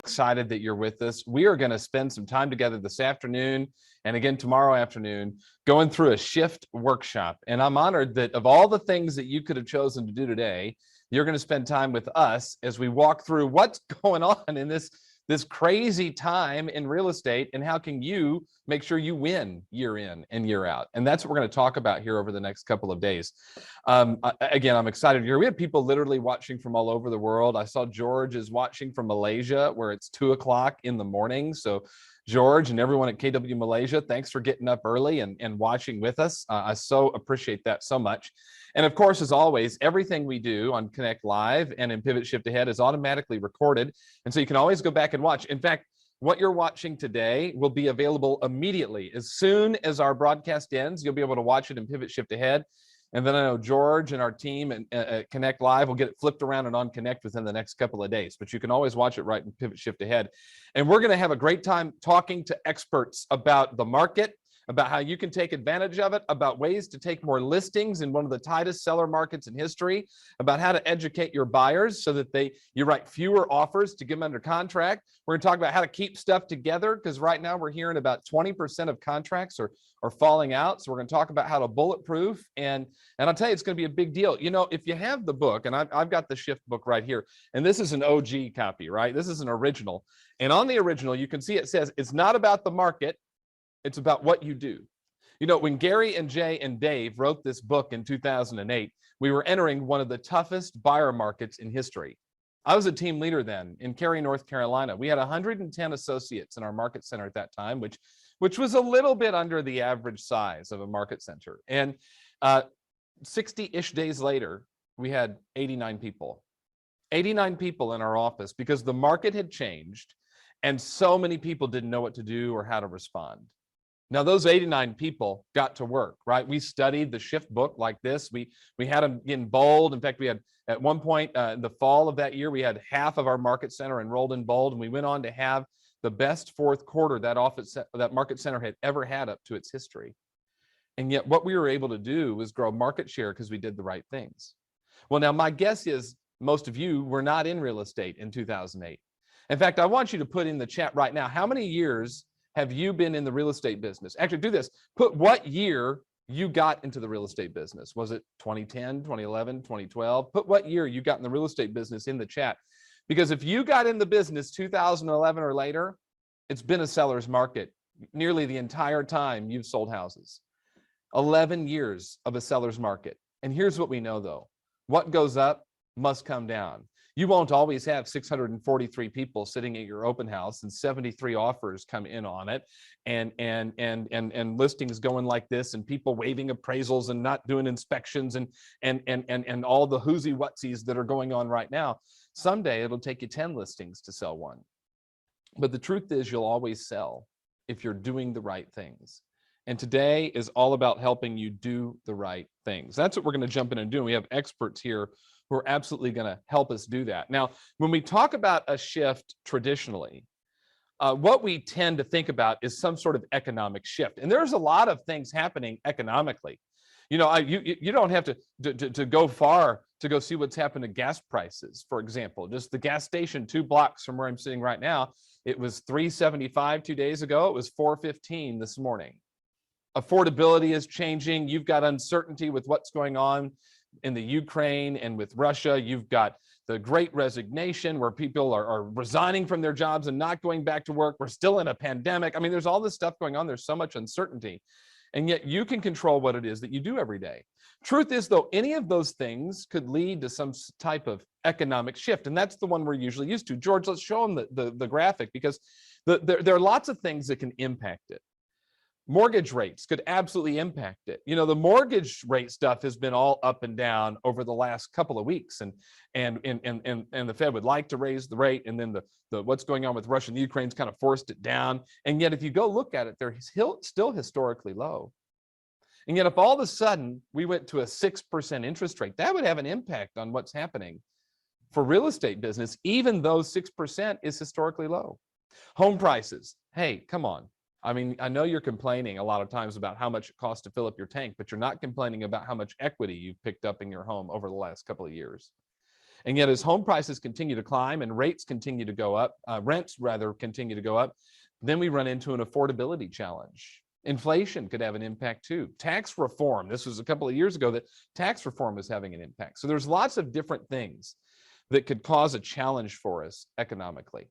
Excited that you're with us. We are going to spend some time together this afternoon and again tomorrow afternoon going through a shift workshop. And I'm honored that of all the things that you could have chosen to do today, you're going to spend time with us as we walk through what's going on in this crazy time in real estate and how can you make sure you win year in and year out. And that's what we're going to talk about here over the next couple of days. Again, I'm excited here. We have people literally watching from all over the world. I saw George is watching from Malaysia where it's 2 o'clock in the morning. So George and everyone at KW Malaysia, thanks for getting up early and watching with us. I so appreciate that so much. And of course, as always, everything we do on Connect Live and in Pivot Shift Ahead is automatically recorded. And so you can always go back and watch. In fact, what you're watching today will be available immediately. As soon as our broadcast ends, you'll be able to watch it in Pivot Shift Ahead. And then I know George and our team at Connect Live will get it flipped around and on Connect within the next couple of days. But you can always watch it right in Pivot Shift Ahead. And we're going to have a great time talking to experts about the market, about how you can take advantage of it, about ways to take more listings in one of the tightest seller markets in history, about how to educate your buyers so that you write fewer offers to get them under contract. We're going to talk about how to keep stuff together because right now we're hearing about 20% of contracts are falling out. So we're going to talk about how to bulletproof. And I'll tell you, it's going to be a big deal. You know, if you have the book, and I've got the Shift book right here, and this is an OG copy, right? This is an original. And on the original, you can see it says, it's not about the market. It's about what you do. You know, when Gary and Jay and Dave wrote this book in 2008, we were entering one of the toughest buyer markets in history. I was a team leader then in Cary, North Carolina. We had 110 associates in our market center at that time, which was a little bit under the average size of a market center. And 60-ish days later, we had 89 people. 89 people in our office because the market had changed and so many people didn't know what to do or how to respond. Now, those 89 people got to work, right? We studied the Shift book like this. We had them in bold. In fact, we had at one point in the fall of that year, we had half of our market center enrolled in bold, and we went on to have the best fourth quarter that market center had ever had up to its history. And yet what we were able to do was grow market share because we did the right things. Well, now my guess is most of you were not in real estate in 2008. In fact, I want you to put in the chat right now, how many years have you been in the real estate business? Actually, do this. Put what year you got into the real estate business. Was it 2010, 2011, 2012? Put what year you got in the real estate business in the chat. Because if you got in the business 2011 or later, it's been a seller's market nearly the entire time you've sold houses. 11 years of a seller's market. And here's what we know though. What goes up must come down. You won't always have 643 people sitting at your open house and 73 offers come in on it and listings going like this and people waiving appraisals and not doing inspections and all the whoozy whatsies that are going on right now. Someday it'll take you 10 listings to sell one. But the truth is you'll always sell if you're doing the right things. And today is all about helping you do the right things. That's what we're going to jump in and do. We have experts here who are absolutely going to help us do that. Now, when we talk about a shift traditionally, what we tend to think about is some sort of economic shift. And there's a lot of things happening economically. You know, you don't have to go far to go see what's happened to gas prices, for example. Just the gas station 2 blocks from where I'm sitting right now, it was $3.75 2 days ago. It was $4.15 this morning. Affordability is changing. You've got uncertainty with what's going on in the Ukraine and with Russia. You've got the Great Resignation where people are resigning from their jobs and not going back to work. We're still in a pandemic. I mean, there's all this stuff going on. There's so much uncertainty. And yet you can control what it is that you do every day. Truth is, though, any of those things could lead to some type of economic shift. And that's the one we're usually used to. George, let's show them the graphic because there are lots of things that can impact it. Mortgage rates could absolutely impact it. You know, the mortgage rate stuff has been all up and down over the last couple of weeks, and the Fed would like to raise the rate, and then the what's going on with Russia and Ukraine's kind of forced it down. And yet, if you go look at it, they're still historically low. And yet, if all of a sudden we went to a 6% interest rate, that would have an impact on what's happening for real estate business, even though 6% is historically low. Home prices, hey, come on. I mean, I know you're complaining a lot of times about how much it costs to fill up your tank, but you're not complaining about how much equity you've picked up in your home over the last couple of years. And yet as home prices continue to climb and rates continue to go up, rents rather continue to go up, then we run into an affordability challenge. Inflation could have an impact too. Tax reform, this was a couple of years ago that tax reform was having an impact. So there's lots of different things that could cause a challenge for us economically.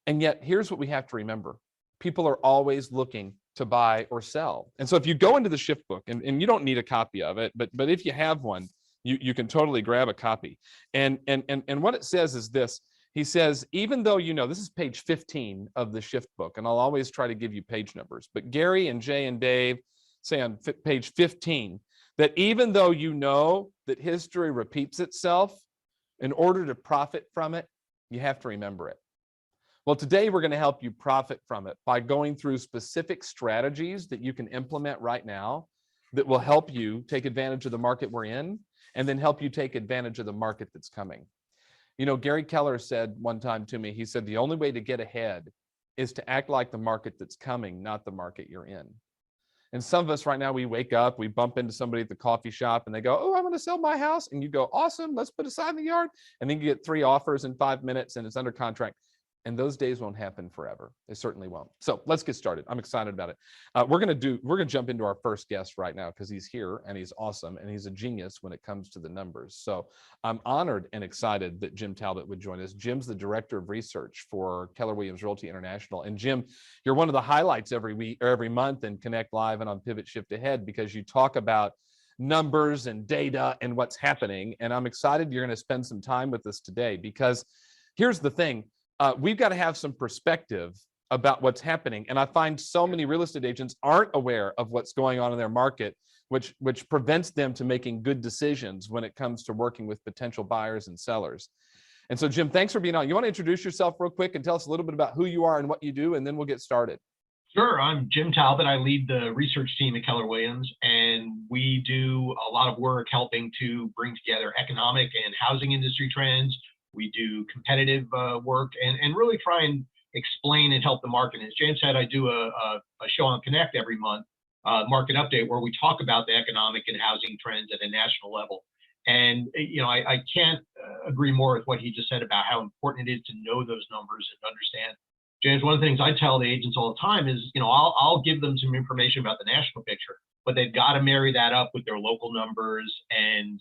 And yet here's what we have to remember. People are always looking to buy or sell. And so if you go into the Shift book, and you don't need a copy of it, but if you have one, you can totally grab a copy. And what it says is this. He says, even though this is page 15 of the Shift book, and I'll always try to give you page numbers, but Gary and Jay and Dave say on page 15 that even though you know that history repeats itself, in order to profit from it, you have to remember it. Well, today we're going to help you profit from it by going through specific strategies that you can implement right now that will help you take advantage of the market we're in, and then help you take advantage of the market that's coming. Gary Keller said one time to me, he said, the only way to get ahead is to act like the market that's coming, not the market you're in. And some of us right now, we wake up, we bump into somebody at the coffee shop and they go, oh, I'm going to sell my house. And you go, awesome, let's put a sign in the yard. And then you get 3 offers in 5 minutes and it's under contract. And those days won't happen forever. They certainly won't. So let's get started. I'm excited about it. We're going to jump into our first guest right now because he's here and he's awesome and he's a genius when it comes to the numbers. So I'm honored and excited that Jim Talbot would join us. Jim's the director of research for Keller Williams Realty International. And Jim, you're one of the highlights every week or every month in Connect Live and on Pivot Shift Ahead because you talk about numbers and data and what's happening. And I'm excited you're going to spend some time with us today because here's the thing. We've got to have some perspective about what's happening. And I find so many real estate agents aren't aware of what's going on in their market, which prevents them to making good decisions when it comes to working with potential buyers and sellers. And so, Jim, thanks for being on. You want to introduce yourself real quick and tell us a little bit about who you are and what you do, and then we'll get started. Sure. I'm Jim Talbot. I lead the research team at Keller Williams, and we do a lot of work helping to bring together economic and housing industry trends. We do competitive work and really try and explain and help the market. As James said, I do a show on Connect every month, Market Update, where we talk about the economic and housing trends at a national level. And, I can't agree more with what he just said about how important it is to know those numbers and understand. James, one of the things I tell the agents all the time is, I'll give them some information about the national picture, but they've got to marry that up with their local numbers and,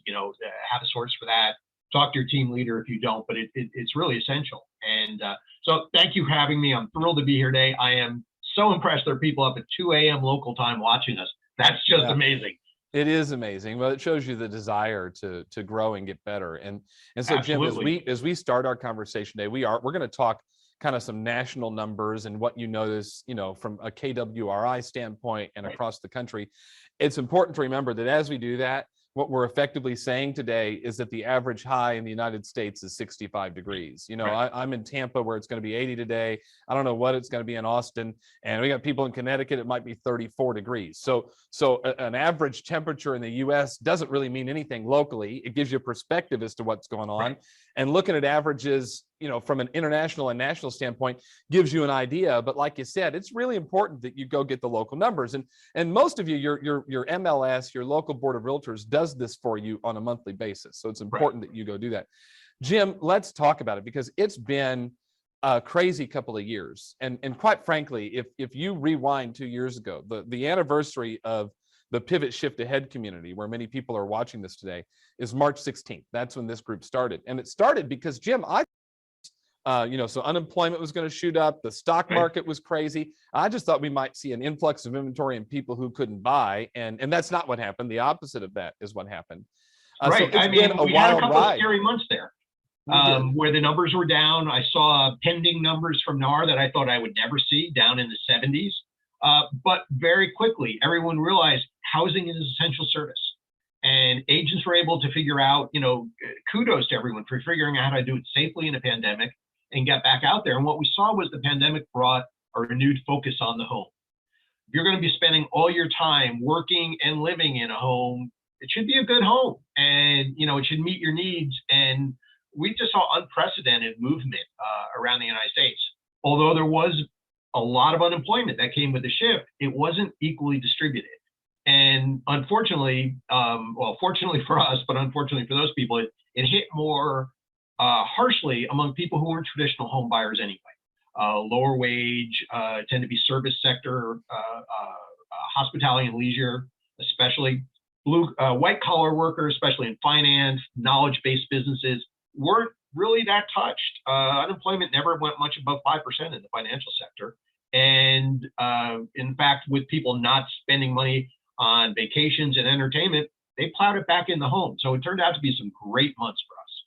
have a source for that. Talk to your team leader if you don't, but it's really essential. And so thank you for having me. I'm thrilled to be here today. I am so impressed there are people up at 2 a.m. local time watching us. That's just amazing. It is amazing. Well, it shows you the desire to grow and get better. And so, Absolutely. Jim, as we start our conversation today, we're going to talk kind of some national numbers and what you notice, from a KWRI standpoint and across the country. It's important to remember that as we do that, what we're effectively saying today is that the average high in the United States is 65 degrees. Right. I'm in Tampa where it's going to be 80 today. I don't know what it's going to be in Austin. And we got people in Connecticut, it might be 34 degrees. So an average temperature in the US doesn't really mean anything locally. It gives you a perspective as to what's going on. Right. And looking at averages, from an international and national standpoint, gives you an idea. But like you said, it's really important that you go get the local numbers. And most of you, your MLS, your local board of realtors, does this for you on a monthly basis. So it's important that you go do that. Jim, let's talk about it because it's been a crazy couple of years. And quite frankly, if you rewind 2 years ago, the anniversary of the Pivot Shift Ahead community, where many people are watching this today, is March 16th. That's when this group started. And it started because, Jim, so unemployment was going to shoot up. The stock market was crazy. I just thought we might see an influx of inventory and people who couldn't buy. And that's not what happened. The opposite of that is what happened. Right. So we had a couple of scary months there where the numbers were down. I saw pending numbers from NAR that I thought I would never see down in the 70s. But very quickly, everyone realized housing is an essential service. And agents were able to figure out, kudos to everyone for figuring out how to do it safely in a pandemic and get back out there. And what we saw was the pandemic brought a renewed focus on the home. If you're going to be spending all your time working and living in a home, it should be a good home and, it should meet your needs. And we just saw unprecedented movement around the United States. Although there was a lot of unemployment that came with the shift, it wasn't equally distributed. And unfortunately, fortunately for us, but unfortunately for those people, it hit more harshly among people who weren't traditional home buyers anyway. Lower wage, tend to be service sector, hospitality and leisure, especially white collar workers, especially in finance, knowledge-based businesses, weren't really that touched. Unemployment never went much above 5% in the financial sector. And in fact, with people not spending money on vacations and entertainment, they plowed it back in the home. So it turned out to be some great months for us.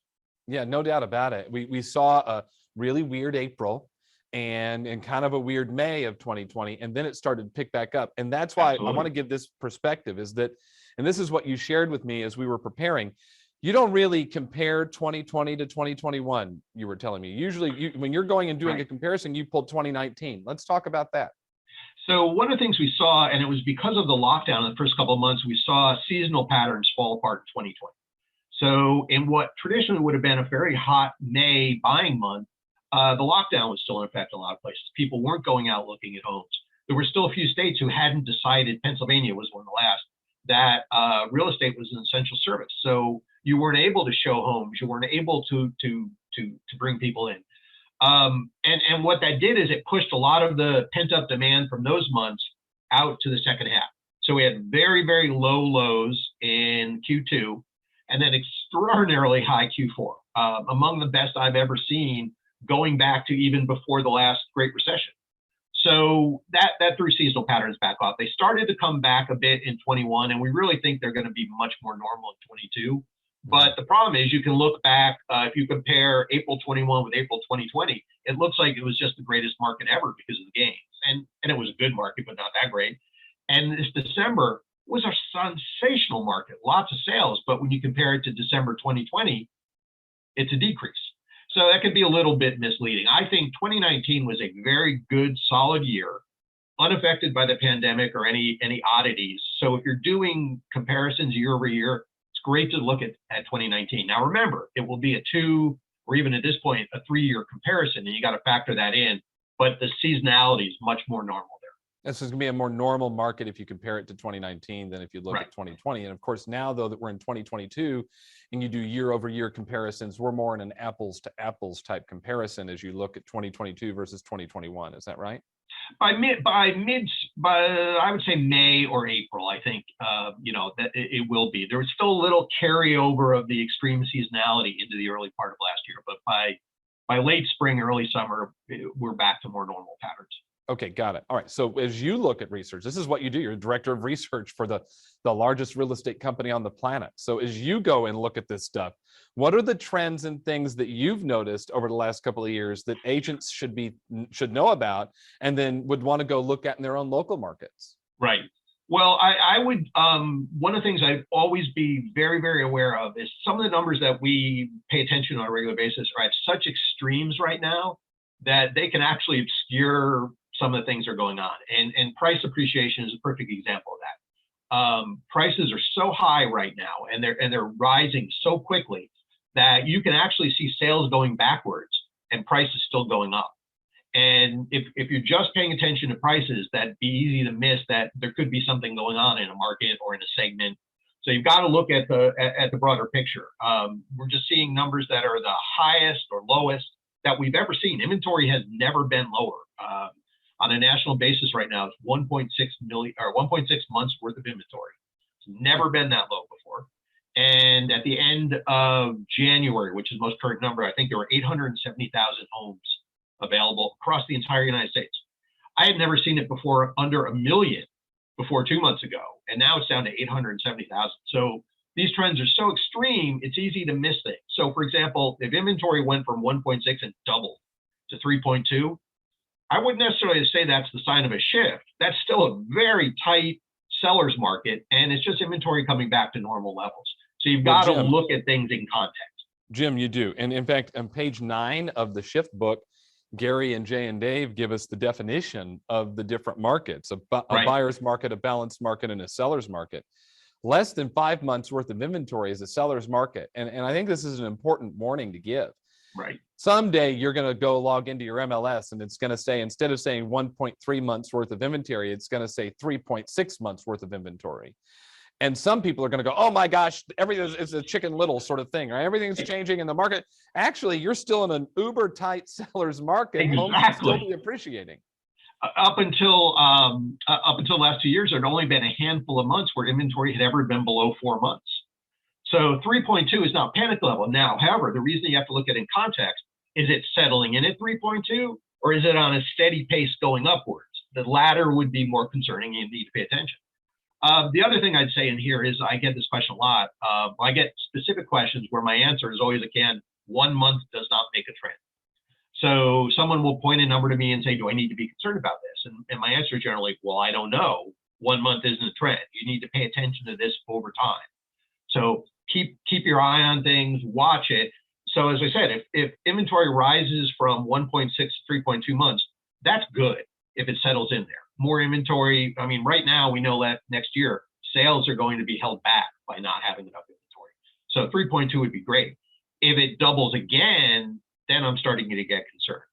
Yeah, no doubt about it. We saw a really weird April and kind of a weird May of 2020, and then it started to pick back up. And that's why I want to give this perspective is that, and this is what you shared with me as we were preparing, you don't really compare 2020 to 2021, you were telling me. Usually when you're going and doing a comparison, you pulled 2019. Let's talk about that. So one of the things we saw, and it was because of the lockdown in the first couple of months, we saw seasonal patterns fall apart in 2020. So in what traditionally would have been a very hot May buying month, the lockdown was still in effect in a lot of places. People weren't going out looking at homes. There were still a few states who hadn't decided, Pennsylvania was one of the last, that real estate was an essential service. So you weren't able to show homes. You weren't able to bring people in. And what that did is it pushed a lot of the pent up demand from those months out to the second half. So we had very, very low lows in Q2 and then extraordinarily high Q4, among the best I've ever seen going back to even before the last Great Recession. So that threw seasonal patterns back off. They started to come back a bit in 21, and we really think they're going to be much more normal in 22. But the problem is you can look back, if you compare April 21 with April 2020, it looks like it was just the greatest market ever because of the gains. And it was a good market, but not that great. And this December was a sensational market, lots of sales. But when you compare it to December 2020, it's a decrease. So that could be a little bit misleading. I think 2019 was a very good, solid year, unaffected by the pandemic or any oddities. So if you're doing comparisons year over year, it's great to look at 2019. Now, remember, it will be a 2 or even at this point, a 3-year comparison, and you got to factor that in. But the seasonality is much more normal there. This is going to be a more normal market if you compare it to 2019 than if you look at 2020. And of course, now though that we're in 2022 and you do year over year comparisons, we're more in an apples to apples type comparison as you look at 2022 versus 2021. Is that right? By I would say May or April, I think, that it will be. There was still a little carryover of the extreme seasonality into the early part of last year, but by late spring, early summer, we're back to more normal patterns. Okay, got it. All right. So as you look at research, this is what you do. You're director of research for the largest real estate company on the planet. So as you go and look at this stuff, what are the trends and things that you've noticed over the last couple of years that agents should know about and then would want to go look at in their own local markets? Right. Well, I would, one of the things I'd always be very, very aware of is some of the numbers that we pay attention to on a regular basis are at such extremes right now that they can actually obscure some of the things that are going on. And price appreciation is a perfect example of that. Prices are so high right now, and they're rising so quickly that you can actually see sales going backwards and prices still going up. And if you're just paying attention to prices, that'd be easy to miss that there could be something going on in a market or in a segment. So you've got to look at the broader picture. We're just seeing numbers that are the highest or lowest that we've ever seen. Inventory has never been lower. On a national basis right now, it's 1.6 months worth of inventory. It's never been that low before. And at the end of January, which is the most current number, I think there were 870,000 homes available across the entire United States. I had never seen it before under 1 million before 2 months ago, and now it's down to 870,000. So these trends are so extreme, it's easy to miss things. So for example, if inventory went from 1.6 and doubled to 3.2, I wouldn't necessarily say that's the sign of a shift. That's still a very tight seller's market, and it's just inventory coming back to normal levels. So you've got to look at things in context. Jim, you do. And in fact, on page 9 of the Shift book, Gary and Jay and Dave give us the definition of the different markets, a buyer's market, a balanced market, and a seller's market. Less than 5 months worth of inventory is a seller's market. And I think this is an important warning to give. Right. Someday you're going to go log into your MLS and it's going to say, instead of saying 1.3 months worth of inventory, it's going to say 3.6 months worth of inventory. And some people are going to go, oh my gosh, everything is a Chicken Little sort of thing, right? Everything's changing in the market. Actually, you're still in an uber tight seller's market. Homes should still Exactly. be appreciating. Up until the last 2 years, there had only been a handful of months where inventory had ever been below 4 months. So 3.2 is not panic level. Now, however, the reason you have to look at it in context, is it settling in at 3.2 or is it on a steady pace going upwards? The latter would be more concerning. You need to pay attention. The other thing I'd say in here is I get this question a lot. I get specific questions where my answer is always again, 1 month does not make a trend. So someone will point a number to me and say, do I need to be concerned about this? And my answer is generally, well, I don't know. 1 month isn't a trend. You need to pay attention to this over time. So keep your eye on things, watch it. So as I said, if inventory rises from 1.6 to 3.2 months, that's good if it settles in there. More inventory. I mean, right now we know that next year sales are going to be held back by not having enough inventory. So 3.2 would be great. If it doubles again, then I'm starting to get concerned.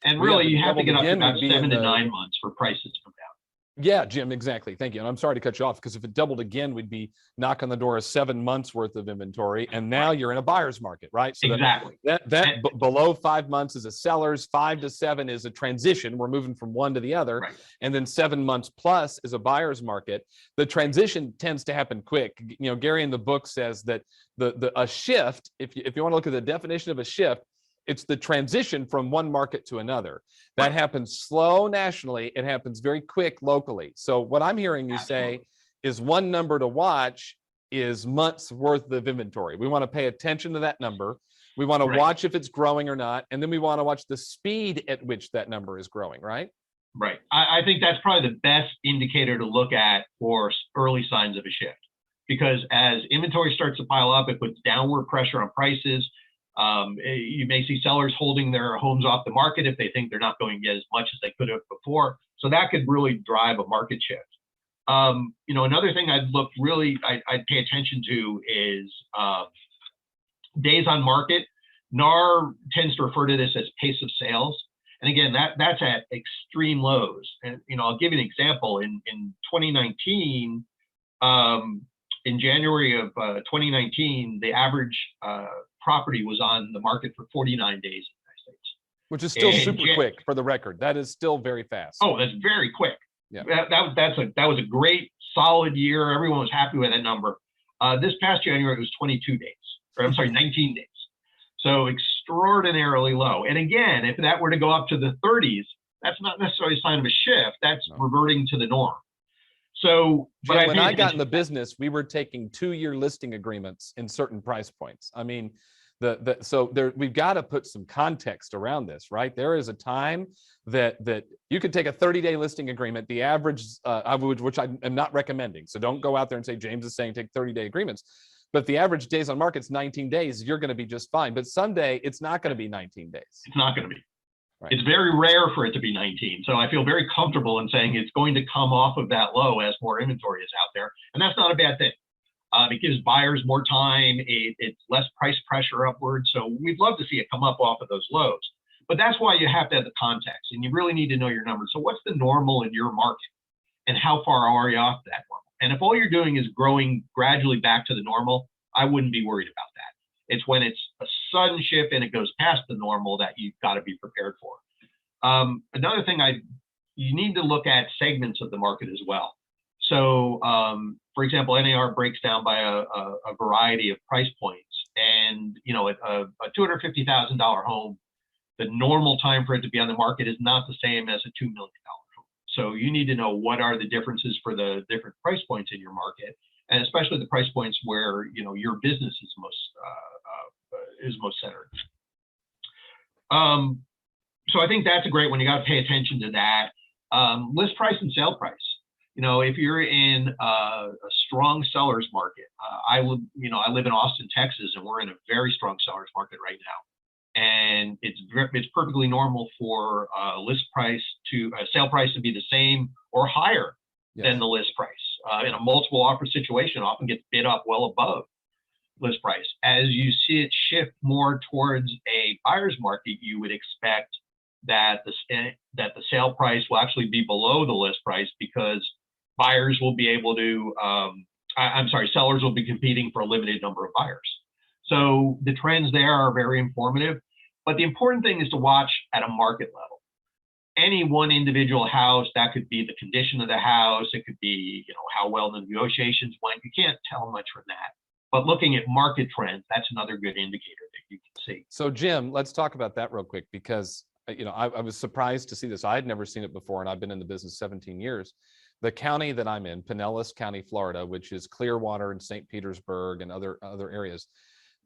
And really, you have to get up to about 7 to 9 months for prices to come down. Yeah, Jim, exactly. Thank you. And I'm sorry to cut you off because if it doubled again, we'd be knocking on the door of 7 months worth of inventory. And now you're in a buyer's market, right? So exactly. That below 5 months is a seller's, 5 to 7 is a transition. We're moving from one to the other. Right. And then 7 months plus is a buyer's market. The transition tends to happen quick. You know, Gary in the book says that a shift, if you want to look at the definition of a shift, it's the transition from one market to another. That happens slow nationally. It happens very quick locally. So what I'm hearing you say is one number to watch is months worth of inventory. We want to pay attention to that number. We want to watch if it's growing or not. And then we want to watch the speed at which that number is growing, right? Right. I think that's probably the best indicator to look at for early signs of a shift. Because as inventory starts to pile up, it puts downward pressure on prices. You may see sellers holding their homes off the market if they think they're not going to get as much as they could have before. So that could really drive a market shift. You know, another thing I'd pay attention to is days on market. NAR tends to refer to this as pace of sales. And again, that's at extreme lows. And, you know, I'll give you an example. In 2019, in January of 2019, the average property was on the market for 49 days in the United States. Which is still super quick for the record. That is still very fast. Oh, that's very quick. Yeah. That was a great solid year. Everyone was happy with that number. This past January, it was 22 days, or I'm sorry, 19 days. So extraordinarily low. And again, if that were to go up to the 30s, that's not necessarily a sign of a shift. That's reverting to the norm. So, Jim, when I got in the business, we were taking 2-year listing agreements in certain price points. I mean, so we've got to put some context around this, right? There is a time that you could take a 30-day listing agreement. The average, which I am not recommending. So don't go out there and say James is saying take 30-day agreements. But the average days on market's 19 days. You're going to be just fine. But someday it's not going to be 19 days. It's not going to be. Right. It's very rare for it to be 19. So I feel very comfortable in saying it's going to come off of that low as more inventory is out there. And that's not a bad thing. It gives buyers more time. It's less price pressure upward. So we'd love to see it come up off of those lows. But that's why you have to have the context. And you really need to know your numbers. So what's the normal in your market? And how far are you off that normal? And if all you're doing is growing gradually back to the normal, I wouldn't be worried about that. It's when it's a sudden shift and it goes past the normal that you've got to be prepared for. Another thing you need to look at segments of the market as well. So, for example, NAR breaks down by a variety of price points. And, you know, a $250,000 home, the normal time for it to be on the market is not the same as a $2 million home. So you need to know what are the differences for the different price points in your market, and especially the price points where, you know, your business is most centered. So I think that's a great one. You got to pay attention to that. List price and sale price. You know, if you're in a strong seller's market, I live in Austin, Texas, and we're in a very strong seller's market right now. And it's perfectly normal for sale price to be the same or higher than the list price. In a multiple offer situation, often gets bid up well above list price. As you see it shift more towards a buyer's market, you would expect that the sale price will actually be below the list price because buyers will be able to I'm sorry, sellers will be competing for a limited number of buyers. So the trends there are very informative. But the important thing is to watch at a market level. Any one individual house, that could be the condition of the house, it could be, how well the negotiations went. You can't tell much from that. But looking at market trends, that's another good indicator that you can see. So Jim, let's talk about that real quick, because I was surprised to see this. I had never seen it before, and I've been in the business 17 years. The county that I'm in, Pinellas County, Florida, which is Clearwater and St. Petersburg and other areas,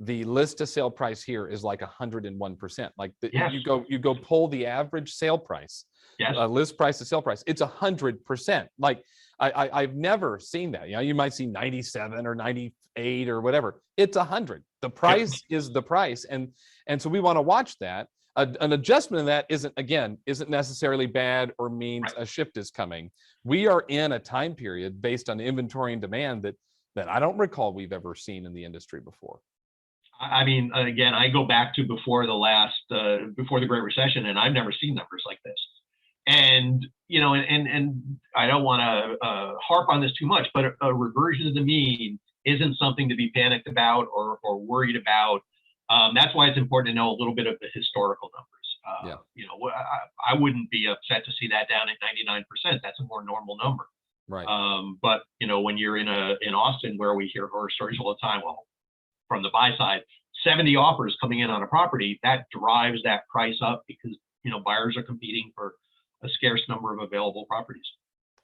the list to sale price here is like 101%. Like Yes. you go pull the average sale price, Yes. list price to sale price. It's 100%. Like I've never seen that. You might see 97 or 98 or whatever. It's 100. The price is the price, and so we want to watch that. An adjustment in that isn't necessarily bad or means a shift is coming. We are in a time period based on inventory and demand that I don't recall we've ever seen in the industry before. I mean, again, I go back to before the Great Recession, and I've never seen numbers like this. And and I don't want to harp on this too much, but a reversion to the mean isn't something to be panicked about or worried about. That's why it's important to know a little bit of the historical numbers. I wouldn't be upset to see that down at 99%. That's a more normal number. Right. But when you're in Austin, where we hear horror stories all the time, well, from the buy side, 70 offers coming in on a property, that drives that price up because buyers are competing for a scarce number of available properties.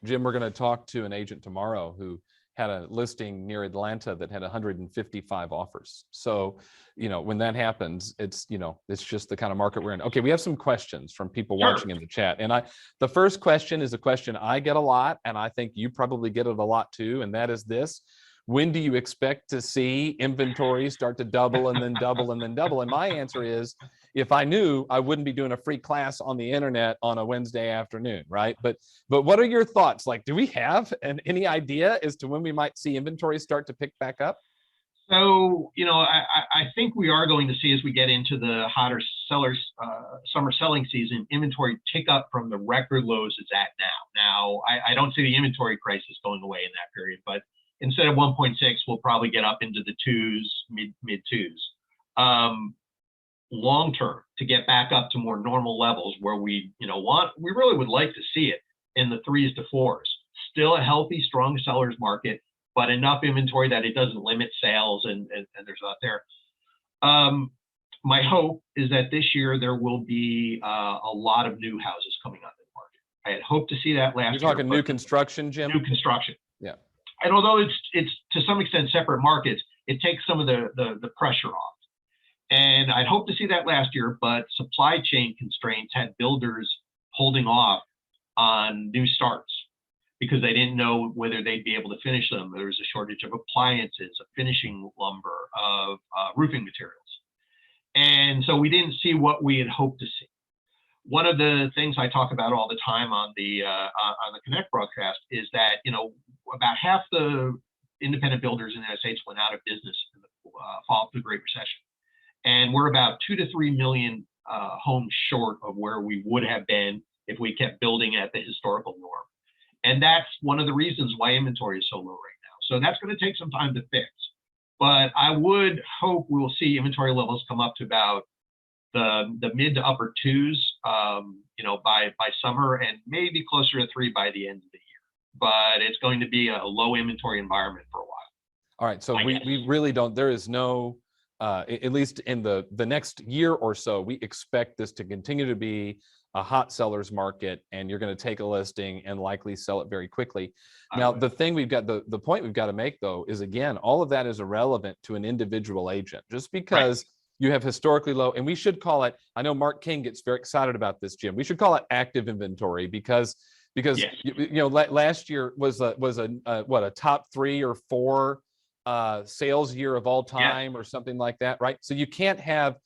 Jim, we're going to talk to an agent tomorrow who had a listing near Atlanta that had 155 offers. So, when that happens, it's just the kind of market we're in. Okay, we have some questions from people watching in the chat. And the first question is a question I get a lot, and I think you probably get it a lot too, and that is this: when do you expect to see inventory start to double and then double and then double? And my answer is, if I knew, I wouldn't be doing a free class on the internet on a Wednesday afternoon, right? But what are your thoughts? Like, do we have any idea as to when we might see inventory start to pick back up? So, I think we are going to see, as we get into the hotter summer selling season, inventory tick up from the record lows it's at now. Now, I don't see the inventory crisis going away in that period, but instead of 1.6, we'll probably get up into the twos, mid twos. Long term, to get back up to more normal levels where we really would like to see it in the 3s to 4s. Still a healthy, strong sellers market, but enough inventory that it doesn't limit sales and there's out there. My hope is that this year there will be a lot of new houses coming on the market. I had hoped to see that last year. You're talking new construction, Jim? New construction. Yeah. And although it's to some extent separate markets, it takes some of the pressure off. And I'd hoped to see that last year, but supply chain constraints had builders holding off on new starts because they didn't know whether they'd be able to finish them. There was a shortage of appliances, of finishing lumber, of roofing materials. And so we didn't see what we had hoped to see. One of the things I talk about all the time on the Connect broadcast is that, about half the independent builders in the United States went out of business in the fall of the Great Recession. And we're about 2 to 3 million homes short of where we would have been if we kept building at the historical norm. And that's one of the reasons why inventory is so low right now. So that's going to take some time to fix. But I would hope we'll see inventory levels come up to about the mid to upper 2s, by summer, and maybe closer to 3 by the end of the year. But it's going to be a low inventory environment for a while. All right, so we really don't. There is no. At least in the next year or so, we expect this to continue to be a hot seller's market, and you're going to take a listing and likely sell it very quickly. Now, the thing the point we've got to make, though, is, again, all of that is irrelevant to an individual agent. Just because you have historically low, and we should call it, I know Mark King gets very excited about this, Jim, we should call it active inventory because last year was a top 3 or 4 sales year of all time or something like that, right? So you can't have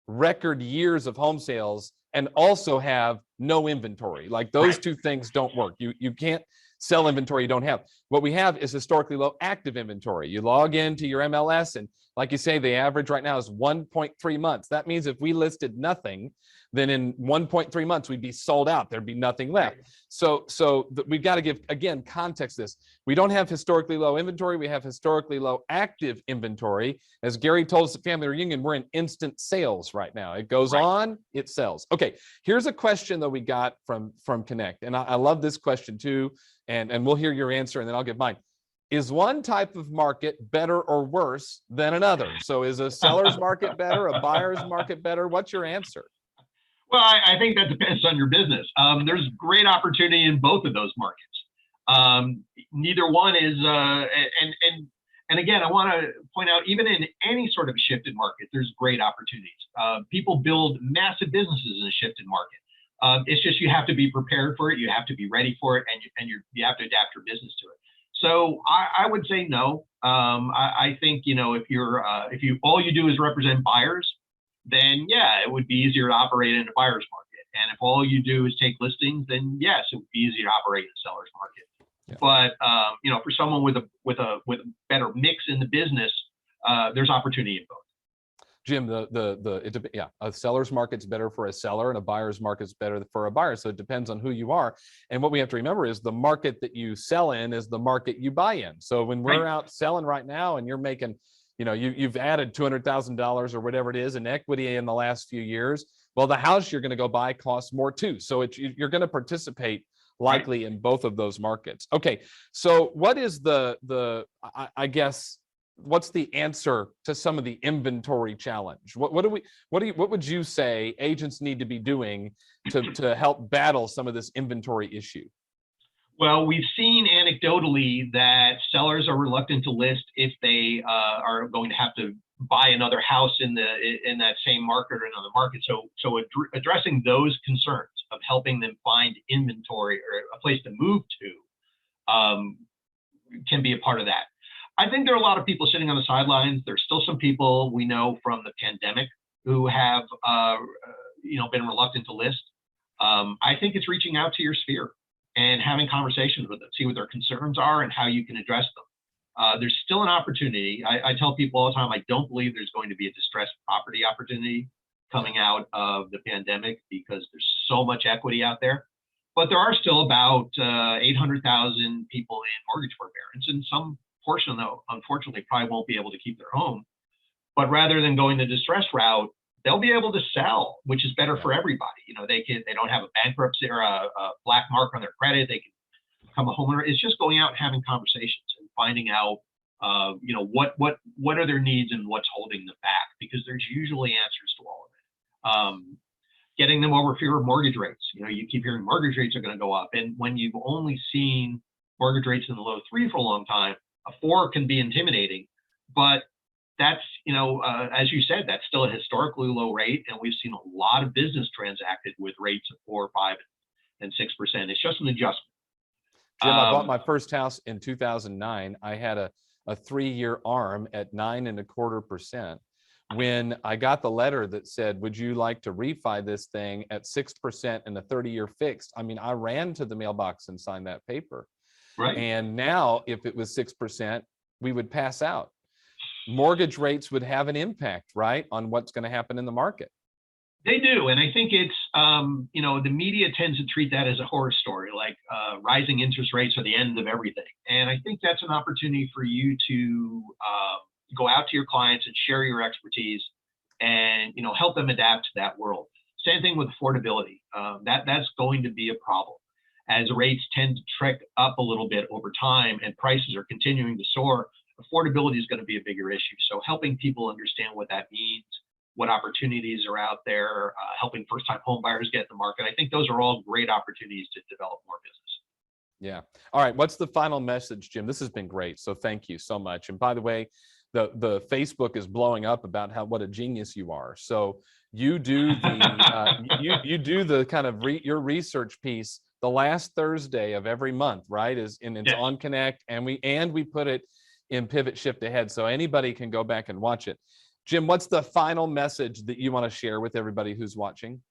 record years of home sales and also have no inventory. Like, those two things don't work. You can't sell inventory you don't have. What we have is historically low active inventory. You log into your MLS and Like you say, the average right now is 1.3 months. That means if we listed nothing, then in 1.3 months, we'd be sold out. There'd be nothing left. So we've got to give, again, context this. We don't have historically low inventory. We have historically low active inventory. As Gary told us at Family Reunion, we're in instant sales right now. It goes on, it sells. Okay, here's a question that we got from Connect. And I love this question too. And we'll hear your answer and then I'll give mine. Is one type of market better or worse than another? So is a seller's market better, a buyer's market better? What's your answer? Well, I think that depends on your business. There's great opportunity in both of those markets. Neither one is, and again, I want to point out, even in any sort of shifted market, there's great opportunities. People build massive businesses in a shifted market. It's just you have to be prepared for it, you have to be ready for it, and you have to adapt your business to it. So I would say no. I think, you know, if all you do is represent buyers, then yeah, it would be easier to operate in a buyer's market. And if all you do is take listings, then yes, it would be easier to operate in a seller's market. Yeah. But you know, for someone with a better mix in the business, there's opportunity in both. Jim, a seller's market's better for a seller and a buyer's market's better for a buyer. So it depends on who you are. And what we have to remember is the market that you sell in is the market you buy in. So when we're out selling right now and you're making, you know, you've added $200,000 or whatever it is in equity in the last few years, well, the house you're going to go buy costs more too. So you're going to participate likely in both of those markets. Okay, so what is I guess, what's the answer to some of the inventory challenge? What would you say agents need to be doing to help battle some of this inventory issue? Well, we've seen anecdotally that sellers are reluctant to list if they are going to have to buy another house in that same market or another market. So addressing those concerns of helping them find inventory or a place to move to can be a part of that. I think there are a lot of people sitting on the sidelines. There's still some people we know from the pandemic who have been reluctant to list. I think it's reaching out to your sphere and having conversations with them, see what their concerns are and how you can address them. There's still an opportunity. I tell people all the time, I don't believe there's going to be a distressed property opportunity coming out of the pandemic because there's so much equity out there. But there are still about 800,000 people in mortgage forbearance, and some portion of them, unfortunately, probably won't be able to keep their home. But rather than going the distress route, they'll be able to sell, which is better for everybody. You know, they don't have a bankruptcy or a black mark on their credit. They can become a homeowner. It's just going out and having conversations and finding out, what are their needs and what's holding them back, because there's usually answers to all of it. Getting them over fear of mortgage rates. You know, you keep hearing mortgage rates are going to go up, and when you've only seen mortgage rates in the low 3 for a long time, a 4 can be intimidating, but that's, as you said, that's still a historically low rate. And we've seen a lot of business transacted with rates of 4, 5, and 6%. It's just an adjustment. Jim, I bought my first house in 2009. I had a 3-year ARM at 9.25%. When I got the letter that said, would you like to refi this thing at 6% and a 30-year fixed? I mean, I ran to the mailbox and signed that paper. Right. And now if it was 6%, we would pass out. Mortgage rates would have an impact, right, on what's going to happen in the market. They do. And I think it's, the media tends to treat that as a horror story, like rising interest rates are the end of everything. And I think that's an opportunity for you to go out to your clients and share your expertise and, help them adapt to that world. Same thing with affordability. That's going to be a problem. As rates tend to trek up a little bit over time and prices are continuing to soar, affordability is going to be a bigger issue. So helping people understand what that means, what opportunities are out there, helping first-time home buyers get in the market. I think those are all great opportunities to develop more business. Yeah. All right. What's the final message, Jim? This has been great. So thank you so much. And by the way, the Facebook is blowing up about what a genius you are. So you do the you do the kind of your research piece the last Thursday of every month, right? It's on Connect, and we put it in Pivot Shift Ahead, so anybody can go back and watch it. Jim, what's the final message that you want to share with everybody who's watching?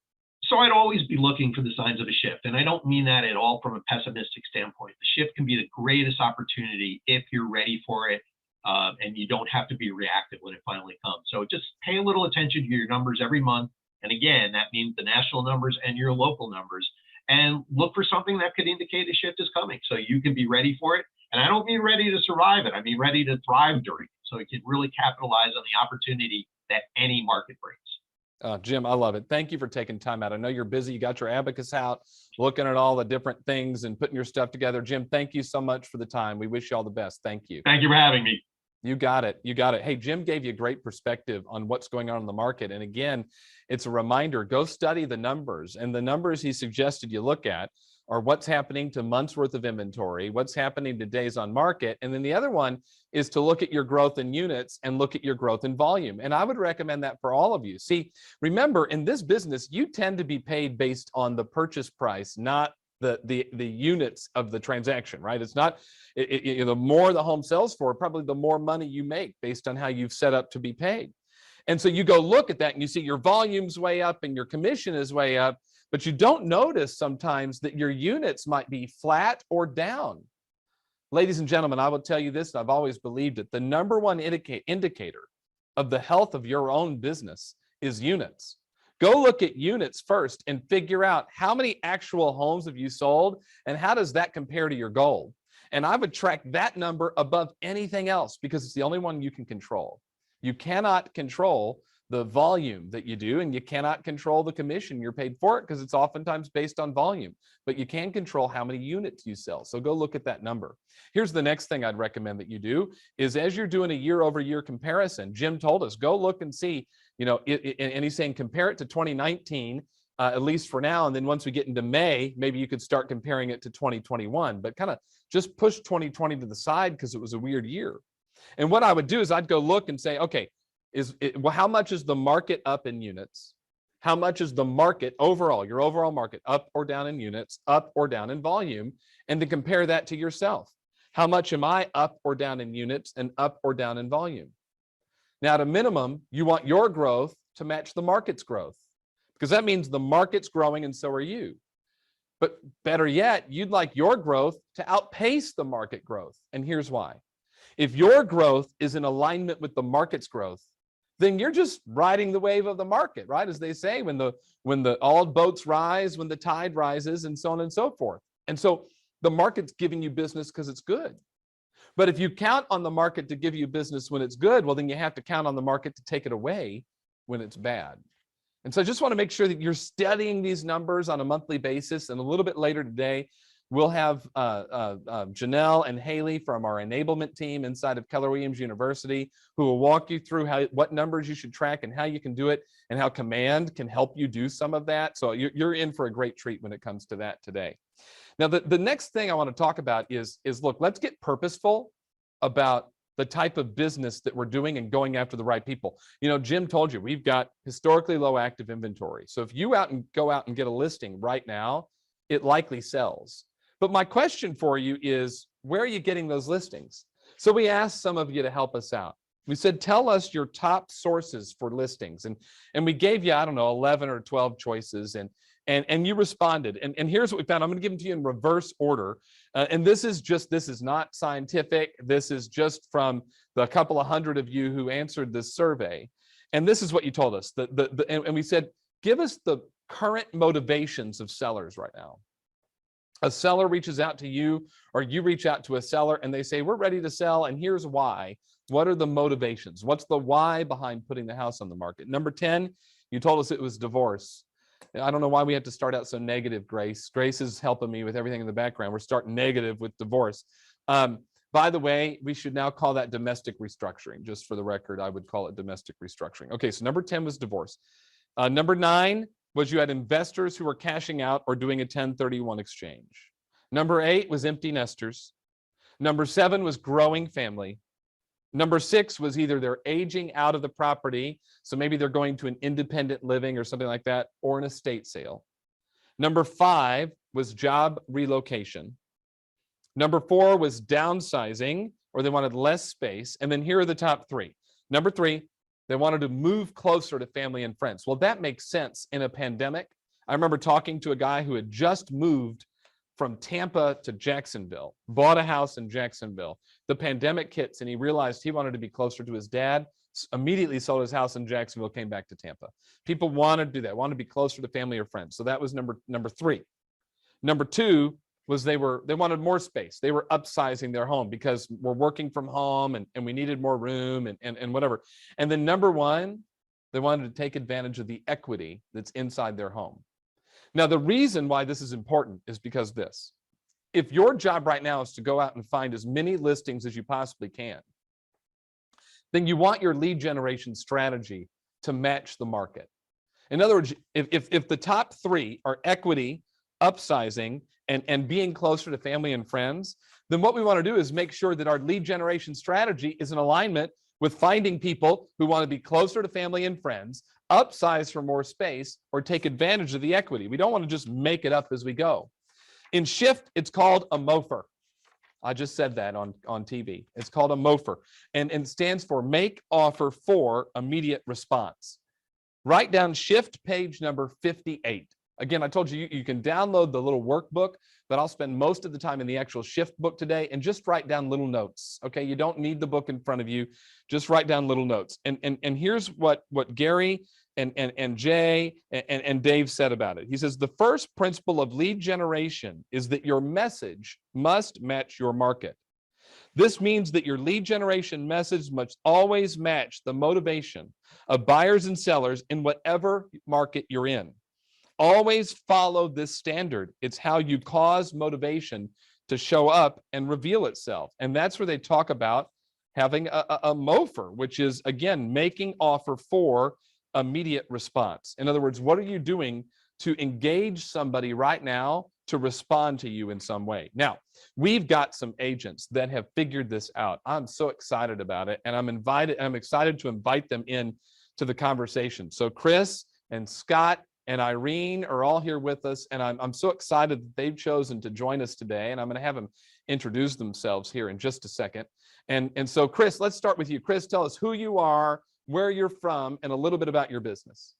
So I'd always be looking for the signs of a shift, and I don't mean that at all from a pessimistic standpoint. The shift can be the greatest opportunity if you're ready for it and you don't have to be reactive when it finally comes. So just pay a little attention to your numbers every month. And again, that means the national numbers and your local numbers, and look for something that could indicate a shift is coming so you can be ready for it. And I don't mean ready to survive it. I mean ready to thrive during it, so you can really capitalize on the opportunity that any market brings. Jim, I love it. Thank you for taking time out. I know you're busy. You got your abacus out, looking at all the different things and putting your stuff together. Jim, thank you so much for the time. We wish you all the best. Thank you. Thank you for having me. You got it. You got it. Hey, Jim gave you a great perspective on what's going on in the market. And again, it's a reminder, go study the numbers. And the numbers he suggested you look at are what's happening to months worth of inventory, what's happening to days on market. And then the other one is to look at your growth in units and look at your growth in volume. And I would recommend that for all of you. See, remember, in this business, you tend to be paid based on the purchase price, not the units of the transaction, right? It's not, the more the home sells for, probably the more money you make based on how you've set up to be paid. And so you go look at that and you see your volume's way up and your commission is way up, but you don't notice sometimes that your units might be flat or down. Ladies and gentlemen, I will tell you this, and I've always believed it, the number one indicator of the health of your own business is units. Go look at units first and figure out how many actual homes have you sold and how does that compare to your goal. And I would track that number above anything else because it's the only one you can control. You cannot control the volume that you do, and you cannot control the commission you're paid for it because it's oftentimes based on volume, but you can control how many units you sell. So go look at that number. Here's the next thing I'd recommend that you do is as you're doing a year-over-year comparison, Jim told us, go look and see, and he's saying compare it to 2019, at least for now. And then once we get into May, maybe you could start comparing it to 2021, but kind of just push 2020 to the side because it was a weird year. And what I would do is I'd go look and say, okay, well, how much is the market up in units? How much is the market overall, your overall market, up or down in units, up or down in volume? And to compare that to yourself. How much am I up or down in units and up or down in volume? Now, at a minimum, you want your growth to match the market's growth because that means the market's growing and so are you. But better yet, you'd like your growth to outpace the market growth. And here's why. If your growth is in alignment with the market's growth, then you're just riding the wave of the market, right? As they say, when the all boats rise, when the tide rises, and so on and so forth. And so the market's giving you business because it's good. But if you count on the market to give you business when it's good, well, then you have to count on the market to take it away when it's bad. And so I just want to make sure that you're studying these numbers on a monthly basis. And a little bit later today, we'll have Janelle and Haley from our enablement team inside of Keller Williams University who will walk you through what numbers you should track and how you can do it and how Command can help you do some of that. So you're in for a great treat when it comes to that today. Now, the next thing I want to talk about is look, let's get purposeful about the type of business that we're doing and going after the right people. Jim told you we've got historically low active inventory. So if you go out and get a listing right now, it likely sells. But my question for you is, where are you getting those listings? So we asked some of you to help us out. We said, tell us your top sources for listings. And we gave you, 11 or 12 choices. And you responded. And here's what we found. I'm going to give them to you in reverse order. And this is not scientific. This is just from the couple of hundred of you who answered this survey. And this is what you told us. And we said, give us the current motivations of sellers right now. A seller reaches out to you or you reach out to a seller and they say, we're ready to sell and here's why. What are the motivations? What's the why behind putting the house on the market? Number 10, you told us it was divorce. I don't know why we had to start out so negative, Grace. Grace is helping me with everything in the background. We're starting negative with divorce. By the way, we should now call that domestic restructuring. Just for the record, I would call it domestic restructuring. Okay, so number 10 was divorce. Number 9 was you had investors who were cashing out or doing a 1031 exchange. Number 8 was empty nesters. Number 7 was growing family. Number 6 was either they're aging out of the property, so maybe they're going to an independent living or something like that, or an estate sale. Number 5 was job relocation. Number 4 was downsizing, or they wanted less space. And then here are the top 3. Number 3, they wanted to move closer to family and friends. Well, that makes sense in a pandemic. I remember talking to a guy who had just moved from Tampa to Jacksonville, bought a house in Jacksonville. The pandemic hits and he realized he wanted to be closer to his dad, immediately sold his house in Jacksonville, came back to Tampa. People wanted to do that, wanted to be closer to family or friends. So that was number three. Number two was they wanted more space. They were upsizing their home because we're working from home and we needed more room and whatever. And then number one, they wanted to take advantage of the equity that's inside their home. Now, the reason why this is important is because this. If your job right now is to go out and find as many listings as you possibly can, then you want your lead generation strategy to match the market. In other words, if the top three are equity, upsizing, and being closer to family and friends, then what we want to do is make sure that our lead generation strategy is in alignment with finding people who want to be closer to family and friends, upsize for more space, or take advantage of the equity. We don't want to just make it up as we go. In Shift, it's called a MOFR. I just said that on TV. It's called a MOFR, and it stands for Make Offer for Immediate Response. Write down Shift page number 58. Again, I told you, you can download the little workbook, but I'll spend most of the time in the actual Shift book today and just write down little notes. Okay, you don't need the book in front of you. Just write down little notes. And here's what Gary and Jay and Dave said about it. He says, the first principle of lead generation is that your message must match your market. This means that your lead generation message must always match the motivation of buyers and sellers in whatever market you're in. Always follow this standard. It's how you cause motivation to show up and reveal itself. And that's where they talk about having a MOFR, which is, again, making offer for immediate response. In other words, what are you doing to engage somebody right now to respond to you in some way? Now, we've got some agents that have figured this out. I'm so excited about it, and I'm excited to invite them in to the conversation. So Chris and Scott and Irene are all here with us, and I'm so excited that they've chosen to join us today, and I'm going to have them introduce themselves here in just a second. And so, Chris, let's start with you. Chris, tell us who you are, where you're from, and a little bit about your business.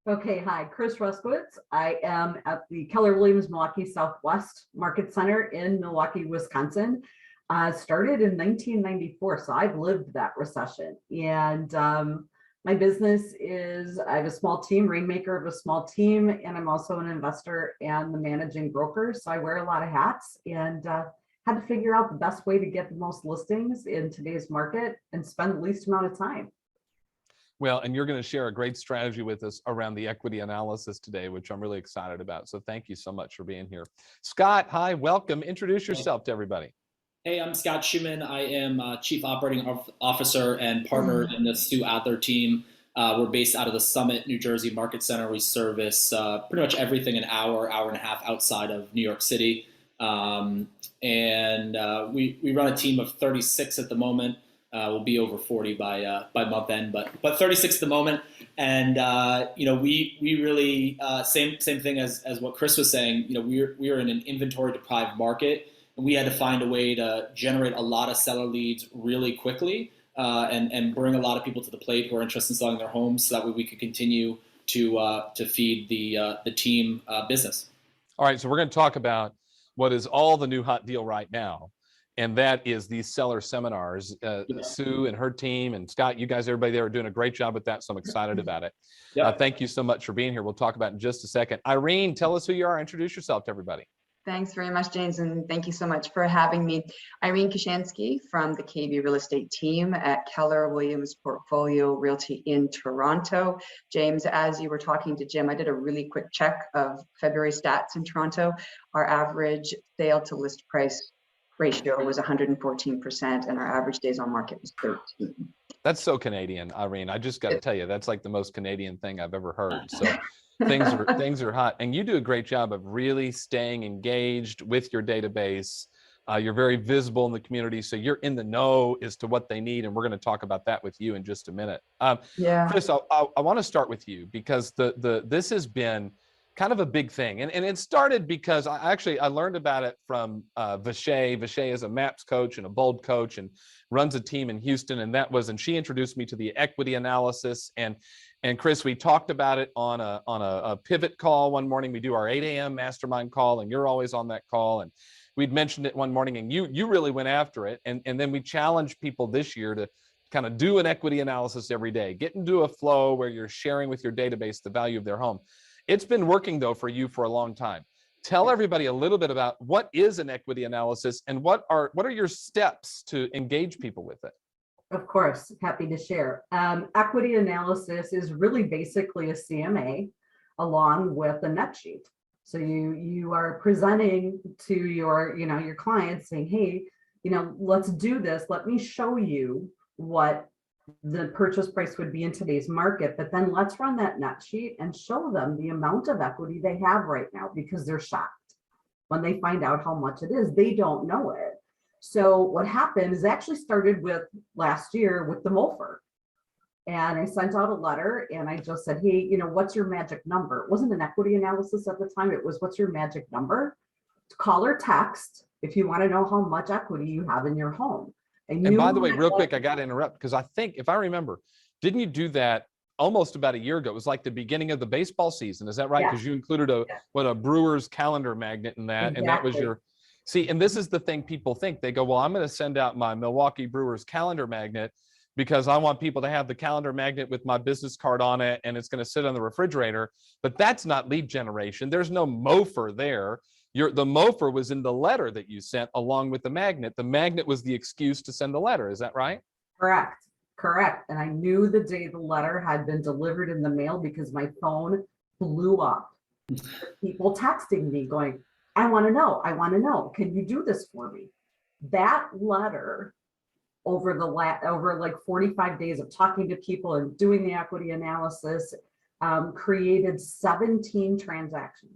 Okay, hi, Chris Ruskowitz. I am at the Keller Williams Milwaukee Southwest Market Center in Milwaukee, Wisconsin. Started in 1994, so I've lived that recession. And my business is, I have a small team, rainmaker of a small team, and I'm also an investor and the managing broker. So I wear a lot of hats and had to figure out the best way to get the most listings in today's market and spend the least amount of time. Well, and you're going to share a great strategy with us around the equity analysis today, which I'm really excited about. So thank you so much for being here. Scott, hi, welcome. Introduce yourself to everybody. Hey, I'm Scott Schumann. I am Chief Operating Officer and partner in the Stu Adler team. We're based out of the Summit, New Jersey Market Center. We service pretty much everything an hour and a half outside of New York City. We run a team of 36 at the moment. We'll be over 40 by month end, but 36 at the moment. And we really same thing as what Chris was saying. We are in an inventory deprived market, and we had to find a way to generate a lot of seller leads really quickly and bring a lot of people to the plate who are interested in selling their homes, so that way we could continue to feed the team business. All right, so we're going to talk about what is all the new hot deal right now. And that is these seller seminars. Sue and her team and Scott, you guys, everybody there are doing a great job with that. So I'm excited about it. Yep. Thank you so much for being here. We'll talk about it in just a second. Irene, tell us who you are. Introduce yourself to everybody. Thanks very much, James, and thank you so much for having me. Irene Kashansky from the KB Real Estate team at Keller Williams Portfolio Realty in Toronto. James, as you were talking to Jim, I did a really quick check of February stats in Toronto. Our average sale to list price ratio was 114%, and our average days on market was 13. That's so Canadian, Irene. I just got to tell you, that's like the most Canadian thing I've ever heard. So things are hot, and you do a great job of really staying engaged with your database. You're very visible in the community, so you're in the know as to what they need, and we're going to talk about that with you in just a minute. Chris, I want to start with you because this has been kind of a big thing. And it started because I learned about it from Vishay. Vishay is a MAPS coach and a BOLD coach and runs a team in Houston. And she introduced me to the equity analysis. And Chris, we talked about it on a pivot call one morning. We do our 8 a.m. mastermind call, and you're always on that call. And we'd mentioned it one morning, and you really went after it. And then we challenged people this year to kind of do an equity analysis every day, get into a flow where you're sharing with your database the value of their home. It's been working though for you for a long time. Tell everybody a little bit about what is an equity analysis and what are your steps to engage people with it? Of course, happy to share. Equity analysis is really basically a CMA along with a net sheet. So you are presenting to your clients saying, hey, let's do this. Let me show you what the purchase price would be in today's market, but then let's run that net sheet and show them the amount of equity they have right now, because they're shocked when they find out how much it is. They don't know it. So what happened is actually started with last year with the MOFR. And I sent out a letter and I just said, hey, what's your magic number? It wasn't an equity analysis at the time. It was, what's your magic number? Call or text if you want to know how much equity you have in your home. And by the way, real quick, I got to interrupt because I think, if I remember, didn't you do that almost about a year ago? It was like the beginning of the baseball season. Is that right? Because you included a Brewers calendar magnet in that. Exactly. And that was and this is the thing people think. They go, well, I'm going to send out my Milwaukee Brewers calendar magnet because I want people to have the calendar magnet with my business card on it, and it's going to sit on the refrigerator. But that's not lead generation. There's no MOFR there. The MOFR was in the letter that you sent along with the magnet. The magnet was the excuse to send the letter. Is that right? Correct. And I knew the day the letter had been delivered in the mail because my phone blew up. People texting me going, I want to know. Can you do this for me? That letter over like 45 days of talking to people and doing the equity analysis created 17 transactions.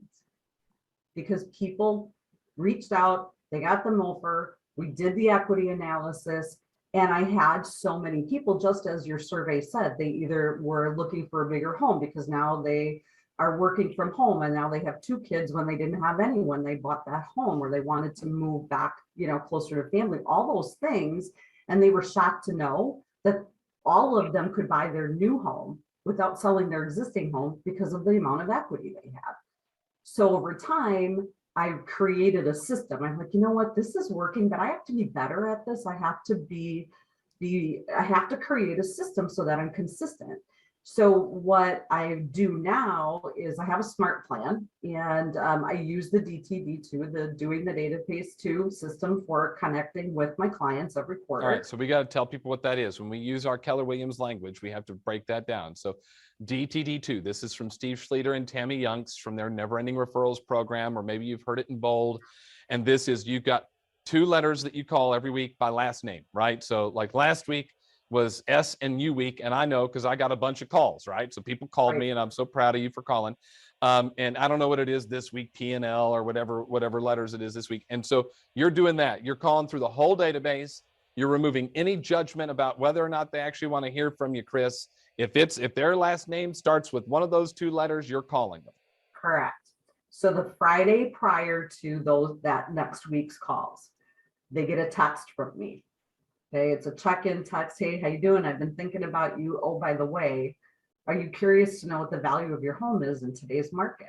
Because people reached out, they got the MOFR, we did the equity analysis, and I had so many people, just as your survey said, they either were looking for a bigger home because now they are working from home and now they have 2 kids when they didn't have anyone. They bought that home, or they wanted to move back, closer to family, all those things. And they were shocked to know that all of them could buy their new home without selling their existing home because of the amount of equity they had. So over time, I created a system. I'm like, you know what, this is working, but I have to be better at this. I have to create a system so that I'm consistent. So what I do now is I have a smart plan, and I use the DTD2, the Doing the Database 2 system for connecting with my clients every quarter. All right, so we got to tell people what that is. When we use our Keller Williams language, we have to break that down. So DTD2, this is from Steve Schlueter and Tammy Younks from their Never Ending Referrals program, or maybe you've heard it in bold. And this is, you've got 2 letters that you call every week by last name, right? So like last week was S and U week, and I know because I got a bunch of calls, right? So people called me, and I'm so proud of you for calling. And I don't know what it is this week, P&L or whatever letters it is this week. And so you're doing that. You're calling through the whole database. You're removing any judgment about whether or not they actually want to hear from you, Chris. If their last name starts with one of those 2 letters, you're calling them. Correct. So the Friday prior to that next week's calls, they get a text from me. Okay, it's a check-in text. Hey, how you doing? I've been thinking about you. Oh, by the way, are you curious to know what the value of your home is in today's market?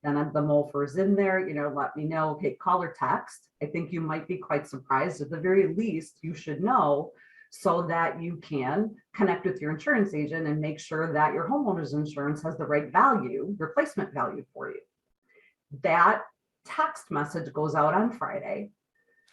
Then the MOFR's in there, let me know. Okay, call or text. I think you might be quite surprised. At the very least, you should know so that you can connect with your insurance agent and make sure that your homeowner's insurance has the right value, replacement value for you. That text message goes out on Friday.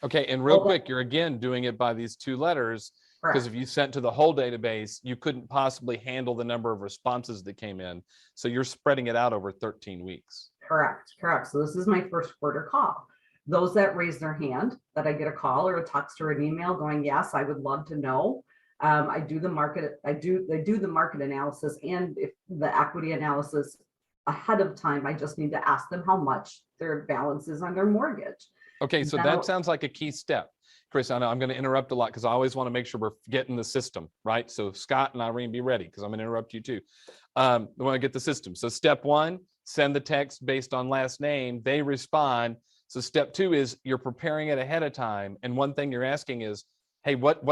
Okay, and real quick, you're again doing it by these 2 letters, because if you sent to the whole database, you couldn't possibly handle the number of responses that came in. So you're spreading it out over 13 weeks. Correct. So this is my first quarter call. Those that raise their hand, that I get a call or a text or an email going, yes, I would love to know. I do the market analysis, and if the equity analysis ahead of time, I just need to ask them how much their balance is on their mortgage. Okay, so that sounds like a key step. Chris, I know I'm going to interrupt a lot because I always want to make sure we're getting the system, right? So Scott and Irene, be ready because I'm going to interrupt you too. I want to get the system. So step 1, send the text based on last name, they respond. So step 2 is you're preparing it ahead of time. And one thing you're asking is, hey, what,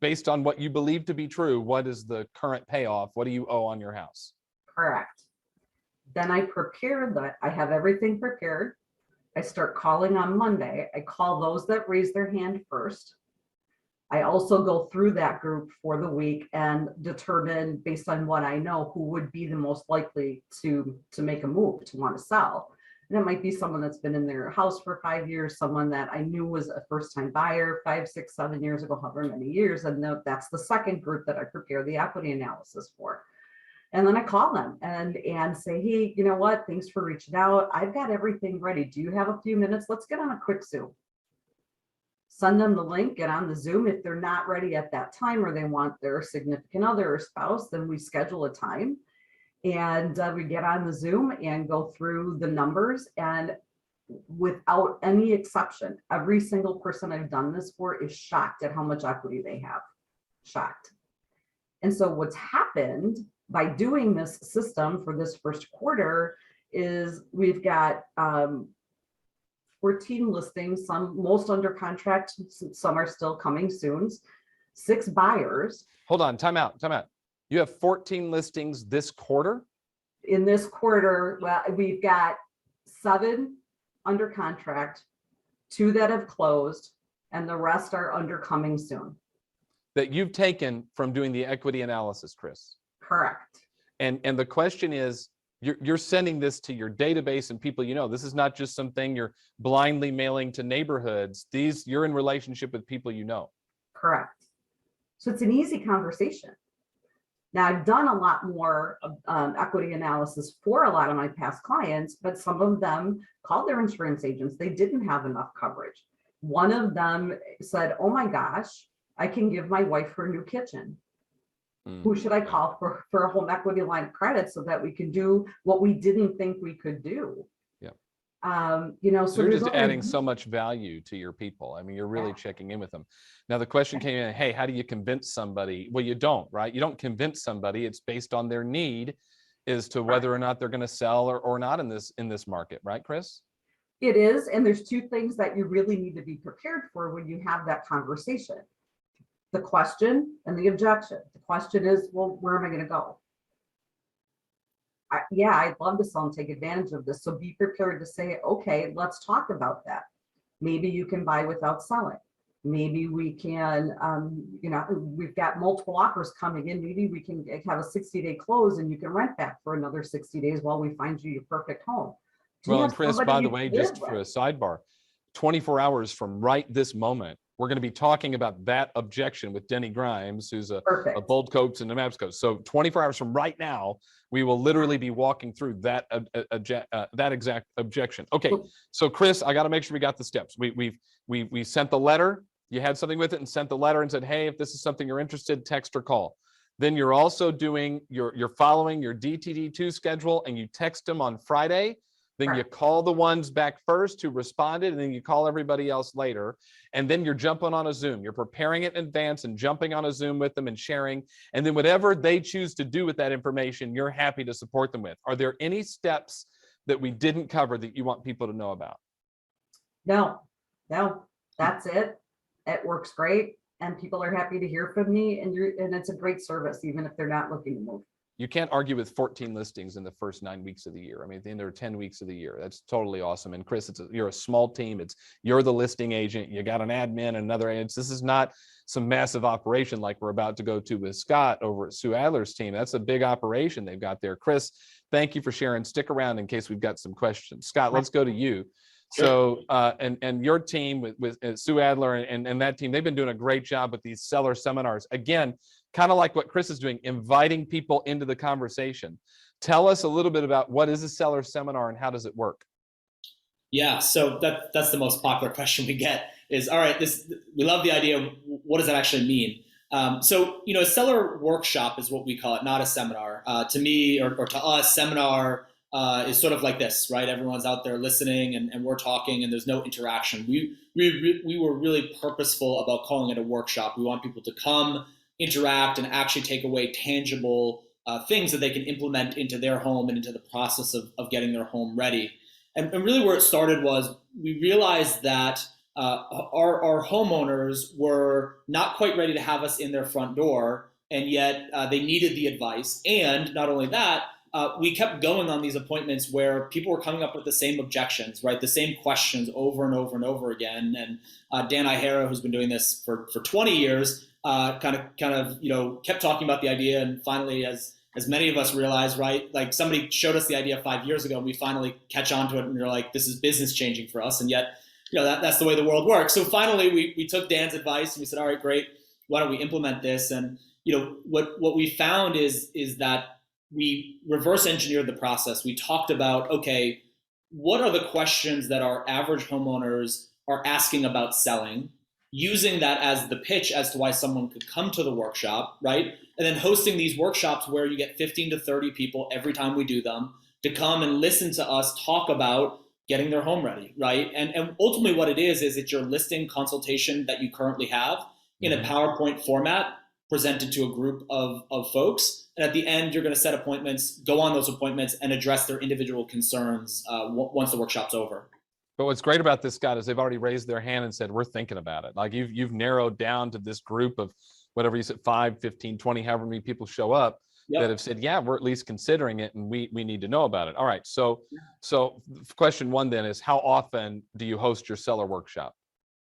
based on what you believe to be true, what is the current payoff? What do you owe on your house? Correct. Then I prepare that. I have everything prepared. I start calling on Monday. I call those that raise their hand first. I also go through that group for the week and determine, based on what I know, who would be the most likely to make a move, to want to sell. And it might be someone that's been in their house for 5 years, someone that I knew was a first-time buyer 5, 6, 7 years ago, however many years. And that's the second group that I prepare the equity analysis for. And then I call them and say, hey, you know what? Thanks for reaching out. I've got everything ready. Do you have a few minutes? Let's get on a quick Zoom. Send them the link, get on the Zoom. If they're not ready at that time, or they want their significant other or spouse, then we schedule a time and we get on the Zoom and go through the numbers. And without any exception, every single person I've done this for is shocked at how much equity they have. Shocked. And so what's happened by doing this system for this first quarter is we've got 14 listings, most under contract, some are still coming soon, 6 buyers. Hold on, time out. You have 14 listings this quarter? In this quarter, well, we've got 7 under contract, 2 that have closed, and the rest are under coming soon. That you've taken from doing the equity analysis, Chris. Correct. And the question is, you're sending this to your database and people you know. This is not just something you're blindly mailing to neighborhoods. You're in relationship with people you know. Correct. So it's an easy conversation. Now, I've done a lot more equity analysis for a lot of my past clients, but some of them called their insurance agents. They didn't have enough coverage. One of them said, oh my gosh, I can give my wife her new kitchen. Who should I call for a home equity line of credit so that we can do what we didn't think we could do? Yeah. You know, so you're just adding so much value to your people. I mean, you're really checking in with them. Now, the question came in, hey, how do you convince somebody? Well, you don't, right? You don't convince somebody. It's based on their need as to whether or not they're going to sell or not in this market, right, Chris? It is. And there's 2 things that you really need to be prepared for when you have that conversation. The question and the objection. The question is, well, where am I going to go? I'd love to sell and take advantage of this. So be prepared to say, okay, let's talk about that. Maybe you can buy without selling. Maybe we can, you know, we've got multiple offers coming in. Maybe we can have a 60-day close and you can rent back for another 60 days while we find you your perfect home. Well, and Chris, by the way, just for a sidebar, 24 hours from right this moment, we're going to be talking about that objection with Denny Grimes, who's a Bold Copes and a Maps Coach. So 24 hours from right now, we will literally be walking through that exact objection. Okay, so Chris, I got to make sure we got the steps. We sent the letter. You had something with it and sent the letter and said, hey, if this is something you're interested, text or call. Then you're also doing you're following your DTD2 schedule, and you text them on Friday. Then you call the ones back first who responded, and then you call everybody else later. And then you're jumping on a Zoom. You're preparing it in advance and jumping on a Zoom with them and sharing. And then whatever they choose to do with that information, you're happy to support them with. Are there any steps that we didn't cover that you want people to know about? No, that's it. It works great. And people are happy to hear from me. And it's a great service, even if they're not looking to move. You can't argue with 14 listings in the first 9 weeks of the year. I mean, at the end, there are 10 weeks of the year. That's totally awesome. And Chris, you're a small team. You're the listing agent. You got an admin and another agent. This is not some massive operation like we're about to go to with Scott over at Sue Adler's team. That's a big operation they've got there. Chris, thank you for sharing. Stick around in case we've got some questions. Scott, let's go to you. Sure. So, and your team with Sue Adler and that team, they've been doing a great job with these seller seminars. Again, kind of like what Chris is doing, inviting people into the conversation. Tell us a little bit about what is a seller seminar and how does it work? Yeah, so that's the most popular question we get is, all right, we love the idea. What does that actually mean? So, you know, a seller workshop is what we call it, not a seminar. To me or to us, seminar is sort of like this, right? Everyone's out there listening and we're talking and there's no interaction. We were really purposeful about calling it a workshop. We want people to come, interact, and actually take away tangible things that they can implement into their home and into the process of getting their home ready. And really where it started was we realized that our homeowners were not quite ready to have us in their front door, and yet they needed the advice. And not only that, we kept going on these appointments where people were coming up with the same objections, right? The same questions over and over and over again. And Dan Ihara, who's been doing this for 20 years, kind of kept talking about the idea, and finally, as many of us realize, right, like somebody showed us the idea 5 years ago, and we finally catch on to it, and we're like, this is business changing for us, and yet, that's the way the world works. So finally, we took Dan's advice, and we said, all right, great, why don't we implement this? And what we found is that we reverse engineered the process. We talked about, okay, what are the questions that our average homeowners are asking about selling, using that as the pitch as to why someone could come to the workshop, right? And then hosting these workshops where you get 15 to 30 people every time we do them to come and listen to us talk about getting their home ready, right? And ultimately what it is it's your listing consultation that you currently have in a PowerPoint format presented to a group of folks. And at the end, you're going to set appointments, go on those appointments, and address their individual concerns once the workshop's over. But what's great about this, Scott, is they've already raised their hand and said, we're thinking about it. Like you've narrowed down to this group of whatever you said, 5, 15, 20, however many people show up that have said, yeah, we're at least considering it, and we need to know about it. All right. So question one then is, how often do you host your seller workshop?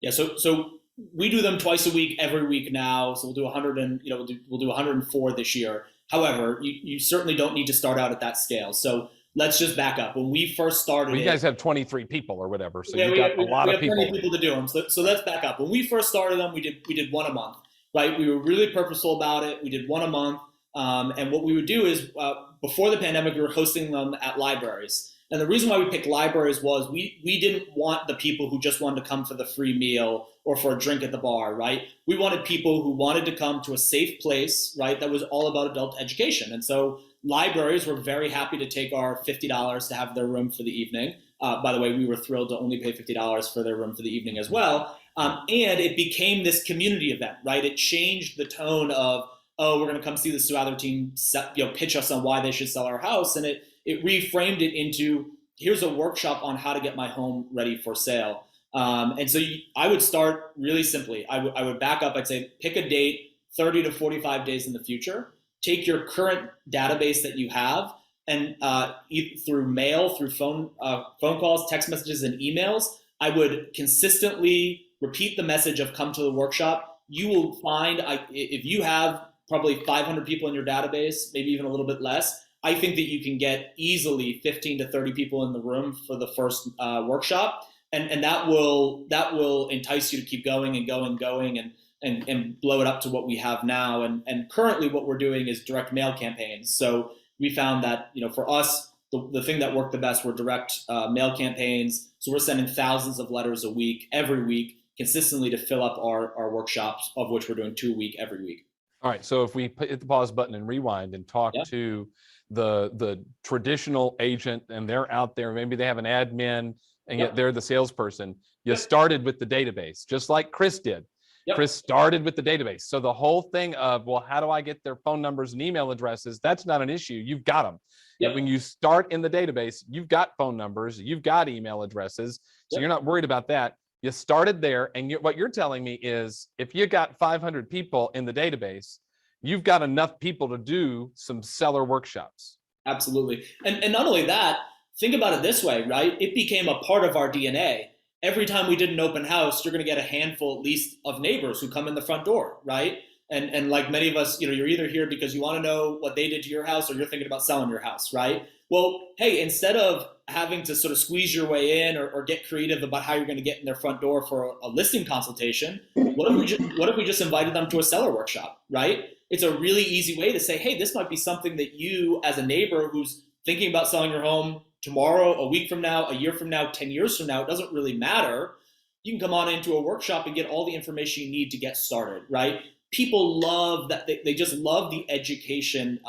Yeah. So we do them twice a week, every week now. So we'll do 100 and, we'll do 104 this year. However, you certainly don't need to start out at that scale. So let's just back up. When we first started, you guys have 23 people or whatever, so yeah, you got a lot of people. We have plenty of people to do them. So let's back up. When we first started them, we did one a month, right? We were really purposeful about it. We did one a month, and what we would do is before the pandemic, we were hosting them at libraries. And the reason why we picked libraries was we didn't want the people who just wanted to come for the free meal or for a drink at the bar, right? We wanted people who wanted to come to a safe place, right? That was all about adult education. And so libraries were very happy to take our $50 to have their room for the evening. By the way, we were thrilled to only pay $50 for their room for the evening as well. And it became this community event, right? It changed the tone of, oh, we're going to come see the Sue Adler team pitch us on why they should sell our house. And it reframed it into, here's a workshop on how to get my home ready for sale. And so I would start really simply. I would back up. I'd say pick a date 30 to 45 days in the future. Take your current database that you have, and through mail, through phone calls, text messages, and emails, I would consistently repeat the message of come to the workshop. You will find, if you have probably 500 people in your database, maybe even a little bit less, I think that you can get easily 15 to 30 people in the room for the first workshop. And that will entice you to keep going and going and blow it up to what we have now. And currently what we're doing is direct mail campaigns. So we found that, for us, the thing that worked the best were direct mail campaigns. So we're sending thousands of letters a week, every week, consistently to fill up our workshops, of which we're doing 2 a week, every week. All right. So if we hit the pause button and rewind and talk to the traditional agent, and they're out there, maybe they have an admin, and yet they're the salesperson. You started with the database, just like Chris did. Chris started with the database. So the whole thing of, well, how do I get their phone numbers and email addresses? That's not an issue. You've got them. When you start in the database, you've got phone numbers, you've got email addresses. So you're not worried about that. You started there. And what you're telling me is, if you got 500 people in the database, you've got enough people to do some seller workshops. Absolutely. And not only that, think about it this way, right? It became a part of our DNA. Every time we did an open house, you're going to get a handful, at least, of neighbors who come in the front door, right? And like many of us, you're either here because you want to know what they did to your house, or you're thinking about selling your house, right? Well, hey, instead of having to sort of squeeze your way in or get creative about how you're going to get in their front door for a listing consultation, what if we just invited them to a seller workshop, right? It's a really easy way to say, hey, this might be something that you, as a neighbor who's thinking about selling your home tomorrow, a week from now, a year from now, 10 years from now, it doesn't really matter. You can come on into a workshop and get all the information you need to get started, right? People love that. They just love the education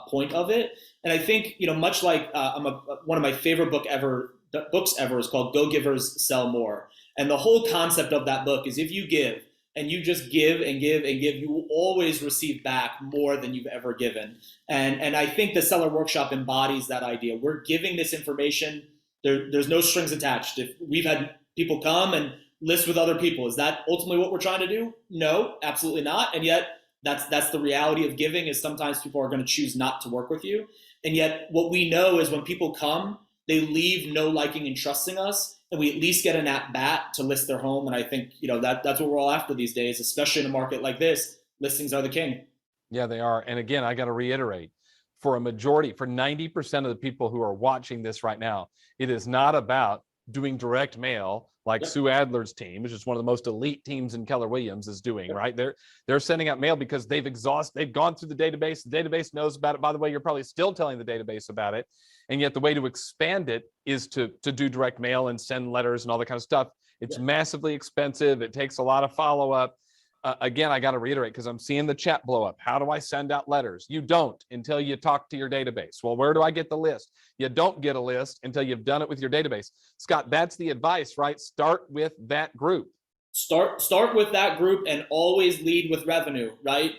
point of it. And I think, much like one of my favorite books ever is called Go Givers Sell More. And the whole concept of that book is, if you give and you just give and give and give, you will always receive back more than you've ever given. And I think the Seller Workshop embodies that idea. We're giving this information. There's no strings attached. If we've had people come and list with other people, is that ultimately what we're trying to do? No, absolutely not. And yet that's the reality of giving, is sometimes people are going to choose not to work with you. And yet what we know is when people come, they leave no liking and trusting us, and we at least get an at bat to list their home. And I think, that's what we're all after these days, especially in a market like this. Listings are the king. Yeah, they are. And again, I got to reiterate, for 90% of the people who are watching this right now, it is not about doing direct mail like Yep. Sue Adler's team, which is one of the most elite teams in Keller Williams, is doing, Yep. right? They're sending out mail because they've gone through the database. The database knows about it. By the way, you're probably still telling the database about it. And yet the way to expand it is to do direct mail and send letters and all that kind of stuff. It's Yeah. massively expensive. It takes a lot of follow-up. Again, I got to reiterate, because I'm seeing the chat blow up. How do I send out letters? You don't until you talk to your database. Well, where do I get the list? You don't get a list until you've done it with your database. Scott, that's the advice, right? Start with that group. Start with that group and always lead with revenue, right?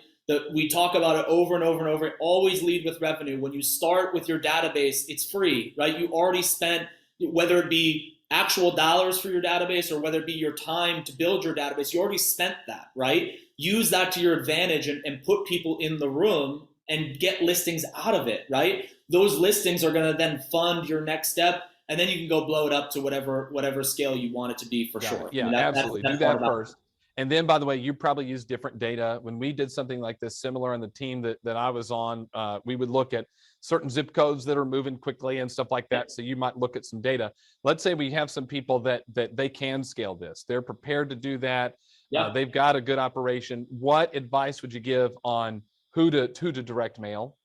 We talk about it over and over and over. Always lead with revenue. When you start with your database, it's free, right? You already spent, whether it be actual dollars for your database or whether it be your time to build your database, you already spent that, right? Use that to your advantage and put people in the room and get listings out of it, right? Those listings are going to then fund your next step, and then you can go blow it up to whatever scale you want it to be, for Got sure. it. Yeah, I mean, absolutely. that's Do part that about it. first. And then, by the way, you probably use different data. When we did something like this similar on the team that I was on, we would look at certain zip codes that are moving quickly and stuff like that. So you might look at some data. Let's say we have some people that they can scale this. They're prepared to do that. Yeah. They've got a good operation. What advice would you give on who to direct mail?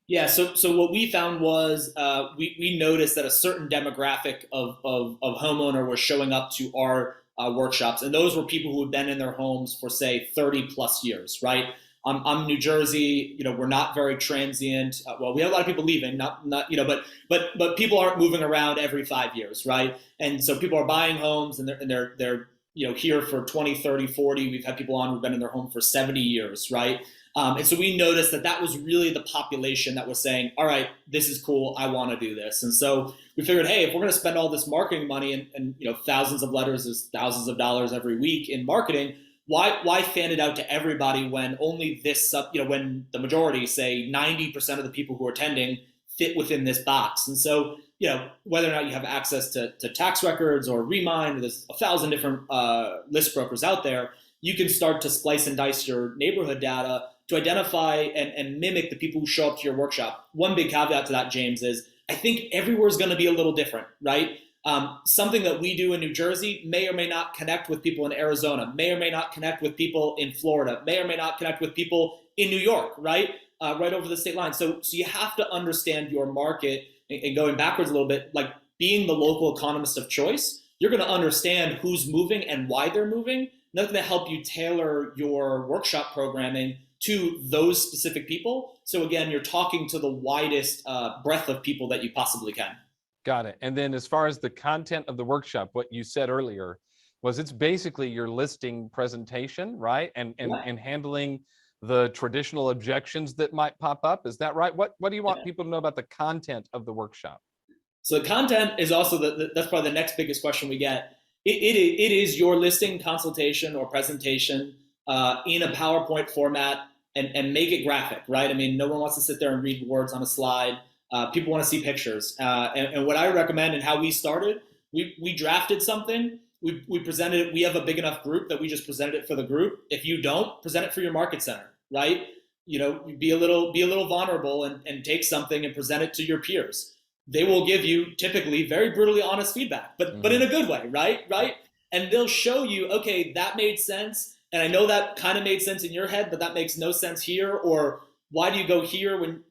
Yeah, so what we found was we noticed that a certain demographic of homeowner was showing up to our workshops, and those were people who had been in their homes for, say, 30 plus years, right? I'm New Jersey, we're not very transient. Well, we have a lot of people leaving, not but people aren't moving around every 5 years, right? And so people are buying homes, and they're here for 20, 30, 40. We've had people on who've been in their home for 70 years, right? And so we noticed that was really the population that was saying, all right, this is cool, I want to do this. And so we figured, hey, if we're going to spend all this marketing money and thousands of letters is thousands of dollars every week in marketing, why fan it out to everybody when only this, when the majority, say 90% of the people who are attending, fit within this box. And so, whether or not you have access to tax records or Remind, there's 1,000 different list brokers out there, you can start to splice and dice your neighborhood data to identify and mimic the people who show up to your workshop. One big caveat to that, James, is I think everywhere is going to be a little different, right? Something that we do in New Jersey may or may not connect with people in Arizona, may or may not connect with people in Florida, may or may not connect with people in New York, right? Right over the state line. So you have to understand your market, and going backwards a little bit, like being the local economist of choice, you're going to understand who's moving and why they're moving. And that's going to help you tailor your workshop programming to those specific people. So again, you're talking to the widest breadth of people that you possibly can. Got it. And then as far as the content of the workshop, what you said earlier was it's basically your listing presentation, right? And handling the traditional objections that might pop up. Is that right? What do you want people to know about the content of the workshop? So the content is also that's probably the next biggest question we get. It is your listing consultation or presentation in a PowerPoint format, and make it graphic, right? I mean, no one wants to sit there and read words on a slide. People want to see pictures. And what I recommend, and how we started, we drafted something, we presented it. We have a big enough group that we just presented it for the group. If you don't, present it for your market center, right? Be a little vulnerable and take something and present it to your peers. They will give you typically very brutally honest feedback, but in a good way, right? And they'll show you, okay, that made sense. And I know that kind of made sense in your head, but that makes no sense here. Or why do you go here? When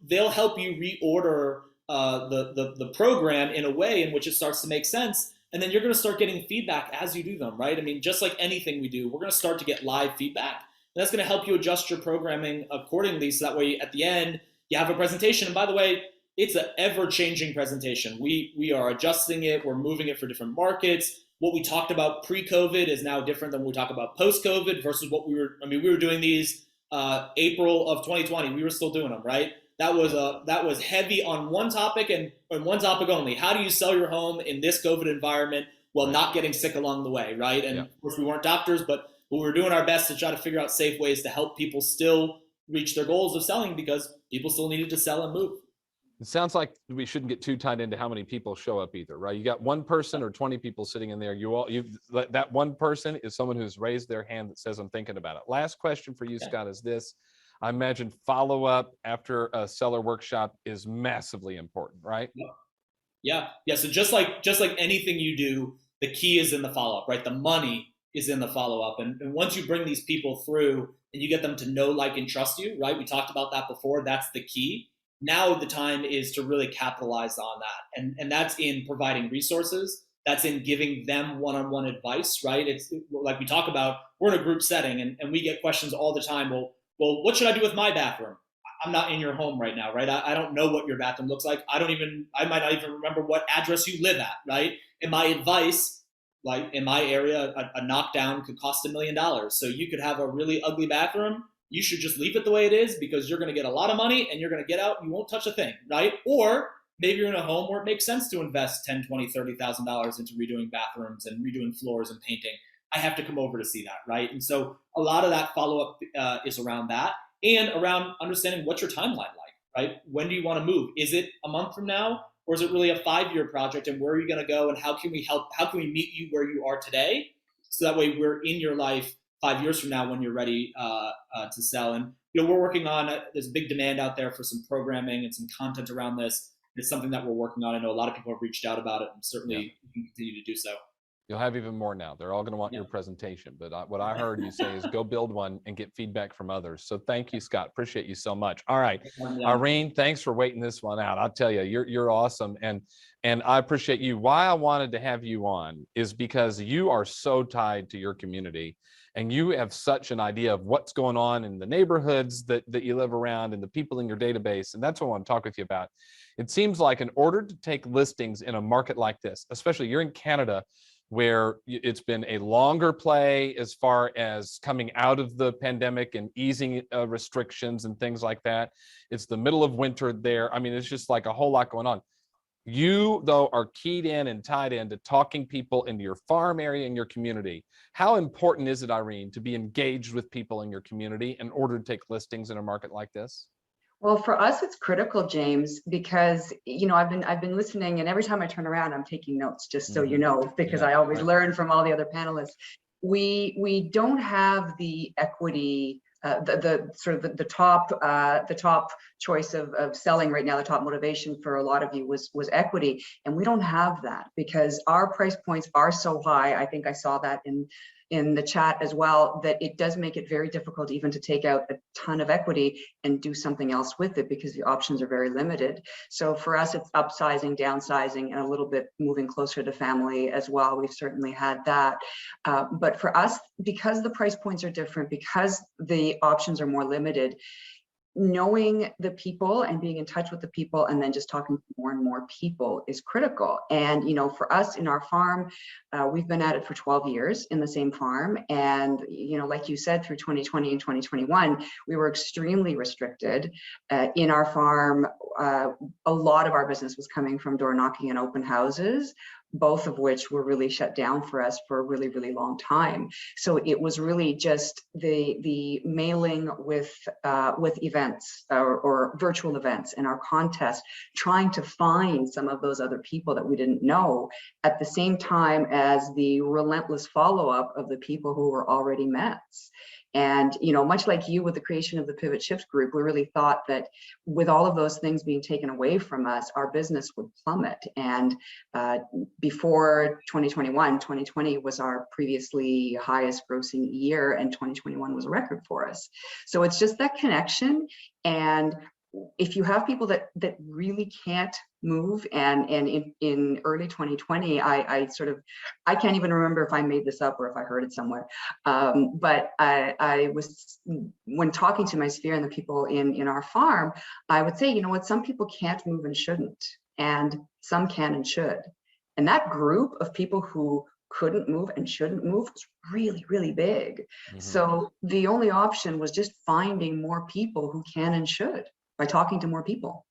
they'll help you reorder the program in a way in which it starts to make sense. And then you're going to start getting feedback as you do them, right? I mean, just like anything we do, we're going to start to get live feedback. And that's going to help you adjust your programming accordingly. So that way, at the end, you have a presentation. And by the way, it's an ever-changing presentation. We are adjusting it. We're moving it for different markets. what we talked about pre-COVID is now different than what we talk about post-COVID versus what we were doing these April of 2020. We were still doing them, right? That was heavy on one topic and one topic only. How do you sell your home in this COVID environment while not getting sick along the way, right? And of course, we weren't doctors, but we were doing our best to try to figure out safe ways to help people still reach their goals of selling, because people still needed to sell and move. It sounds like we shouldn't get too tied into how many people show up either, right? You got one person or 20 people sitting in there. That one person is someone who's raised their hand that says, I'm thinking about it. Last question for you, Scott, is this. I imagine follow-up after a seller workshop is massively important, right? Yeah. So just like anything you do, the key is in the follow-up, right? The money is in the follow-up. And once you bring these people through and you get them to know, like, and trust you, right? We talked about that before. That's the key. Now the time is to really capitalize on that. And that's in providing resources. That's in giving them one-on-one advice, right? It's like we talk about, we're in a group setting and we get questions all the time. Well, what should I do with my bathroom? I'm not in your home right now, right? I don't know what your bathroom looks like. I might not even remember what address you live at, right? And my advice, like in my area, a knockdown could cost $1 million. So you could have a really ugly bathroom. You should just leave it the way it is, because you're going to get a lot of money and you're going to get out and you won't touch a thing, right? Or maybe you're in a home where it makes sense to invest $10,000, $20,000, $30,000 into redoing bathrooms and redoing floors and painting. I have to come over to see that, right? And so a lot of that follow-up is around that, and around understanding what's your timeline like, right? When do you want to move? Is it a month from now, or is it really a 5-year project? And where are you going to go? And how can we help? How can we meet you where you are today? So that way we're in your life 5 years from now when you're ready to sell. And we're working on, there's a big demand out there for some programming and some content around this. It's something that we're working on. I know a lot of people have reached out about it, and certainly you can continue to do so. You'll have even more now. They're all going to want your presentation. But what I heard you say is go build one and get feedback from others. So thank you, Scott. Appreciate you so much. All right, Irene, thanks for waiting this one out. I'll tell you, you're awesome. And I appreciate you. Why I wanted to have you on is because you are so tied to your community, and you have such an idea of what's going on in the neighborhoods that you live around and the people in your database. And that's what I want to talk with you about. It seems like in order to take listings in a market like this, especially you're in Canada, where it's been a longer play as far as coming out of the pandemic and easing restrictions and things like that. It's the middle of winter there. I mean, it's just like a whole lot going on. You, though, are keyed in and tied into talking people into your farm area and your community. How important is it, Irene, to be engaged with people in your community in order to take listings in a market like this? Well, for us, it's critical, James, because, I've been listening, and every time I turn around, I'm taking notes, just so you know, because I always learn from all the other panelists. We don't have the equity, the top choice of selling right now. The top motivation for a lot of you was equity, and we don't have that because our price points are so high. I think I saw that in the chat as well, that it does make it very difficult even to take out a ton of equity and do something else with it, because the options are very limited. So for us, it's upsizing, downsizing, and a little bit moving closer to family as well. We've certainly had that. But for us, because the price points are different, because the options are more limited, knowing the people and being in touch with the people and then just talking to more and more people is critical. And, for us in our farm, we've been at it for 12 years in the same farm. And, like you said, through 2020 and 2021, we were extremely restricted in our farm. A lot of our business was coming from door knocking and open houses, both of which were really shut down for us for a really, really long time. So it was really just the mailing with events or virtual events and our contest, trying to find some of those other people that we didn't know, at the same time as the relentless follow-up of the people who were already Mets. And, much like you with the creation of the Pivot Shift group, we really thought that with all of those things being taken away from us, our business would plummet. And before 2021, 2020 was our previously highest grossing year, and 2021 was a record for us. So it's just that connection. And if you have people that really can't move, and in early 2020, I can't even remember if I made this up or if I heard it somewhere, but I was, when talking to my sphere and the people in our farm, I would say, some people can't move and shouldn't, and some can and should. And that group of people who couldn't move and shouldn't move was really, really big. Mhm. So the only option was just finding more people who can and should by talking to more people.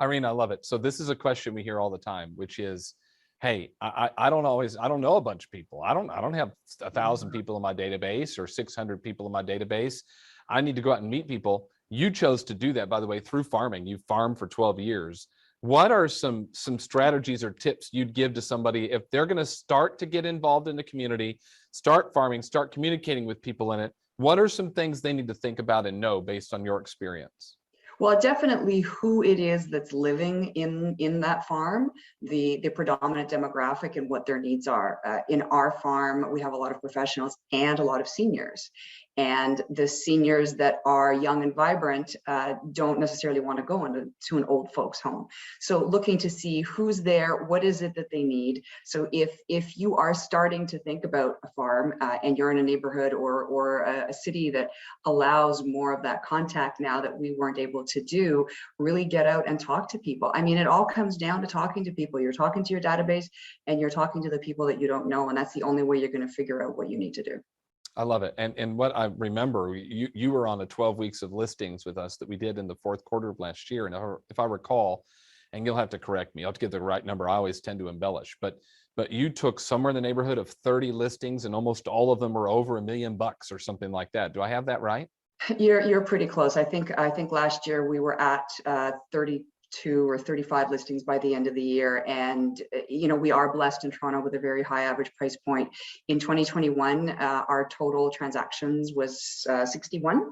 Irene, I love it. So this is a question we hear all the time, which is, hey, I don't know a bunch of people. I don't have 1,000 people in my database or 600 people in my database. I need to go out and meet people. You chose to do that, by the way, through farming. You farmed for 12 years. What are some strategies or tips you'd give to somebody if they're going to start to get involved in the community, start farming, start communicating with people in it? What are some things they need to think about and know based on your experience? Well, definitely who it is that's living in that farm, the predominant demographic and what their needs are. In our farm, we have a lot of professionals and a lot of seniors. And the seniors that are young and vibrant don't necessarily want to go to an old folks home. So looking to see who's there, what is it that they need. So if you are starting to think about a farm and you're in a neighborhood or a city that allows more of that contact now that we weren't able to do, really get out and talk to people. I mean, it all comes down to talking to people. You're talking to your database and you're talking to the people that you don't know. And that's the only way you're going to figure out what you need to do. I love it. And what I remember, you were on the 12 weeks of listings with us that we did in the fourth quarter of last year. And if I recall, and you'll have to correct me, I'll have to get the right number. I always tend to embellish, but you took somewhere in the neighborhood of 30 listings and almost all of them were over $1 million or something like that. Do I have that right? You're pretty close. I think last year we were at 32 or 35 listings by the end of the year. And, we are blessed in Toronto with a very high average price point. In 2021, our total transactions was 61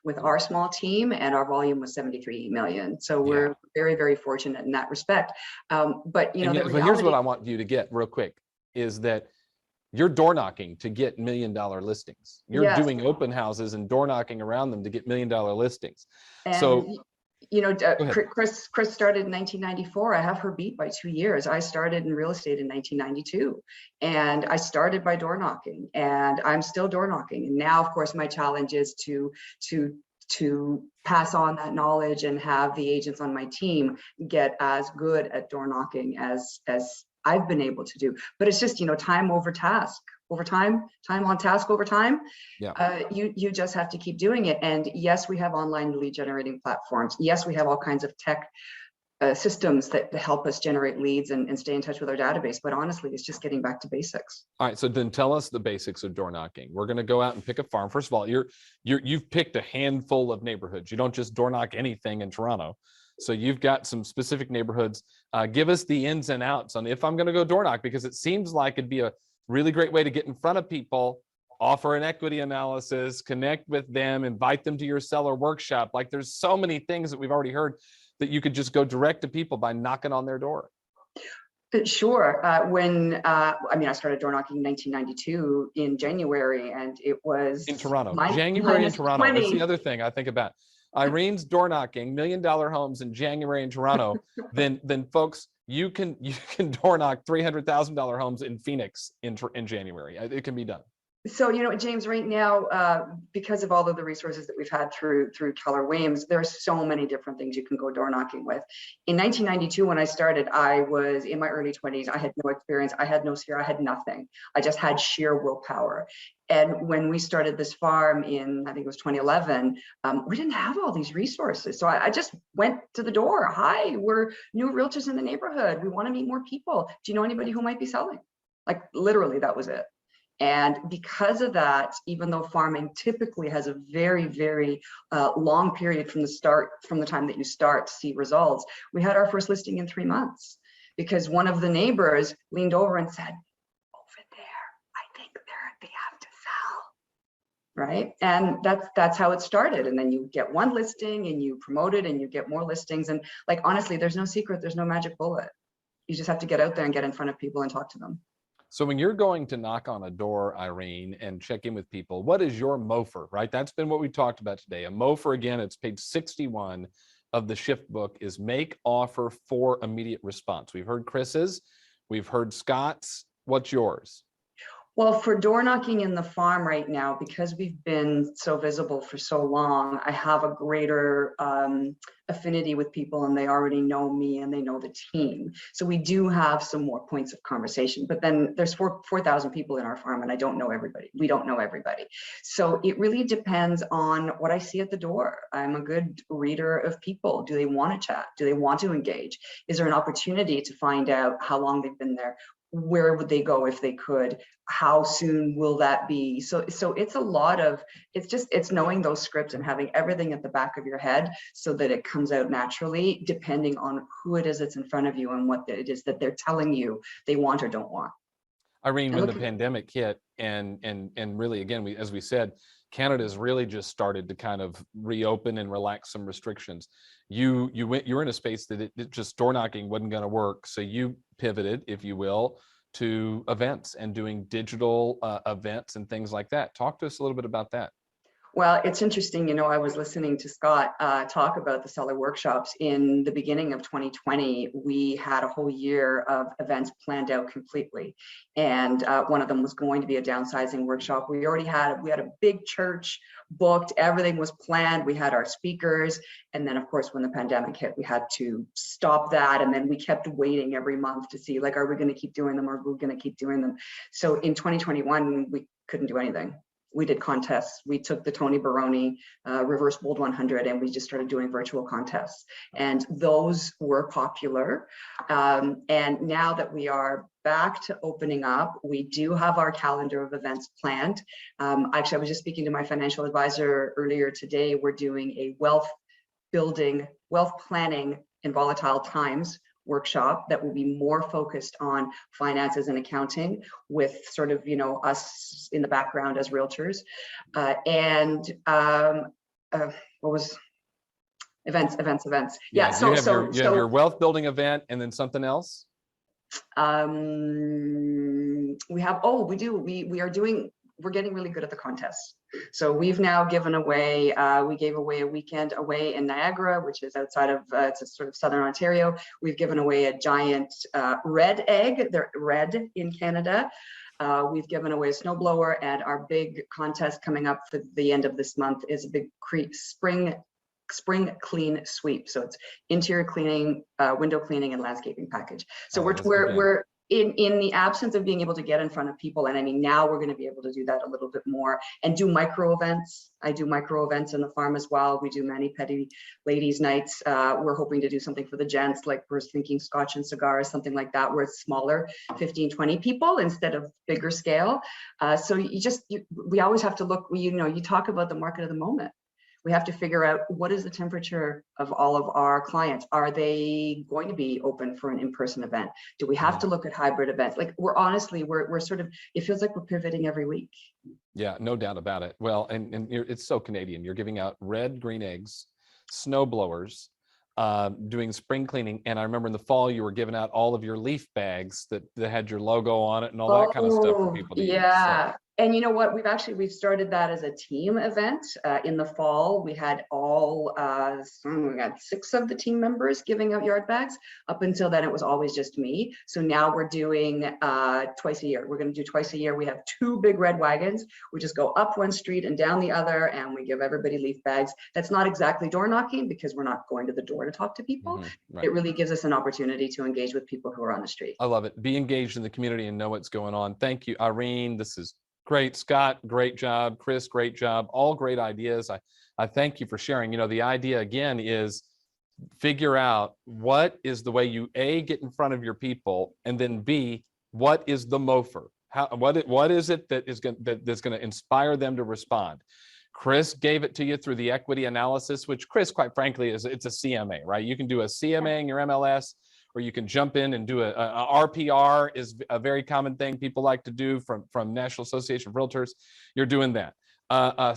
with our small team, and our volume was 73 million. So we're very, very fortunate in that respect. But here's what I want you to get real quick is that you're door knocking to get $1 million listings. You're doing open houses and door knocking around them to get $1 million listings. And so, Chris started in 1994. I have her beat by 2 years. I started in real estate in 1992, and I started by door knocking, and I'm still door knocking. And now, of course, my challenge is to pass on that knowledge and have the agents on my team get as good at door knocking as I've been able to do. But it's just, time over task over time on task over time. You just have to keep doing it. And yes, we have online lead generating platforms. Yes, we have all kinds of tech systems that help us generate leads and stay in touch with our database. But honestly, it's just getting back to basics. All right. So then tell us the basics of door knocking. We're going to go out and pick a farm. First of all, you've picked a handful of neighborhoods. You don't just door knock anything in Toronto. So you've got some specific neighborhoods. Give us the ins and outs on if I'm going to go door knock, because it seems like it'd be a really great way to get in front of people, offer an equity analysis, connect with them, invite them to your seller workshop. Like there's so many things that we've already heard that you could just go direct to people by knocking on their door. Sure. I started door knocking in 1992 in January, and it was in Toronto. January in Toronto. 20. That's the other thing I think about. Irene's door knocking $1 million homes in January in Toronto. then folks, you can door knock $300,000 homes in Phoenix in January. It can be done. So, James, right now, because of all of the resources that we've had through Keller Williams, there are so many different things you can go door knocking with. In 1992, when I started, I was in my early 20s. I had no experience. I had no sphere. I had nothing. I just had sheer willpower. And when we started this farm in, I think it was 2011, we didn't have all these resources. So I just went to the door. Hi, we're new realtors in the neighborhood. We want to meet more people. Do you know anybody who might be selling? Like literally, that was it. And because of that, even though farming typically has a very, very long period from the time that you start to see results, we had our first listing in 3 months because one of the neighbors leaned over and said, over there, I think they have to sell, right? And that's how it started. And then you get one listing and you promote it and you get more listings. And like, honestly, there's no secret, there's no magic bullet. You just have to get out there and get in front of people and talk to them. So when you're going to knock on a door, Irene, and check in with people, what is your MOFR, right? That's been what we talked about today. A MOFR, again, it's page 61 of the Shift book, is make offer for immediate response. We've heard Chris's, we've heard Scott's. What's yours? Well, for door knocking in the farm right now, because we've been so visible for so long, I have a greater affinity with people, and they already know me and they know the team. So we do have some more points of conversation, but then there's 4,000 people in our farm and I don't know everybody. We don't know everybody. So it really depends on what I see at the door. I'm a good reader of people. Do they want to chat? Do they want to engage? Is there an opportunity to find out how long they've been there? Where would they go if they could? How soon will that be? So it's a lot of, it's knowing those scripts and having everything at the back of your head so that it comes out naturally, depending on who it is that's in front of you and what it is that they're telling you they want or don't want. Irene, when the pandemic hit, and really, again, as we said, Canada's really just started to kind of reopen and relax some restrictions. You're in a space that it just door knocking wasn't going to work, so you pivoted, if you will, to events and doing digital events and things like that. Talk to us a little bit about that. Well, it's interesting, I was listening to Scott talk about the seller workshops. In the beginning of 2020, we had a whole year of events planned out completely. And one of them was going to be a downsizing workshop. We had a big church booked, everything was planned. We had our speakers. And then of course, when the pandemic hit, we had to stop that. And then we kept waiting every month to see, like, are we going to keep doing them? Or are we going to keep doing them? So in 2021, we couldn't do anything. We did contests. We took the Tony Baroni Reverse Bold 100 and we just started doing virtual contests. And those were popular. And now that we are back to opening up, we do have our calendar of events planned. Actually, I was just speaking to my financial advisor earlier today. We're doing a wealth planning in volatile times workshop that will be more focused on finances and accounting, with sort of us in the background as realtors, and what was events. Yeah, so you have your wealth building event, and then something else. We're getting really good at the contests. So we've now given away, we gave away a weekend away in Niagara, which is outside of, it's sort of Southern Ontario. We've given away a giant red egg. They're red in Canada. We've given away a snowblower, and our big contest coming up for the end of this month is a big spring clean sweep. So it's interior cleaning, window cleaning, and landscaping package. So we're in the absence of being able to get in front of people, and I mean, now we're going to be able to do that a little bit more and do micro events. I do micro events in the farm as well. We do mani-pedi ladies nights. We're hoping to do something for the gents, like we're thinking scotch and cigars, something like that, where it's smaller, 15, 20 people instead of bigger scale. So we always have to look, you talk about the market of the moment. We have to figure out, what is the temperature of all of our clients? Are they going to be open for an in-person event? Do we have to look at hybrid events? Like, we're sort of, it feels like we're pivoting every week. Yeah, no doubt about it. Well, and it's so Canadian. You're giving out red, green eggs, snow blowers, doing spring cleaning. And I remember in the fall, you were giving out all of your leaf bags that had your logo on it and all that kind of stuff for people to use. Yeah. So. And you know what, we've started that as a team event. In the fall, we had we got 6 of the team members giving out yard bags. Up until then, it was always just me. So now we're doing twice a year. We're going to do twice a year. We have 2 big red wagons. We just go up one street and down the other, and we give everybody leaf bags. That's not exactly door knocking, because we're not going to the door to talk to people. Right. It really gives us an opportunity to engage with people who are on the street. I love it. Be engaged in the community and know what's going on. Thank you, Irene. This is great. Scott, great job. Chris, great job. All great ideas. I thank you for sharing. The idea again is figure out what is the way you A, get in front of your people, and then B, what is the MOFR? What is it that's going to inspire them to respond? Chris gave it to you through the equity analysis, which Chris, quite frankly, it's a CMA, right? You can do a CMA in your MLS, or you can jump in and do a RPR is a very common thing people like to do from National Association of Realtors. You're doing that.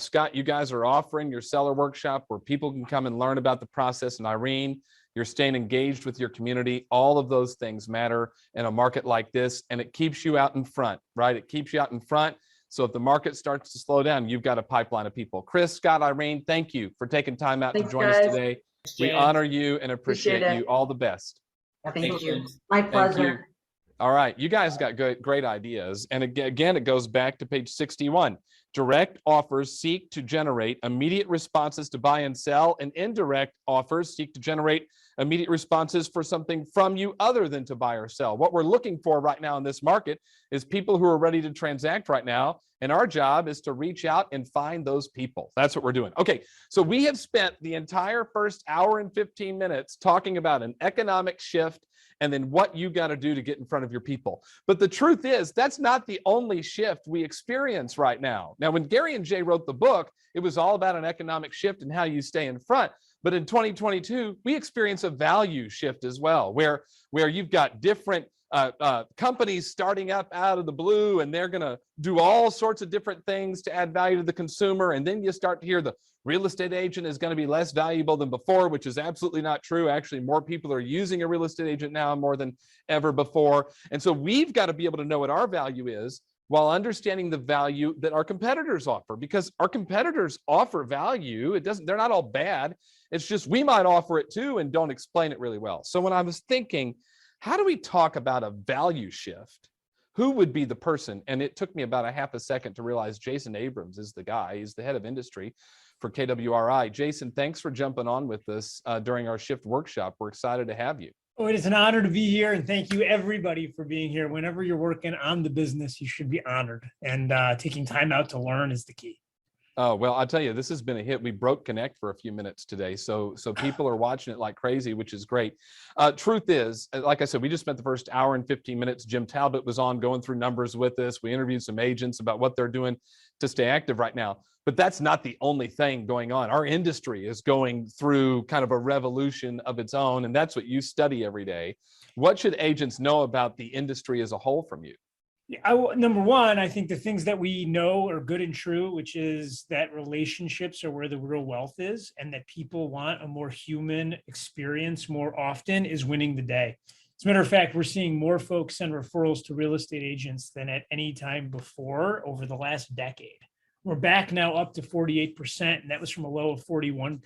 Scott, you guys are offering your seller workshop where people can come and learn about the process. And Irene, you're staying engaged with your community. All of those things matter in a market like this, and it keeps you out in front, right? It keeps you out in front. So if the market starts to slow down, you've got a pipeline of people. Chris, Scott, Irene, thank you for taking time out to join us today. We honor you and appreciate you. All the best. Thank you. you. My pleasure. All right, you guys got great ideas. And again, it goes back to page 61. Direct offers seek to generate immediate responses to buy and sell, and indirect offers seek to generate immediate responses for something from you other than to buy or sell. What we're looking for right now in this market is people who are ready to transact right now. And our job is to reach out and find those people. That's what we're doing. Okay, so we have spent the entire first hour and 15 minutes talking about an economic shift and then what you got to do to get in front of your people. But the truth is, that's not the only shift we experience right now. Now, when Gary and Jay wrote the book, it was all about an economic shift and how you stay in front. But in 2022, we experience a value shift as well, where you've got different companies starting up out of the blue, and they're going to do all sorts of different things to add value to the consumer. And then you start to hear the real estate agent is going to be less valuable than before, which is absolutely not true. Actually, more people are using a real estate agent now more than ever before. And so we've got to be able to know what our value is while understanding the value that our competitors offer, because our competitors offer value. They're not all bad. It's just we might offer it too and don't explain it really well. So when I was thinking, how do we talk about a value shift? Who would be the person? And it took me about a half a second to realize Jason Abrams is the guy. He's the head of industry for KWRI. Jason, thanks for jumping on with us during our shift workshop. We're excited to have you. Oh, it is an honor to be here, and thank you everybody for being here. Whenever you're working on the business, you should be honored, and taking time out to learn is the key. Oh, well, I'll tell you, this has been a hit. We broke Connect for a few minutes today. So people are watching it like crazy, which is great. Truth is, like I said, we just spent the first hour and 15 minutes. Jim Talbot was on going through numbers with us. We interviewed some agents about what they're doing to stay active right now. But that's not the only thing going on. Our industry is going through kind of a revolution of its own, and that's what you study every day. What should agents know about the industry as a whole from you? Number one, I think the things that we know are good and true, which is that relationships are where the real wealth is, and that people want a more human experience more often is winning the day. As a matter of fact, we're seeing more folks send referrals to real estate agents than at any time before over the last decade. We're back now up to 48%, and that was from a low of 41%.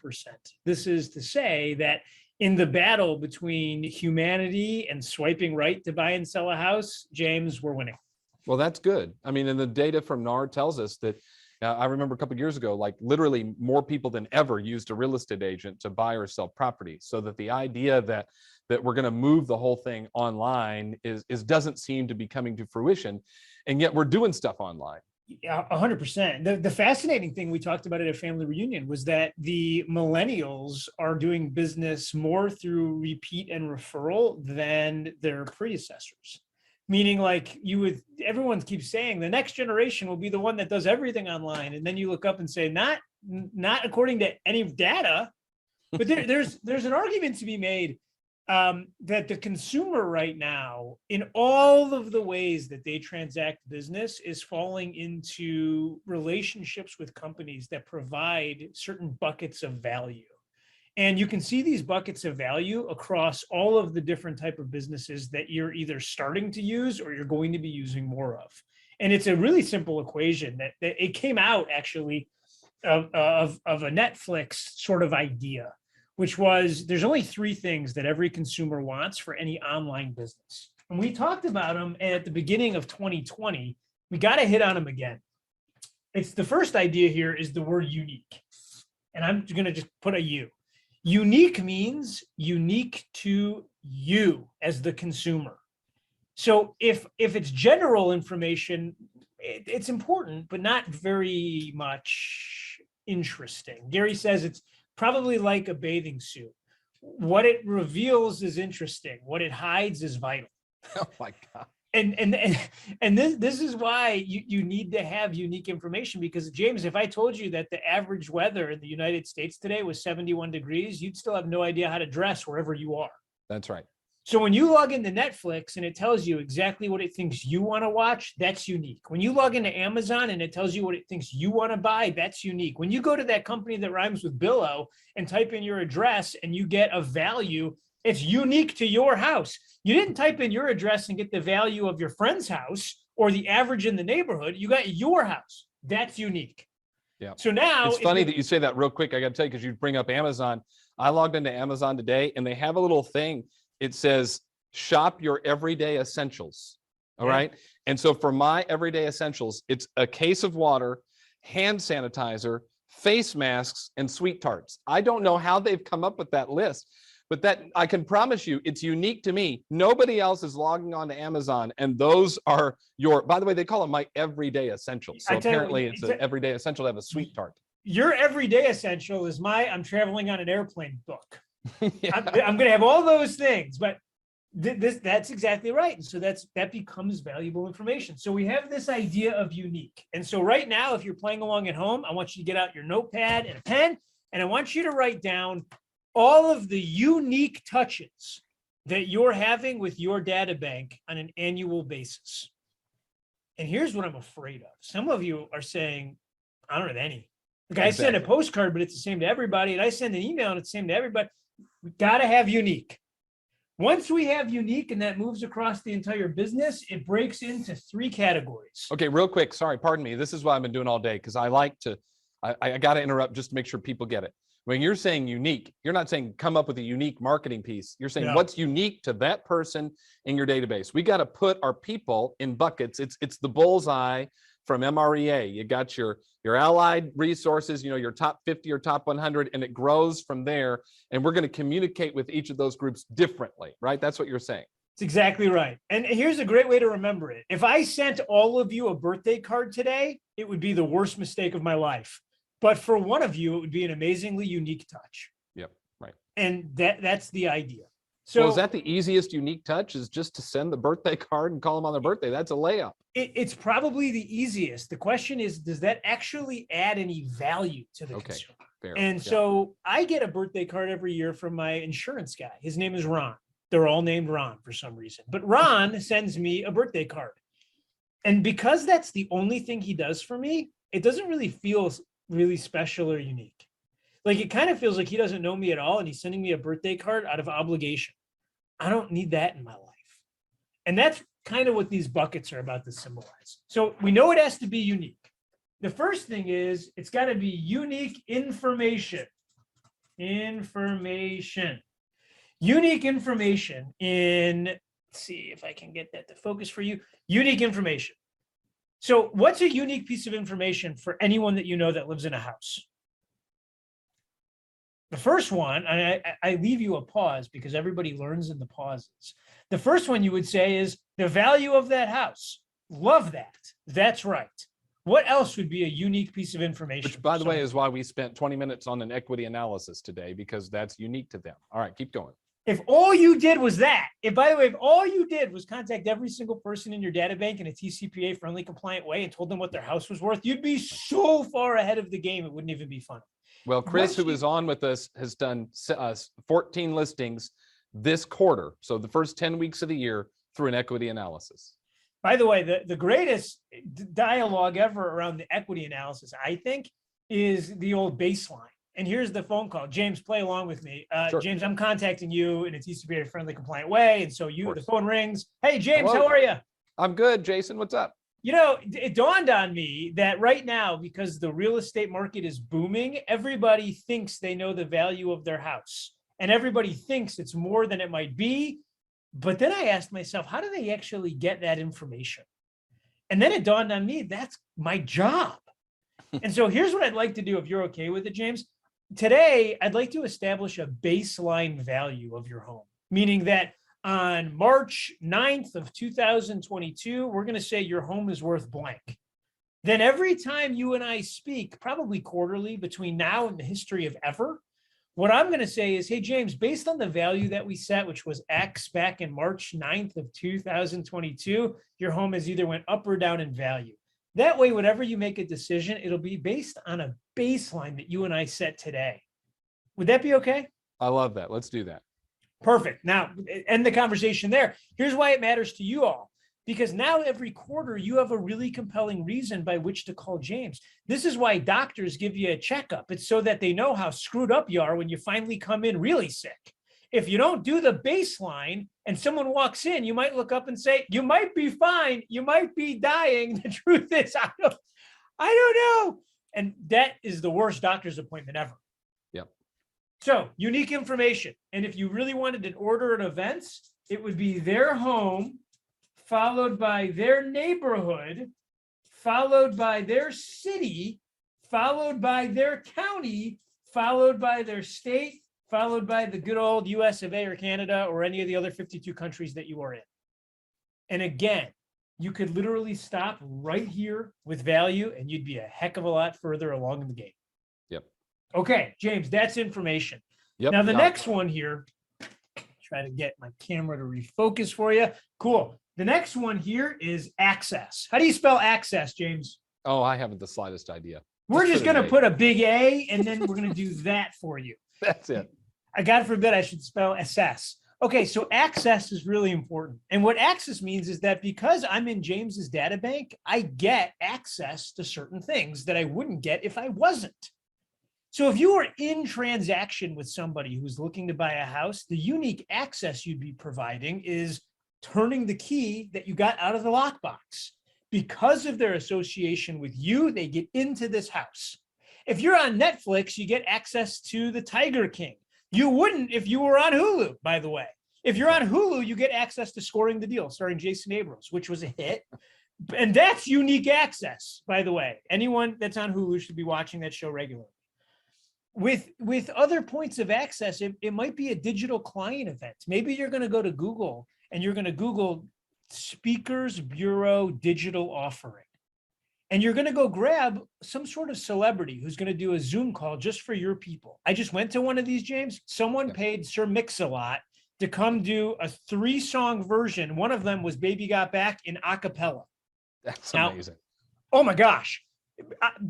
This is to say that in the battle between humanity and swiping right to buy and sell a house, James, we're winning. Well, that's good. I mean, and the data from NAR tells us that, I remember a couple of years ago, like literally more people than ever used a real estate agent to buy or sell property. So that the idea that we're going to move the whole thing online is doesn't seem to be coming to fruition. And yet we're doing stuff online. Yeah, 100%. The fascinating thing we talked about at a family reunion was that the millennials are doing business more through repeat and referral than their predecessors. Meaning, like everyone keeps saying the next generation will be the one that does everything online. And then you look up and say, not according to any data, but there's an argument to be made that the consumer right now, in all of the ways that they transact business, is falling into relationships with companies that provide certain buckets of value. And you can see these buckets of value across all of the different type of businesses that you're either starting to use or you're going to be using more of. And it's a really simple equation that it came out actually of a Netflix sort of idea, which was there's only three things that every consumer wants for any online business. And we talked about them at the beginning of 2020. We got to hit on them again. It's the first idea here is the word unique. And I'm going to just put a U. Unique means unique to you as the consumer. So if it's general information, it's important, but not very much interesting. Gary says it's probably like a bathing suit. What it reveals is interesting. What it hides is vital. Oh my God. And this is why you need to have unique information, because James, if I told you that the average weather in the United States today was 71 degrees, you'd still have no idea how to dress wherever you are. That's right. So when you log into Netflix and it tells you exactly what it thinks you want to watch, that's unique. When you log into Amazon and it tells you what it thinks you want to buy, that's unique. When you go to that company that rhymes with Billo and type in your address and you get a value, it's unique to your house. You didn't type in your address and get the value of your friend's house or the average in the neighborhood. You got your house. That's unique. Yeah. So now it's funny that you say that real quick. I got to tell you, because you bring up Amazon. I logged into Amazon today and they have a little thing. It says, shop your everyday essentials. All Yeah. right. And so for my everyday essentials, it's a case of water, hand sanitizer, face masks, and sweet tarts. I don't know how they've come up with that list, but that I can promise you it's unique to me. Nobody else is logging on to Amazon, and those are by the way, they call them my everyday essentials. So I tell you what, apparently it's an everyday essential to have a sweet tart. Your everyday essential is I'm traveling on an airplane book. Yeah. I'm going to have all those things, but that's exactly right. And so that becomes valuable information. So we have this idea of unique. And so right now, if you're playing along at home, I want you to get out your notepad and a pen, and I want you to write down all of the unique touches that you're having with your data bank on an annual basis. And here's what I'm afraid of. Some of you are saying, I don't have any. Like I send a postcard, but it's the same to everybody. And I send an email and it's the same to everybody. We got to have unique. Once we have unique and that moves across the entire business, it breaks into 3 categories. Okay, real quick. Sorry, pardon me. This is what I've been doing all day because I like to, I got to interrupt just to make sure people get it. When you're saying unique, you're not saying come up with a unique marketing piece. You're saying what's unique to that person in your database. We got to put our people in buckets. It's the bullseye from MREA. You got your allied resources, your top 50 or top 100, and it grows from there. And we're going to communicate with each of those groups differently, right? That's what you're saying. It's exactly right. And here's a great way to remember it. If I sent all of you a birthday card today, it would be the worst mistake of my life. But for one of you, it would be an amazingly unique touch. Yep, right. And that's the idea. So well, is that the easiest unique touch, is just to send the birthday card and call them on their birthday? That's a layup. It's probably the easiest. The question is, does that actually add any value to the consumer? Fair. And so I get a birthday card every year from my insurance guy. His name is Ron. They're all named Ron for some reason. But Ron sends me a birthday card. And because that's the only thing he does for me, it doesn't really feel really special or unique. Like it kind of feels like he doesn't know me at all and he's sending me a birthday card out of obligation. I don't need that in my life. And that's kind of what these buckets are about to symbolize. So we know it has to be unique. The first thing is it's got to be unique information. Unique information in, let's see if I can get that to focus for you. Unique information. So what's a unique piece of information for anyone that you know that lives in a house? The first one, and I leave you a pause because everybody learns in the pauses. The first one you would say is the value of that house. Love that. That's right. What else would be a unique piece of information? Which, by the way, is why we spent 20 minutes on an equity analysis today, because that's unique to them. All right, keep going. If all you did was that, if all you did was contact every single person in your data bank in a TCPA friendly compliant way and told them what their house was worth, you'd be so far ahead of the game, it wouldn't even be funny. Well, Chris, who is on with us, has done 14 listings this quarter. So the first 10 weeks of the year through an equity analysis. By the way, the greatest dialogue ever around the equity analysis, I think, is the old baseline. And here's the phone call. James, play along with me. Sure. James, I'm contacting you in a TCPA friendly compliant way. And so the phone rings. Hey, James, Hello. how are you? I'm good. Jason, what's up? It dawned on me that right now, because the real estate market is booming, everybody thinks they know the value of their house. And everybody thinks it's more than it might be. But then I asked myself, how do they actually get that information? And then it dawned on me, that's my job. And so here's what I'd like to do, if you're okay with it, James. Today, I'd like to establish a baseline value of your home, meaning that on March 9th of 2022, we're going to say your home is worth blank. Then every time you and I speak, probably quarterly between now and the history of ever, what I'm going to say is, hey, James, based on the value that we set, which was X back in March 9th of 2022, your home has either went up or down in value. That way, whenever you make a decision, it'll be based on a baseline that you and I set today. Would that be okay? I love that. Let's do that. Perfect. Now, end the conversation there. Here's why it matters to you all. Because now every quarter, you have a really compelling reason by which to call James. This is why doctors give you a checkup. It's so that they know how screwed up you are when you finally come in really sick. If you don't do the baseline and someone walks in, you might look up and say, you might be fine. You might be dying. The truth is, I don't know. And that is the worst doctor's appointment ever. Yep. So unique information. And if you really wanted an order of events, it would be their home, followed by their neighborhood, followed by their city, followed by their county, followed by their state, followed by the good old US of A or Canada or any of the other 52 countries that you are in. And again, you could literally stop right here with value and you'd be a heck of a lot further along in the game. Yep. Okay, James, that's information. Yep. Now the got it. next one here, try to get my camera to refocus for you. Cool. The next one here is access. How do you spell access, James? Oh, I haven't the slightest idea. We're just put an going to A. put a big A and then we're going to do that for you. That's it. God forbid I should spell assess. Okay, so access is really important. And what access means is that because I'm in James's data bank, I get access to certain things that I wouldn't get if I wasn't. So if you were in transaction with somebody who's looking to buy a house, the unique access you'd be providing is turning the key that you got out of the lockbox. Because of their association with you, they get into this house. If you're on Netflix, you get access to the Tiger King. You wouldn't if you were on Hulu, by the way. If you're on Hulu, you get access to Scoring the Deal, starring Jason Abrams, which was a hit. And that's unique access, by the way. Anyone that's on Hulu should be watching that show regularly. With other points of access, it might be a digital client event. Maybe you're going to go to Google and you're going to Google Speakers Bureau digital offering. And you're going to go grab some sort of celebrity who's going to do a Zoom call just for your people. I just went to one of these, James. Someone paid Sir Mix-a-Lot to come do a 3-song version. One of them was Baby Got Back in a cappella. That's Now, amazing. Oh my gosh.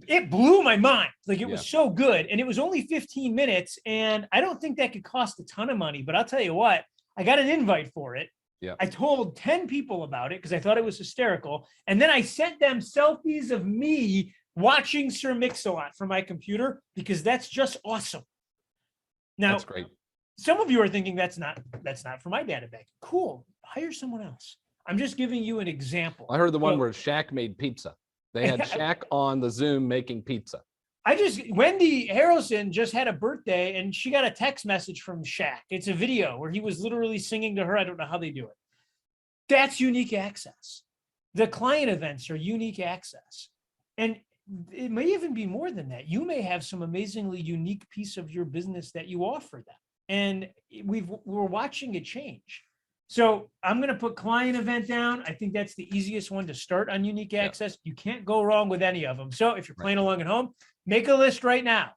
It blew my mind. Like it was Yeah. so good. And it was only 15 minutes. And I don't think that could cost a ton of money, but I'll tell you what, I got an invite for it. Yeah. I told 10 people about it because I thought it was hysterical. And then I sent them selfies of me watching Sir Mix-a-Lot from my computer because that's just awesome. Now, That's great. some of you are thinking that's not for my data bank. Cool. Hire someone else. I'm just giving you an example. I heard the one Well, where Shaq made pizza. They had Shaq on the Zoom making pizza. Wendy Harrelson just had a birthday and she got a text message from Shaq. It's a video where he was literally singing to her. I don't know how they do it. That's unique access. The client events are unique access. And it may even be more than that. You may have some amazingly unique piece of your business that you offer them. And we're watching it change. So I'm going to put client event down. I think that's the easiest one to start on unique access. You can't go wrong with any of them. So if you're playing along at home, make a list right now.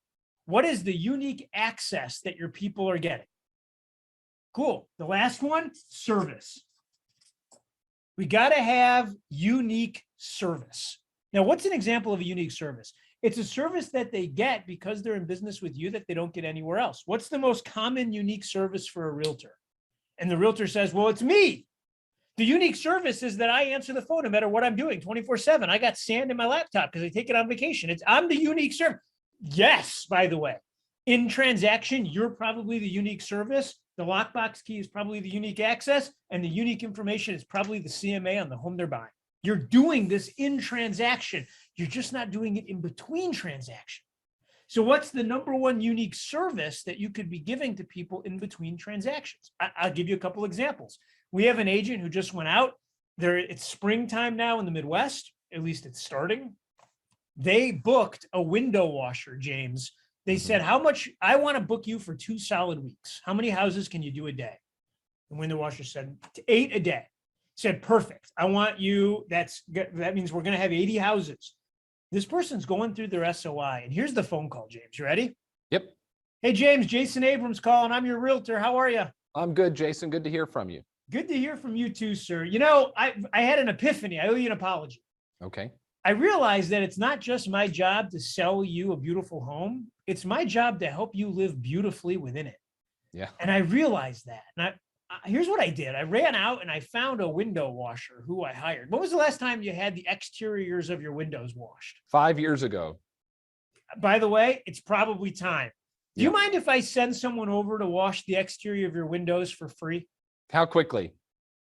What is the unique access that your people are getting? Cool. The last one, service. We got to have unique service. Now, what's an example of a unique service? It's a service that they get because they're in business with you that they don't get anywhere else. What's the most common unique service for a realtor? And the realtor says, well, it's me. The unique service is that I answer the phone no matter what I'm doing 24/7. I got sand in my laptop because I take it on vacation. I'm the unique service. Yes, by the way, in transaction, you're probably the unique service. The lockbox key is probably the unique access, and the unique information is probably the CMA on the home they're buying. You're doing this in transaction. You're just not doing it in between transaction. So what's the number one unique service that you could be giving to people in between transactions? I'll give you a couple examples. We have an agent who just went out there. It's springtime now in the Midwest. At least it's starting. They booked a window washer, James. They said, how much? I want to book you for 2 solid weeks. How many houses can you do a day? The window washer said 8 a day. Said, perfect. I want you. That means we're going to have 80 houses. This person's going through their SOI. And here's the phone call, James. You ready? Yep. Hey, James, Jason Abrams calling. I'm your realtor. How are you? I'm good, Jason. Good to hear from you. Good to hear from you too, sir. You know, I had an epiphany. I owe you an apology. Okay. I realized that it's not just my job to sell you a beautiful home. It's my job to help you live beautifully within it. Yeah. And I realized that. And here's what I did. I ran out and I found a window washer who I hired. When was the last time you had the exteriors of your windows washed? 5 years ago. By the way, it's probably time. Do you Yeah. mind if I send someone over to wash the exterior of your windows for free? How quickly?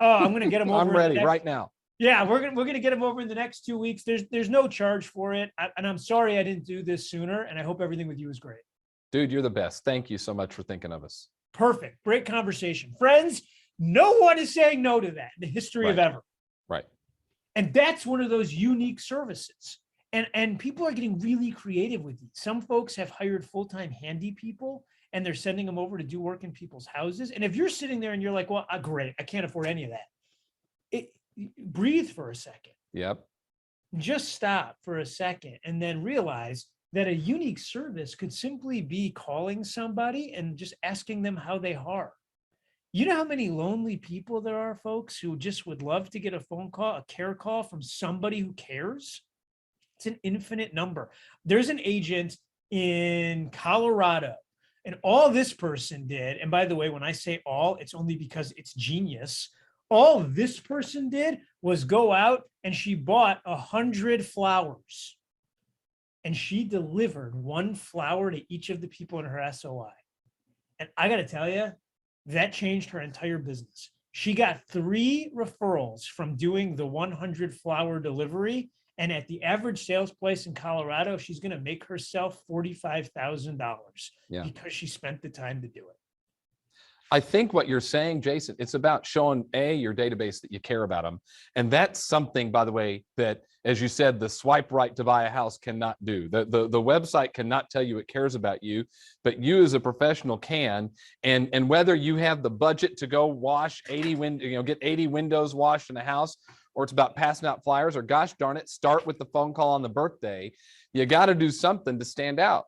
Oh, I'm going to get them over. I'm in the ready next- right now. Yeah, we're gonna get them over in the next 2 weeks. There's no charge for it, and I'm sorry I didn't do this sooner. And I hope everything with you is great. Dude, you're the best. Thank you so much for thinking of us. Perfect, great conversation, friends. No one is saying no to that in the history of Right. ever. Right. And that's one of those unique services. And people are getting really creative with these. Some folks have hired full-time handy people and they're sending them over to do work in people's houses. And if you're sitting there and you're like, well, great, I can't afford any of that. Breathe for a second. Yep. Just stop for a second and then realize that a unique service could simply be calling somebody and just asking them how they are. You know how many lonely people there are, folks, who just would love to get a phone call, a care call from somebody who cares? It's an infinite number. There's an agent in Colorado, and all this person did, and by the way, when I say all, it's only because it's genius. All this person did was go out and she bought 100 flowers. And she delivered 1 flower to each of the people in her SOI. And I got to tell you, that changed her entire business. She got 3 referrals from doing the 100 flower delivery. And at the average sales price in Colorado, she's going to make herself $45,000 because she spent the time to do it. I think what you're saying, Jason, it's about showing your database that you care about them. And that's something, by the way, that, as you said, the swipe right to buy a house cannot do. The website cannot tell you it cares about you, but you as a professional can. And whether you have the budget to go wash 80 get 80 windows washed in a house, or it's about passing out flyers, or gosh darn it, start with the phone call on the birthday, you got to do something to stand out.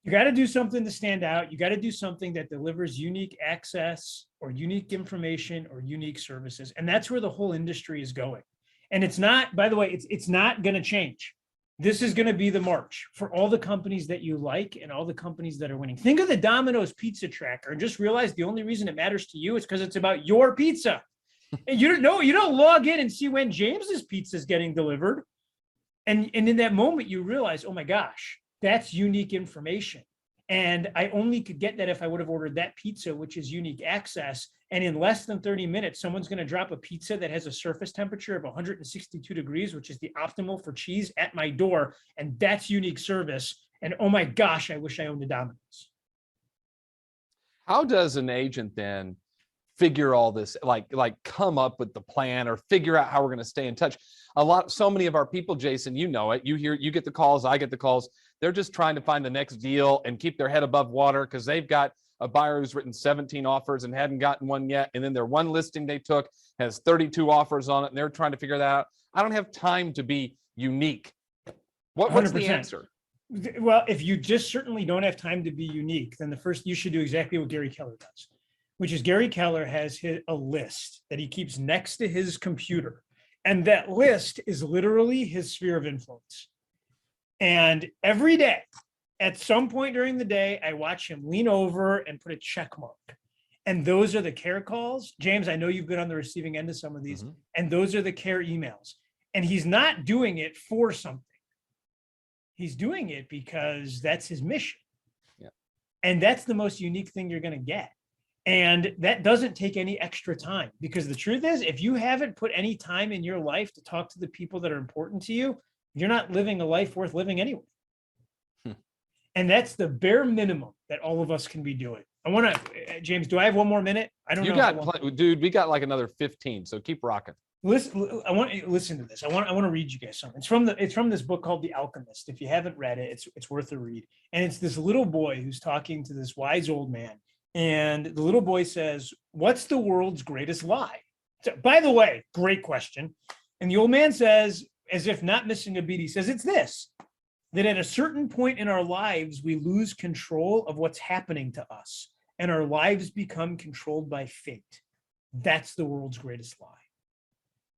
You got to do something to stand out. You got to do something that delivers unique access or unique information or unique services. And that's where the whole industry is going. And it's not, by the way, it's not going to change. This is going to be the march for all the companies that you like and all the companies that are winning. Think of the Domino's pizza tracker and just realize the only reason it matters to you is because it's about your pizza. And you don't log in and see when James's pizza is getting delivered. And in that moment, you realize, oh my gosh, that's unique information. And I only could get that if I would have ordered that pizza, which is unique access. And in less than 30 minutes, someone's going to drop a pizza that has a surface temperature of 162 degrees, which is the optimal for cheese, at my door. And that's unique service. And oh my gosh, I wish I owned a Domino's. How does an agent then figure all this, like come up with the plan or figure out how we're going to stay in touch? So many of our people, Jason, you know it, you get the calls, I get the calls. They're just trying to find the next deal and keep their head above water because they've got a buyer who's written 17 offers and hadn't gotten one yet. And then their one listing they took has 32 offers on it and they're trying to figure that out. I don't have time to be unique. What's the 100%. answer? Well, if you just certainly don't have time to be unique, then the first, you should do exactly what Gary Keller does, which is Gary Keller has a list that he keeps next to his computer. And that list is literally his sphere of influence. And every day, at some point during the day, I watch him lean over and put a check mark. And those are the care calls. James, I know you've been on the receiving end of some of these, and those are the care emails. And he's not doing it for something. He's doing it because that's his mission. Yeah. And that's the most unique thing you're going to get. And that doesn't take any extra time, because the truth is, if you haven't put any time in your life to talk to the people that are important to you, you're not living a life worth living anyway. And that's the bare minimum that all of us can be doing. I want to, James, do I have one more minute? I don't know. Dude, we got like another 15, so keep rocking. Listen, I want to listen to this. I want to read you guys something. It's from this book called The Alchemist. If you haven't read it, it's worth a read. And it's this little boy who's talking to this wise old man. And the little boy says, "What's the world's greatest lie?" So, by the way, great question. And the old man says, as if not missing a beat, he says, "It's this, that at a certain point in our lives, we lose control of what's happening to us, and our lives become controlled by fate. That's the world's greatest lie."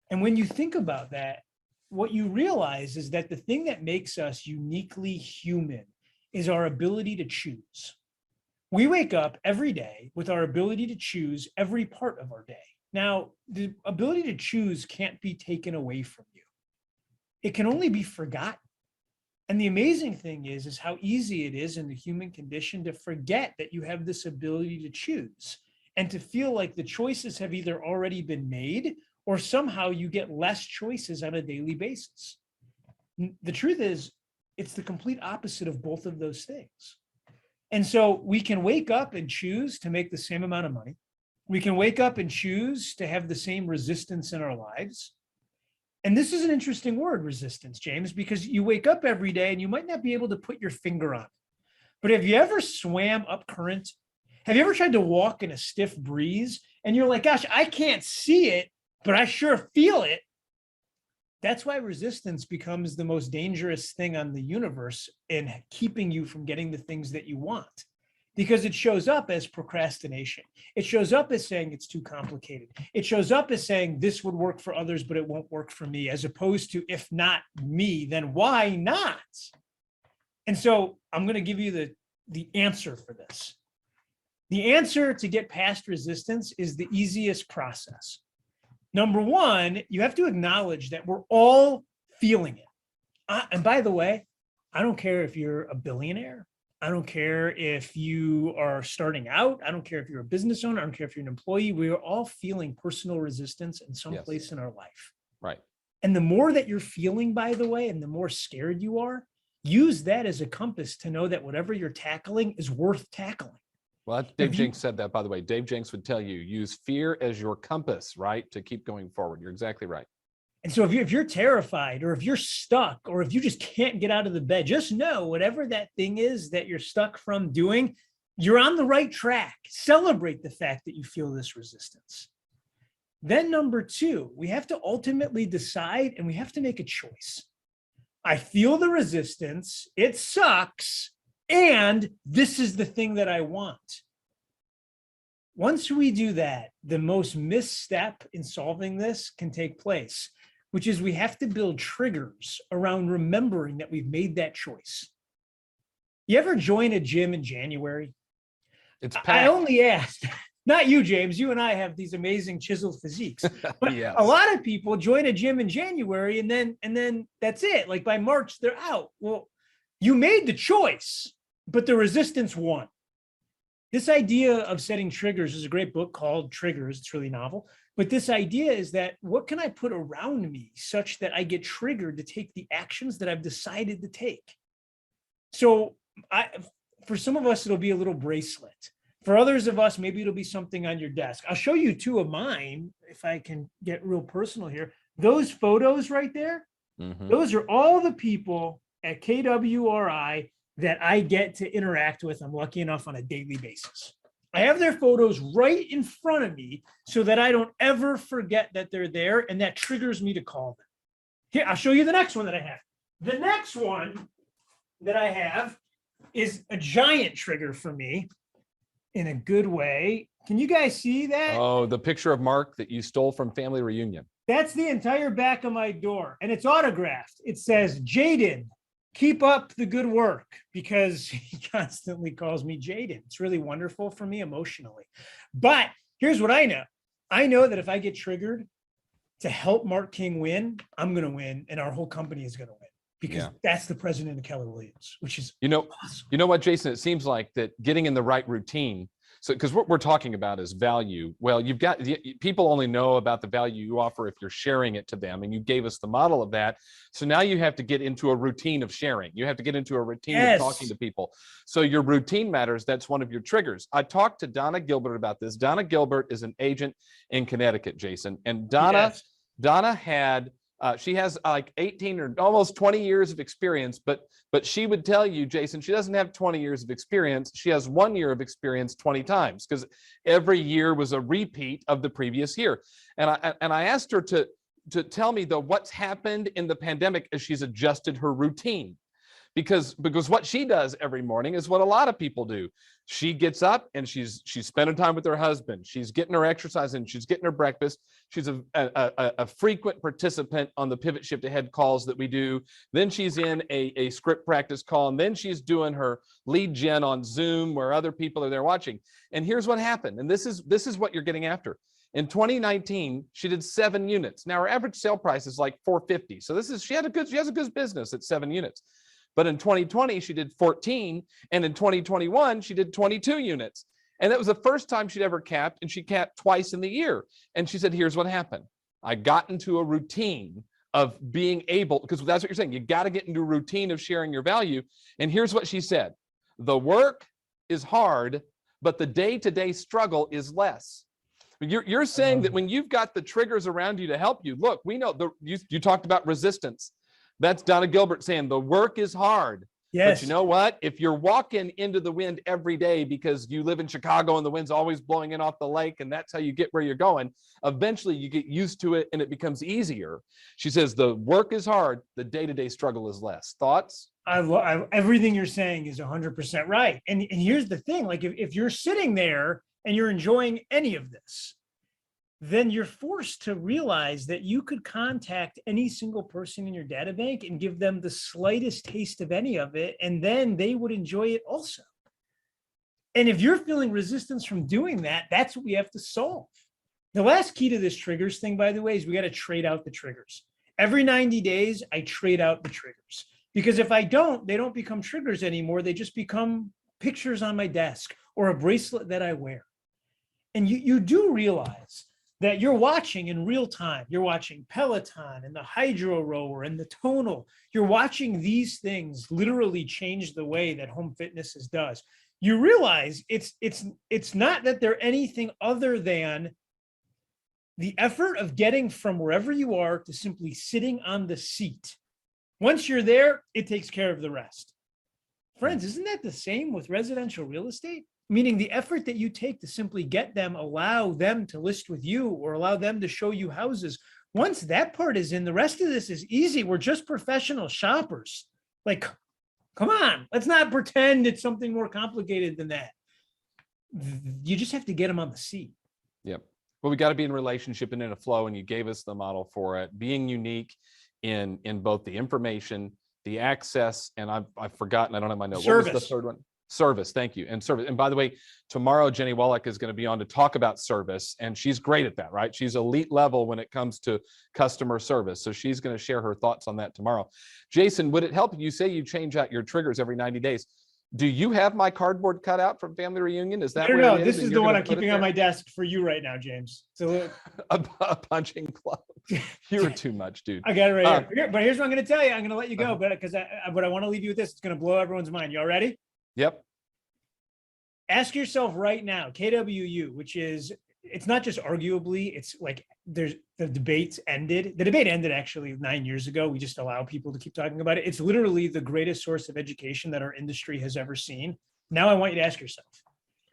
And when you think about that, what you realize is that the thing that makes us uniquely human is our ability to choose. We wake up every day with our ability to choose every part of our day. Now, the ability to choose can't be taken away from you. It can only be forgotten. And the amazing thing is how easy it is in the human condition to forget that you have this ability to choose and to feel like the choices have either already been made or somehow you get less choices on a daily basis. The truth is, it's the complete opposite of both of those things. And so we can wake up and choose to make the same amount of money. We can wake up and choose to have the same resistance in our lives. And this is an interesting word, resistance, James, because you wake up every day and you might not be able to put your finger on it. But have you ever swam up current? Have you ever tried to walk in a stiff breeze and you're like, gosh, I can't see it, but I sure feel it? That's why resistance becomes the most dangerous thing on the universe in keeping you from getting the things that you want, because it shows up as procrastination. It shows up as saying it's too complicated. It shows up as saying this would work for others, but it won't work for me, as opposed to if not me, then why not? And so I'm going to give you the answer for this. The answer to get past resistance is the easiest process. Number one, you have to acknowledge that we're all feeling it. And by the way, I don't care if you're a billionaire. I don't care if you are starting out. I don't care if you're a business owner. I don't care if you're an employee. We are all feeling personal resistance in some place in our life. Right. And the more that you're feeling, by the way, and the more scared you are, use that as a compass to know that whatever you're tackling is worth tackling. Well, Dave Jenks said that, by the way. Dave Jenks would tell you, use fear as your compass, right, to keep going forward. You're exactly right. And so if you're terrified, or if you're stuck, or if you just can't get out of the bed, just know whatever that thing is that you're stuck from doing, you're on the right track. Celebrate the fact that you feel this resistance. Then number two, we have to ultimately decide, and we have to make a choice. I feel the resistance, it sucks, and this is the thing that I want. Once we do that, the most misstep in solving this can take place, which is we have to build triggers around remembering that we've made that choice. You ever join a gym in January? It's I packed. only asked, not you, James, you and I have these amazing chiseled physiques, but Yes. a lot of people join a gym in January and then that's it. Like by March, they're out. Well, you made the choice, but the resistance won. This idea of setting triggers is a great book called Triggers. It's really novel. But this idea is that what can I put around me such that I get triggered to take the actions that I've decided to take? So for some of us, it'll be a little bracelet. For others of us, maybe it'll be something on your desk. I'll show you two of mine, if I can get real personal here. Those photos right there, those are all the people at KWRI that I get to interact with. I'm lucky enough on a daily basis. I have their photos right in front of me so that I don't ever forget that they're there, and that triggers me to call them. Here, I'll show you the next one that I have. The next one that I have is a giant trigger for me in a good way. Can you guys see that? Oh, the picture of Mark that you stole from Family Reunion. That's the entire back of my door, and it's autographed. It says, Jaden, keep up the good work, because he constantly calls me Jaden. It's really wonderful for me emotionally. But here's what I know. I know that if I get triggered to help Mark King win, I'm going to win, and our whole company is going to win, because that's the president of Keller Williams, which is awesome. You know what, Jason, it seems like that getting in the right routine. So, because what we're talking about is value. Well, you've got people only know about the value you offer if you're sharing it to them. And you gave us the model of that. So now you have to get into a routine of sharing. You have to get into a routine of talking to people. So your routine matters. That's one of your triggers. I talked to Donna Gilbert about this. Donna Gilbert is an agent in Connecticut, Jason. And Donna had, she has like 18 or almost 20 years of experience, but she would tell you, Jason, she doesn't have 20 years of experience. She has 1 year of experience 20 times, because every year was a repeat of the previous year. And I asked her to tell me though what's happened in the pandemic as she's adjusted her routine. Because what she does every morning is what a lot of people do. She gets up and she's spending time with her husband. She's getting her exercise in. She's getting her breakfast. She's a frequent participant on the Pivot Shift Ahead calls that we do. Then she's in a script practice call, and then she's doing her lead gen on Zoom where other people are there watching. And here's what happened. And this is what you're getting after. In 2019, she did 7 units. Now her average sale price is like $450. So she has a good business at 7 units. But in 2020, she did 14. And in 2021, she did 22 units. And that was the first time she'd ever capped, and she capped twice in the year. And she said, here's what happened. I got into a routine of being able, because that's what you're saying, you got to get into a routine of sharing your value. And here's what she said. The work is hard, but the day-to-day struggle is less. You're saying that Um, when you've got the triggers around you to help you, look, we know you talked about resistance. That's Donna Gilbert saying the work is hard. But Yes. you know what? If you're walking into the wind every day because you live in Chicago and the wind's always blowing in off the lake and that's how you get where you're going, eventually you get used to it and it becomes easier. She says the work is hard, the day-to-day struggle is less. Thoughts? Everything you're saying is 100% right. And here's the thing, like if you're sitting there and you're enjoying any of this, then you're forced to realize that you could contact any single person in your data bank and give them the slightest taste of any of it, and then they would enjoy it also. And if you're feeling resistance from doing that, that's what we have to solve. The last key to this triggers thing, by the way, is we got to trade out the triggers. Every 90 days, I trade out the triggers. Because if I don't, they don't become triggers anymore. They just become pictures on my desk or a bracelet that I wear. And you do realize that you're watching in real time. You're watching Peloton and the Hydro Rower and the Tonal. You're watching these things literally change the way that home fitness does. You realize it's not that they're anything other than the effort of getting from wherever you are to simply sitting on the seat. Once you're there, it takes care of the rest. Friends, isn't that the same with residential real estate? Meaning the effort that you take to simply get them, allow them to list with you or allow them to show you houses. Once that part is in, the rest of this is easy. We're just professional shoppers. Like, come on, let's not pretend it's something more complicated than that. You just have to get them on the seat. Yep. Well, we got to be in relationship and in a flow, and you gave us the model for it. Being unique in both the information, the access, and I've forgotten, I don't have my note. What was the third one? Service. Thank you. And service. And by the way, tomorrow, Jenny Wallach is going to be on to talk about service, and she's great at that, right? She's elite level when it comes to customer service. So she's going to share her thoughts on that tomorrow. Jason, would it help if you say you change out your triggers every 90 days? Do you have my cardboard cutout from Family Reunion? Is that No, where it this and is you're the one gonna I'm put it keeping on there? my desk for you right now, James. So a punching glove. You're too much, dude. I got it right here. But here's what I'm going to tell you. I'm going to let you go, but because I want to leave you with this. It's going to blow everyone's mind. You all ready? Yep. Ask yourself right now, KWU, which is, it's not just arguably, it's like the debate ended actually 9 years ago. We just allow people to keep talking about it. It's literally the greatest source of education that our industry has ever seen. Now I want you to ask yourself,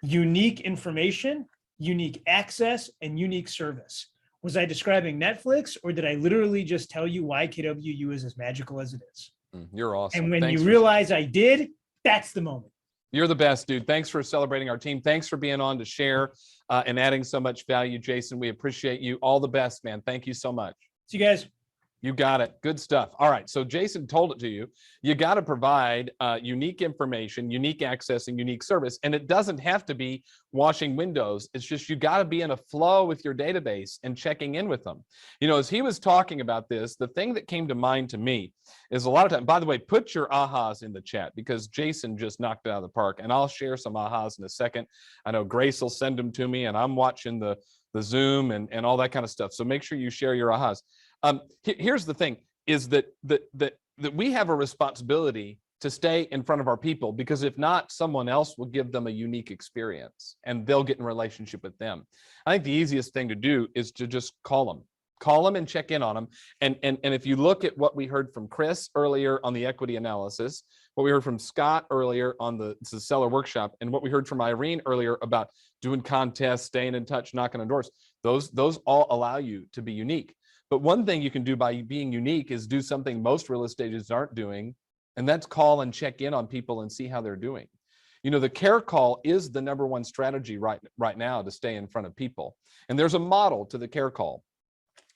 unique information, unique access, and unique service. Was I describing Netflix, or did I literally just tell you why KWU is as magical as it is? You're awesome. And when Thanks you for- realize I did, that's the moment. You're the best, dude. Thanks for celebrating our team. Thanks for being on to share and adding so much value, Jason. We appreciate you. All the best, man. Thank you so much. See you guys. You got it. Good stuff. All right. So Jason told it to you. You got to provide unique information, unique access, and unique service. And it doesn't have to be washing windows. It's just you got to be in a flow with your database and checking in with them. You know, as he was talking about this, the thing that came to mind to me is a lot of time. By the way, put your ahas in the chat because Jason just knocked it out of the park. And I'll share some ahas in a second. I know Grace will send them to me, and I'm watching the Zoom and all that kind of stuff. So make sure you share your ahas. Here's the thing is that we have a responsibility to stay in front of our people, because if not, someone else will give them a unique experience and they'll get in relationship with them. I think the easiest thing to do is to just call them and check in on them. And if you look at what we heard from Chris earlier on the equity analysis, what we heard from Scott earlier on the seller workshop, and what we heard from Irene earlier about doing contests, staying in touch, knocking on doors, those all allow you to be unique. But one thing you can do by being unique is do something most real estate agents aren't doing, and that's call and check in on people and see how they're doing. You know, the care call is the number one strategy right now to stay in front of people. And there's a model to the care call.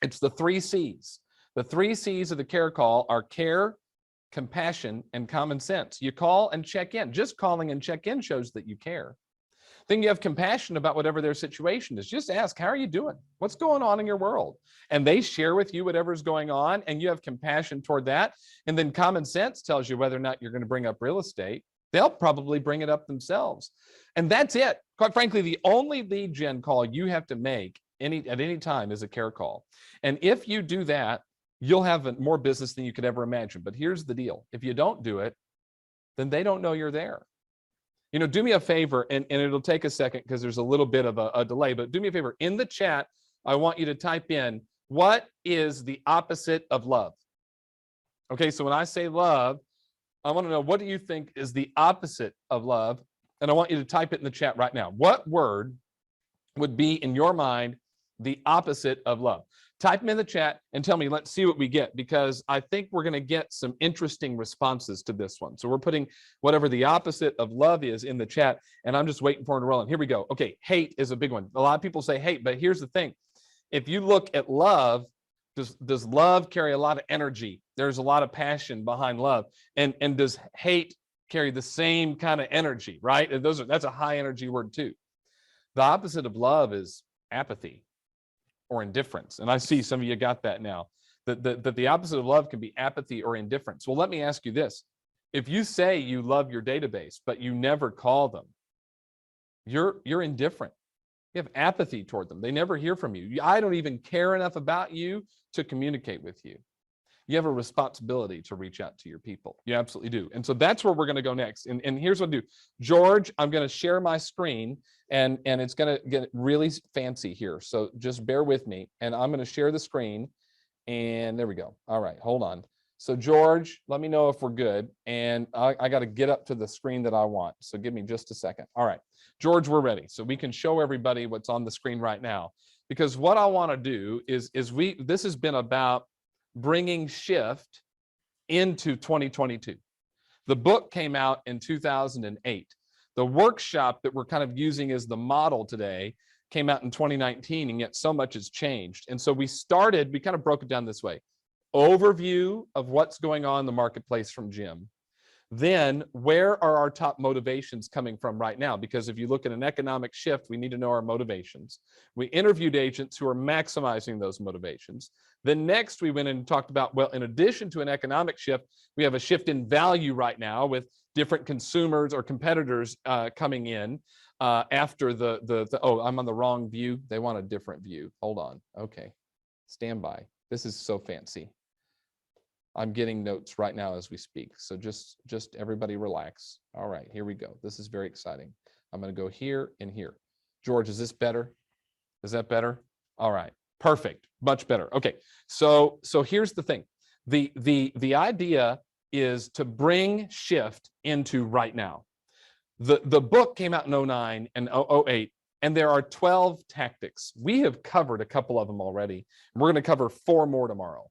It's the 3 C's. The 3 C's of the care call are care, compassion, and common sense. You call and check in. Just calling and check in shows that you care. Then you have compassion about whatever their situation is. Just ask, how are you doing? What's going on in your world? And they share with you whatever's going on, and you have compassion toward that. And then common sense tells you whether or not you're going to bring up real estate. They'll probably bring it up themselves. And that's it. Quite frankly, the only lead gen call you have to make at any time is a care call. And if you do that, you'll have more business than you could ever imagine. But here's the deal. If you don't do it, then they don't know you're there. do me a favor, and it'll take a second because there's a little bit of a delay, but do me a favor. In the chat, I want you to type in, what is the opposite of love? Okay, so when I say love, I want to know, what do you think is the opposite of love? And I want you to type it in the chat right now. What word would be, in your mind, the opposite of love? Type them in the chat and tell me, let's see what we get, because I think we're going to get some interesting responses to this one. So we're putting whatever the opposite of love is in the chat, and I'm just waiting for it to roll in. Here we go. Okay, hate is a big one. A lot of people say hate, but here's the thing. If you look at love, does love carry a lot of energy? There's a lot of passion behind love. And does hate carry the same kind of energy, right? And that's a high energy word too. The opposite of love is apathy or indifference. And I see some of you got that now, that the opposite of love can be apathy or indifference. Well, let me ask you this. If you say you love your database, but you never call them, you're indifferent. You have apathy toward them. They never hear from you. I don't even care enough about you to communicate with you. You have a responsibility to reach out to your people. You absolutely do. And so that's where we're going to go next. And here's what I'll do. George, I'm going to share my screen, and it's going to get really fancy here. So just bear with me, and I'm going to share the screen, and there we go. All right, hold on. So George, let me know if we're good. And I got to get up to the screen that I want. So give me just a second. All right, George, we're ready. So we can show everybody what's on the screen right now. Because what I want to do is this has been about bringing shift into 2022. The book came out in 2008. The workshop that we're kind of using as the model today came out in 2019, and yet so much has changed. And so we kind of broke it down this way. Overview of what's going on in the marketplace from Jim. Then where are our top motivations coming from right now? Because if you look at an economic shift, we need to know our motivations. We interviewed agents who are maximizing those motivations. Then next we went and talked about, well, in addition to an economic shift, we have a shift in value right now with different consumers or competitors coming in after oh, I'm on the wrong view. They want a different view. Hold on. Okay. Stand by. This is so fancy. I'm getting notes right now as we speak. So just everybody relax. All right, here we go. This is very exciting. I'm going to go here and here. George, is this better? Is that better? All right, perfect. Much better. Okay, so here's the thing. The idea is to bring shift into right now. The book came out in 2009 and 2008, and there are 12 tactics. We have covered a couple of them already. And we're going to cover 4 more tomorrow.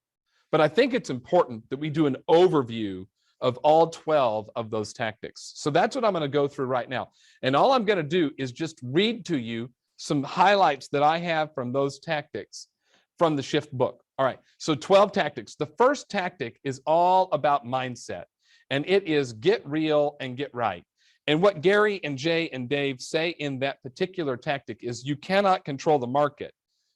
But I think it's important that we do an overview of all 12 of those tactics. So that's what I'm going to go through right now. And all I'm going to do is just read to you some highlights that I have from those tactics from the Shift book. All right, so 12 tactics. The first tactic is all about mindset, and it is get real and get right. And what Gary and Jay and Dave say in that particular tactic is you cannot control the market.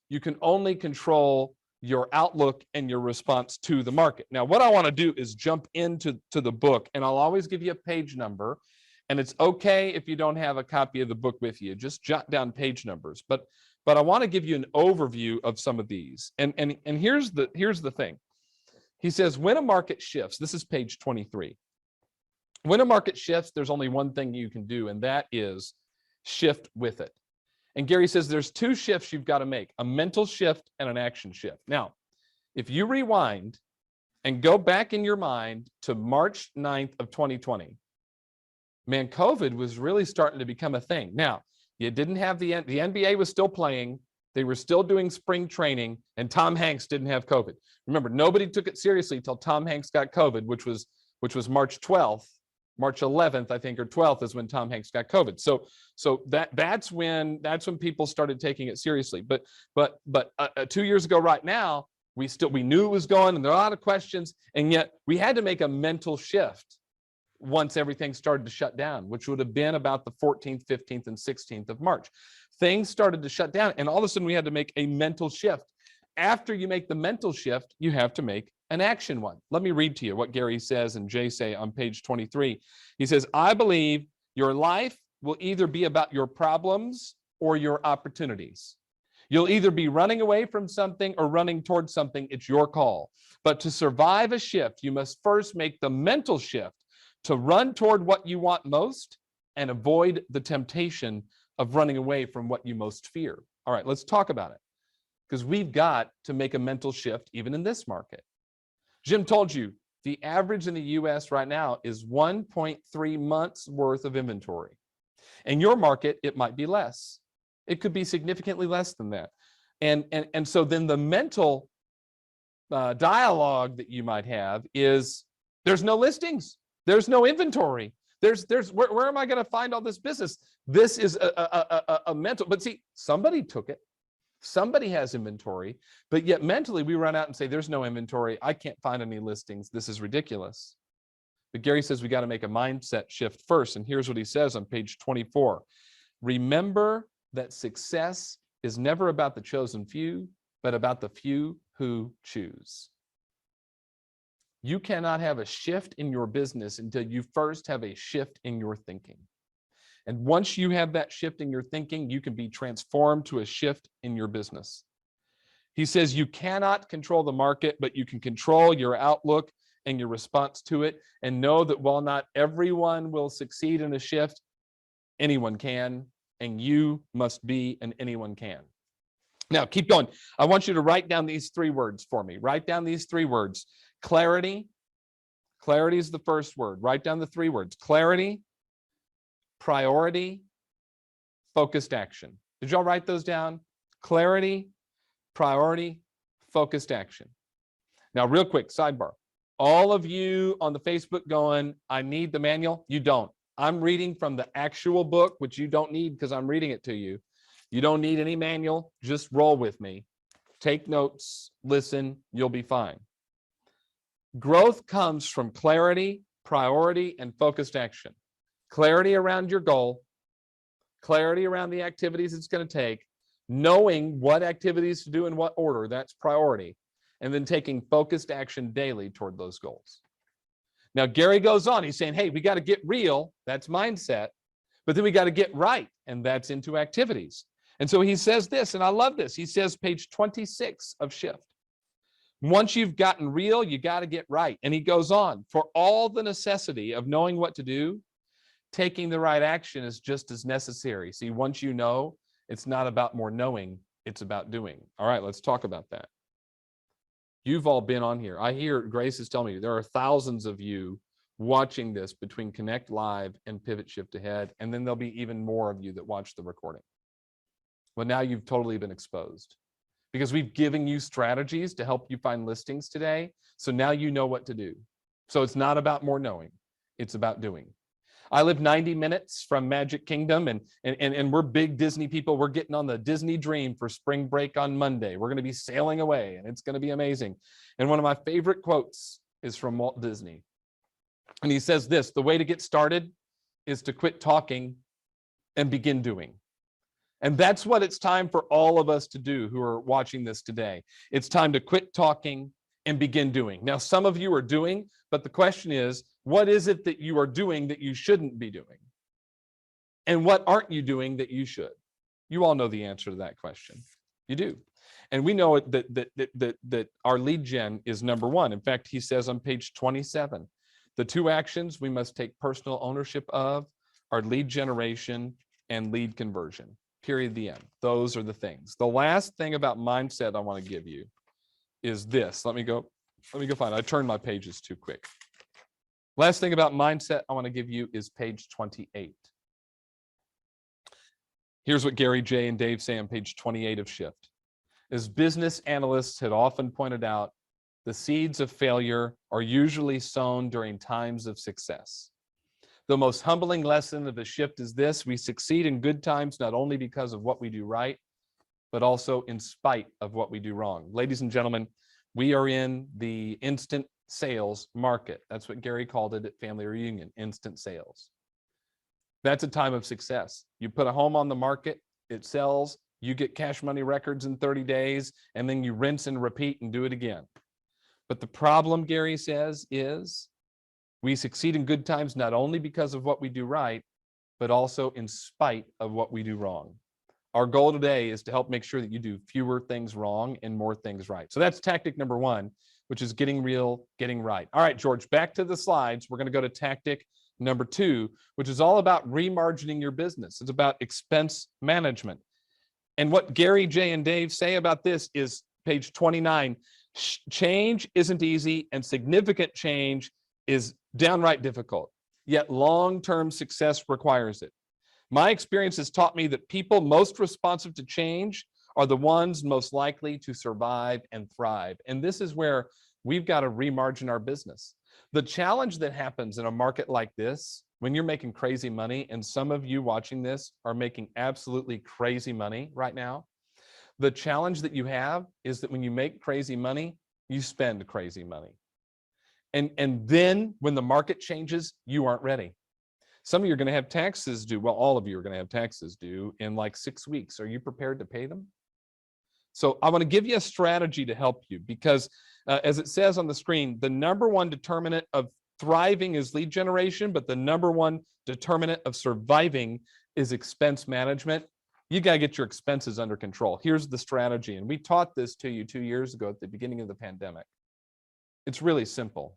You can only control your outlook and your response to the market. Now, what I want to do is jump into the book, and I'll always give you a page number, and it's okay if you don't have a copy of the book with you. Just jot down page numbers. But I want to give you an overview of some of these. And here's the thing. He says, when a market shifts, this is page 23. When a market shifts, there's only one thing you can do, and that is shift with it. And Gary says there's 2 shifts you've got to make, a mental shift and an action shift. Now, if you rewind and go back in your mind to March 9th of 2020, man, COVID was really starting to become a thing. Now, you didn't have the NBA was still playing. They were still doing spring training, and Tom Hanks didn't have COVID. Remember, nobody took it seriously until Tom Hanks got COVID, which was March 12th. March 11th, I think, or 12th is when Tom Hanks got COVID. So that's when people started taking it seriously. But 2 years ago, right now, we knew it was going, and there are a lot of questions, and yet we had to make a mental shift once everything started to shut down, which would have been about the 14th, 15th, and 16th of March. Things started to shut down, and all of a sudden we had to make a mental shift. After you make the mental shift, you have to make an action one. Let me read to you what Gary says and Jay say on page 23. He says, I believe your life will either be about your problems or your opportunities. You'll either be running away from something or running towards something. It's your call. But to survive a shift, you must first make the mental shift to run toward what you want most and avoid the temptation of running away from what you most fear. All right, let's talk about it, because we've got to make a mental shift even in this market. Jim told you the average in the US right now is 1.3 months worth of inventory. In your market, it might be less. It could be significantly less than that. And so then the mental dialogue that you might have is, there's no listings, there's no inventory, where am I going to find all this business? This is a mental, but see, somebody took it. Somebody has inventory, but yet mentally we run out and say, there's no inventory. I can't find any listings. This is ridiculous. But Gary says we got to make a mindset shift first. And here's what he says on page 24. Remember that success is never about the chosen few, but about the few who choose. You cannot have a shift in your business until you first have a shift in your thinking. And once you have that shift in your thinking, you can be transformed to a shift in your business. He says you cannot control the market, but you can control your outlook and your response to it. And know that while not everyone will succeed in a shift, anyone can, and you must be an anyone can. Now, keep going. I want you to write down these 3 words for me. Write down these 3 words. Clarity. Clarity is the first word. Write down the 3 words. Clarity, priority, focused action. Did y'all write those down? Clarity, priority, focused action. Now, real quick, sidebar. All of you on the Facebook going, I need the manual. You don't. I'm reading from the actual book, which you don't need because I'm reading it to you. You don't need any manual. Just roll with me. Take notes, listen, you'll be fine. Growth comes from clarity, priority, and focused action. Clarity around your goal, clarity around the activities it's going to take, knowing what activities to do in what order, that's priority, and then taking focused action daily toward those goals. Now, Gary goes on, he's saying, hey, we got to get real, that's mindset, but then we got to get right, and that's into activities. And so he says this, and I love this. He says, page 26 of Shift. Once you've gotten real, you got to get right. And he goes on, for all the necessity of knowing what to do, taking the right action is just as necessary. See, once you know, it's not about more knowing, it's about doing. All right, let's talk about that. You've all been on here. I hear Grace is telling me there are thousands of you watching this between Connect Live and Pivot Shift Ahead, and then there'll be even more of you that watch the recording. Well, now you've totally been exposed because we've given you strategies to help you find listings today. So now you know what to do. So it's not about more knowing, it's about doing. I live 90 minutes from Magic Kingdom, and we're big Disney people. We're getting on the Disney Dream for spring break on Monday. We're going to be sailing away, and it's going to be amazing. And one of my favorite quotes is from Walt Disney. And he says this, the way to get started is to quit talking and begin doing. And that's what it's time for all of us to do who are watching this today. It's time to quit talking and begin doing. Now, some of you are doing, but the question is, what is it that you are doing that you shouldn't be doing? And what aren't you doing that you should? You all know the answer to that question. You do. And we know that our lead gen is number 1. In fact, he says on page 27, the 2 actions we must take personal ownership of are lead generation and lead conversion. Period, the end. Those are the things. The last thing about mindset I want to give you is this. Let me go find it. I turned my pages too quick. Last thing about mindset I want to give you is page 28. Here's what Gary J. and Dave say on page 28 of Shift. As business analysts had often pointed out, the seeds of failure are usually sown during times of success. The most humbling lesson of the shift is this: we succeed in good times not only because of what we do right, but also in spite of what we do wrong. Ladies and gentlemen, we are in the instant sales market. That's what Gary called it at Family Reunion, instant sales. That's a time of success. You put a home on the market, it sells, you get cash money records in 30 days, and then you rinse and repeat and do it again. But the problem, Gary says, is we succeed in good times not only because of what we do right, but also in spite of what we do wrong. Our goal today is to help make sure that you do fewer things wrong and more things right. So that's tactic number 1, which is getting real, getting right. All right, George, back to the slides. We're going to go to tactic Number two, which is all about remargining your business. It's about expense management. And what Gary, Jay, and Dave say about this is page 29. Change isn't easy, and significant change is downright difficult, yet long-term success requires it. My experience has taught me that people most responsive to change are the ones most likely to survive and thrive. And this is where we've got to remargin our business. The challenge that happens in a market like this, when you're making crazy money, and some of you watching this are making absolutely crazy money right now, the challenge that you have is that when you make crazy money, you spend crazy money. And then when the market changes, you aren't ready. Some of you are going to have taxes due. Well, all of you are going to have taxes due in like 6 weeks. Are you prepared to pay them? So I want to give you a strategy to help you, because as it says on the screen, the number one determinant of thriving is lead generation, but the number one determinant of surviving is expense management. You got to get your expenses under control. Here's the strategy. And we taught this to you 2 years ago at the beginning of the pandemic. It's really simple.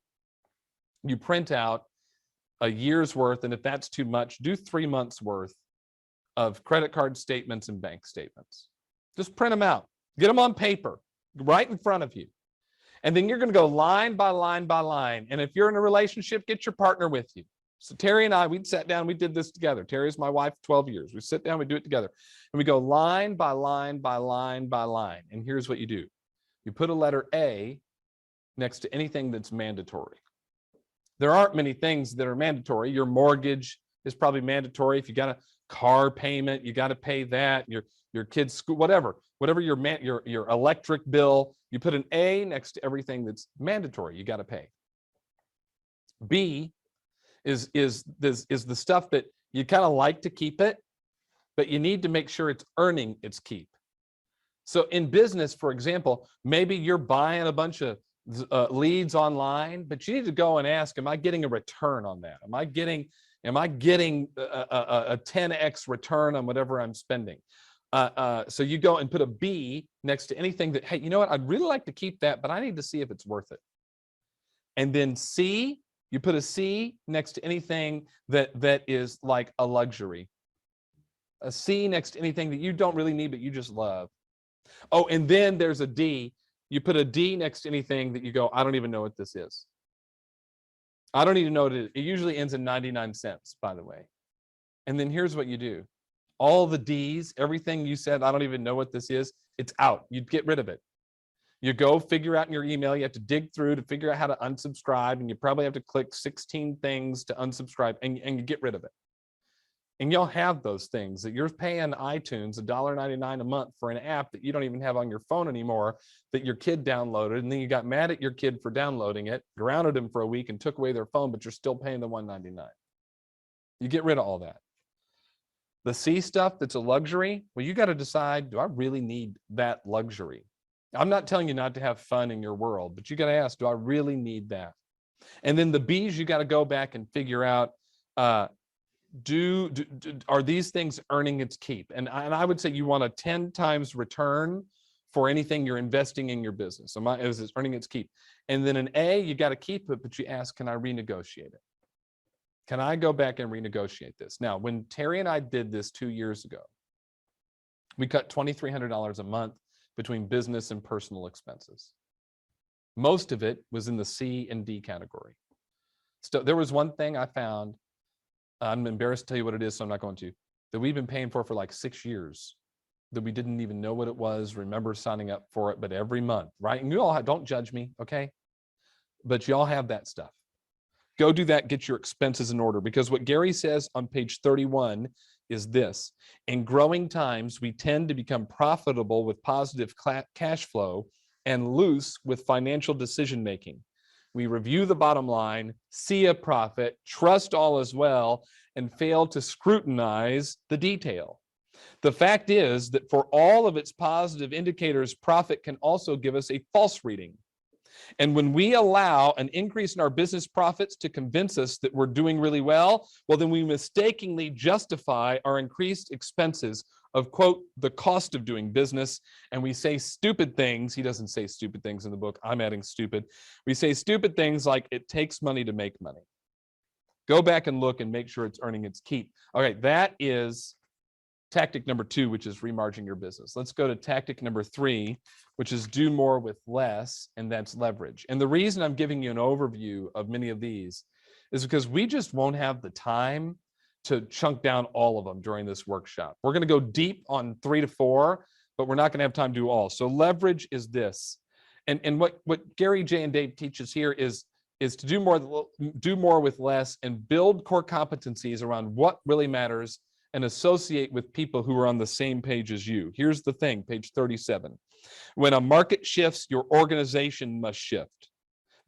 You print out a year's worth, and if that's too much, do 3 months worth of credit card statements and bank statements. Just print them out. Get them on paper right in front of you. And then you're going to go line by line by line. And if you're in a relationship, get your partner with you. So Terry and I, we'd sat down, we did this together. Terry is my wife, 12 years. We sit down, we do it together. And we go line by line by line by line. And here's what you do. You put a letter A next to anything that's mandatory. There aren't many things that are mandatory. Your mortgage is probably mandatory. If you got a car payment, you got to pay that. Your kid's school, whatever your electric bill, you put an A next to everything that's mandatory. You got to pay. B is the stuff that you kind of like to keep it, but you need to make sure it's earning its keep. So in business, for example, maybe you're buying a bunch of leads online, but you need to go and ask, am I getting a return on that? Am I getting a 10x return on whatever I'm spending? So you go and put a B next to anything that, hey, you know what? I'd really like to keep that, but I need to see if it's worth it. And then C, you put a C next to anything that is like a luxury. A C next to anything that you don't really need, but you just love. Oh, and then there's a D. You put a D next to anything that you go, I don't even know what this is. I don't even know what it is. It usually ends in 99 cents, by the way. And then here's what you do. All the D's, everything you said, I don't even know what this is, it's out. You get rid of it. You go figure out in your email, you have to dig through to figure out how to unsubscribe, and you probably have to click 16 things to unsubscribe, and you get rid of it. And you'll have those things that you're paying iTunes $1.99 a month for an app that you don't even have on your phone anymore, that your kid downloaded, and then you got mad at your kid for downloading it, grounded them for a week and took away their phone, but you're still paying the $1.99. You get rid of all that. The C stuff that's a luxury, well, you got to decide, do I really need that luxury? I'm not telling you not to have fun in your world, but you got to ask, do I really need that? And then the B's, you got to go back and figure out, are these things earning its keep? And I would say you want a 10 times return for anything you're investing in your business. So is it earning its keep? And then an A, you got to keep it, but you ask, can I renegotiate it? Can I go back and renegotiate this? Now, when Terry and I did this 2 years ago, we cut $2,300 a month between business and personal expenses. Most of it was in the C and D category. So there was one thing I found, I'm embarrassed to tell you what it is, so I'm not going to, that we've been paying for like 6 years, that we didn't even know what it was, remember signing up for it, but every month, right? And you all don't judge me, okay? But you all have that stuff. Go do that, get your expenses in order, because what Gary says on page 31 is this: in growing times, we tend to become profitable with positive cash flow and loose with financial decision-making. We review the bottom line, see a profit, trust all is well, and fail to scrutinize the detail. The fact is that for all of its positive indicators, profit can also give us a false reading. And when we allow an increase in our business profits to convince us that we're doing really well, well, then we mistakenly justify our increased expenses of, quote, the cost of doing business. And we say stupid things. He doesn't say stupid things in the book. I'm adding stupid. We say stupid things like it takes money to make money. Go back and look and make sure it's earning its keep. Okay, that is tactic number 2, which is remargining your business. Let's go to tactic number 3, which is do more with less, and that's leverage. And the reason I'm giving you an overview of many of these is because we just won't have the time to chunk down all of them during this workshop. We're going to go deep on 3 to 4, but we're not going to have time to do all. So leverage is this. And what Gary, Jay, and Dave teaches here is to do more with less and build core competencies around what really matters and associate with people who are on the same page as you. Here's the thing, page 37. When a market shifts, your organization must shift.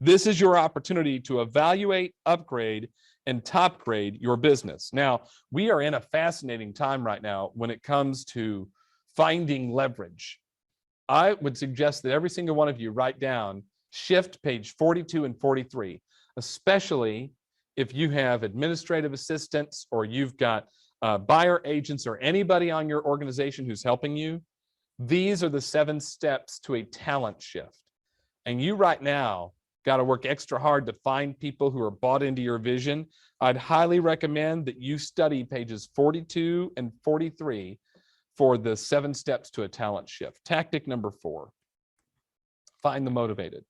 This is your opportunity to evaluate, upgrade, and top grade your business. Now, we are in a fascinating time right now when it comes to finding leverage. I would suggest that every single one of you write down, shift page 42 and 43, especially if you have administrative assistants or you've got buyer agents or anybody on your organization who's helping you. These are the 7 steps to a talent shift. And you right now got to work extra hard to find people who are bought into your vision. I'd highly recommend that you study pages 42 and 43 for the 7 steps to a talent shift. Tactic number 4, find the motivated.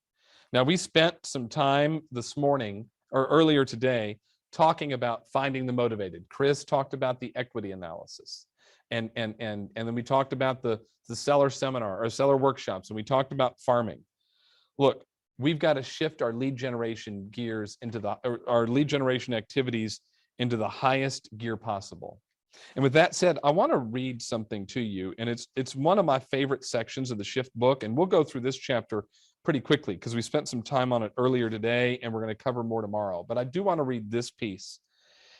Now, we spent some time this morning or earlier today talking about finding the motivated. Chris talked about the equity analysis. And then we talked about the seller seminar or seller workshops, and we talked about farming. Look, we've got to shift our lead generation gears into our lead generation activities into the highest gear possible. And with that said, I want to read something to you, and it's one of my favorite sections of the Shift book, and we'll go through this chapter pretty quickly because we spent some time on it earlier today, and we're going to cover more tomorrow. But I do want to read this piece.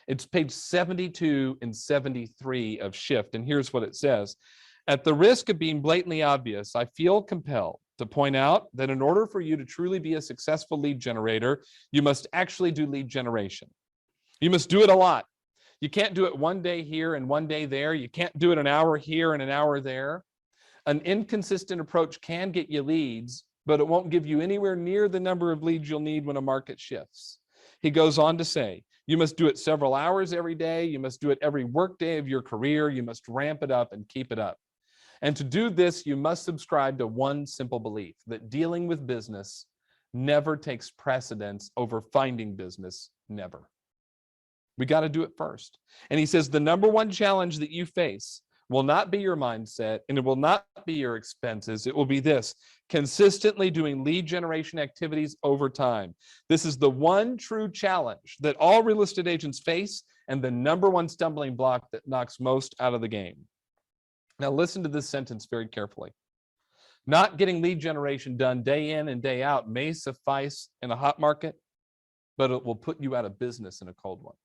It's page 72 and 73 of Shift, and here's what it says. At the risk of being blatantly obvious, I feel compelled to point out that in order for you to truly be a successful lead generator, you must actually do lead generation. You must do it a lot. You can't do it one day here and one day there. You can't do it an hour here and an hour there. An inconsistent approach can get you leads, but it won't give you anywhere near the number of leads you'll need when a market shifts. He goes on to say, you must do it several hours every day. You must do it every work day of your career. You must ramp it up and keep it up. And to do this, you must subscribe to one simple belief, that dealing with business never takes precedence over finding business, never. We got to do it first. And he says, the number one challenge that you face will not be your mindset, and it will not be your expenses. It will be this: consistently doing lead generation activities over time. This is the one true challenge that all real estate agents face, and the number one stumbling block that knocks most out of the game. Now listen to this sentence very carefully. Not getting lead generation done day in and day out may suffice in a hot market, but it will put you out of business in a cold one.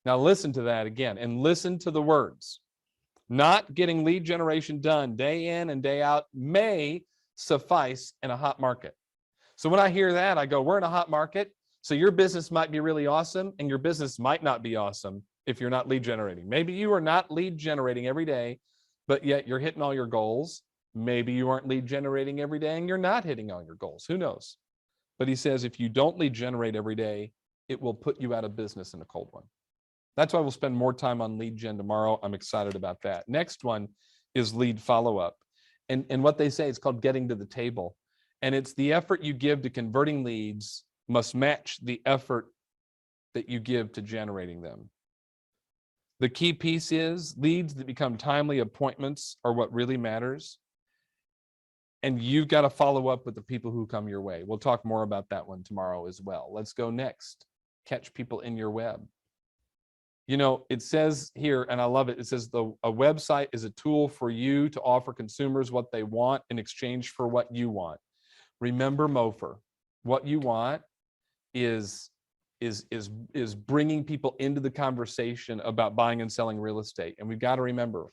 Now listen to that again, and listen to the words. Not getting lead generation done day in and day out may suffice in a hot market. So when I hear that, I go, we're in a hot market. So your business might be really awesome, and your business might not be awesome if you're not lead generating. Maybe you are not lead generating every day, but yet you're hitting all your goals. Maybe you aren't lead generating every day and you're not hitting all your goals. Who knows? But he says, if you don't lead generate every day, it will put you out of business in a cold one. That's why we'll spend more time on lead gen tomorrow. I'm excited about that. Next one is lead follow-up. And what they say is called getting to the table. And it's the effort you give to converting leads must match the effort that you give to generating them. The key piece is leads that become timely appointments are what really matters. And you've got to follow up with the people who come your way. We'll talk more about that one tomorrow as well. Let's go next. Catch people in your web. You know, it says here, and I love it, it says a website is a tool for you to offer consumers what they want in exchange for what you want. Remember MOFR. What you want is bringing people into the conversation about buying and selling real estate. And we've got to remember,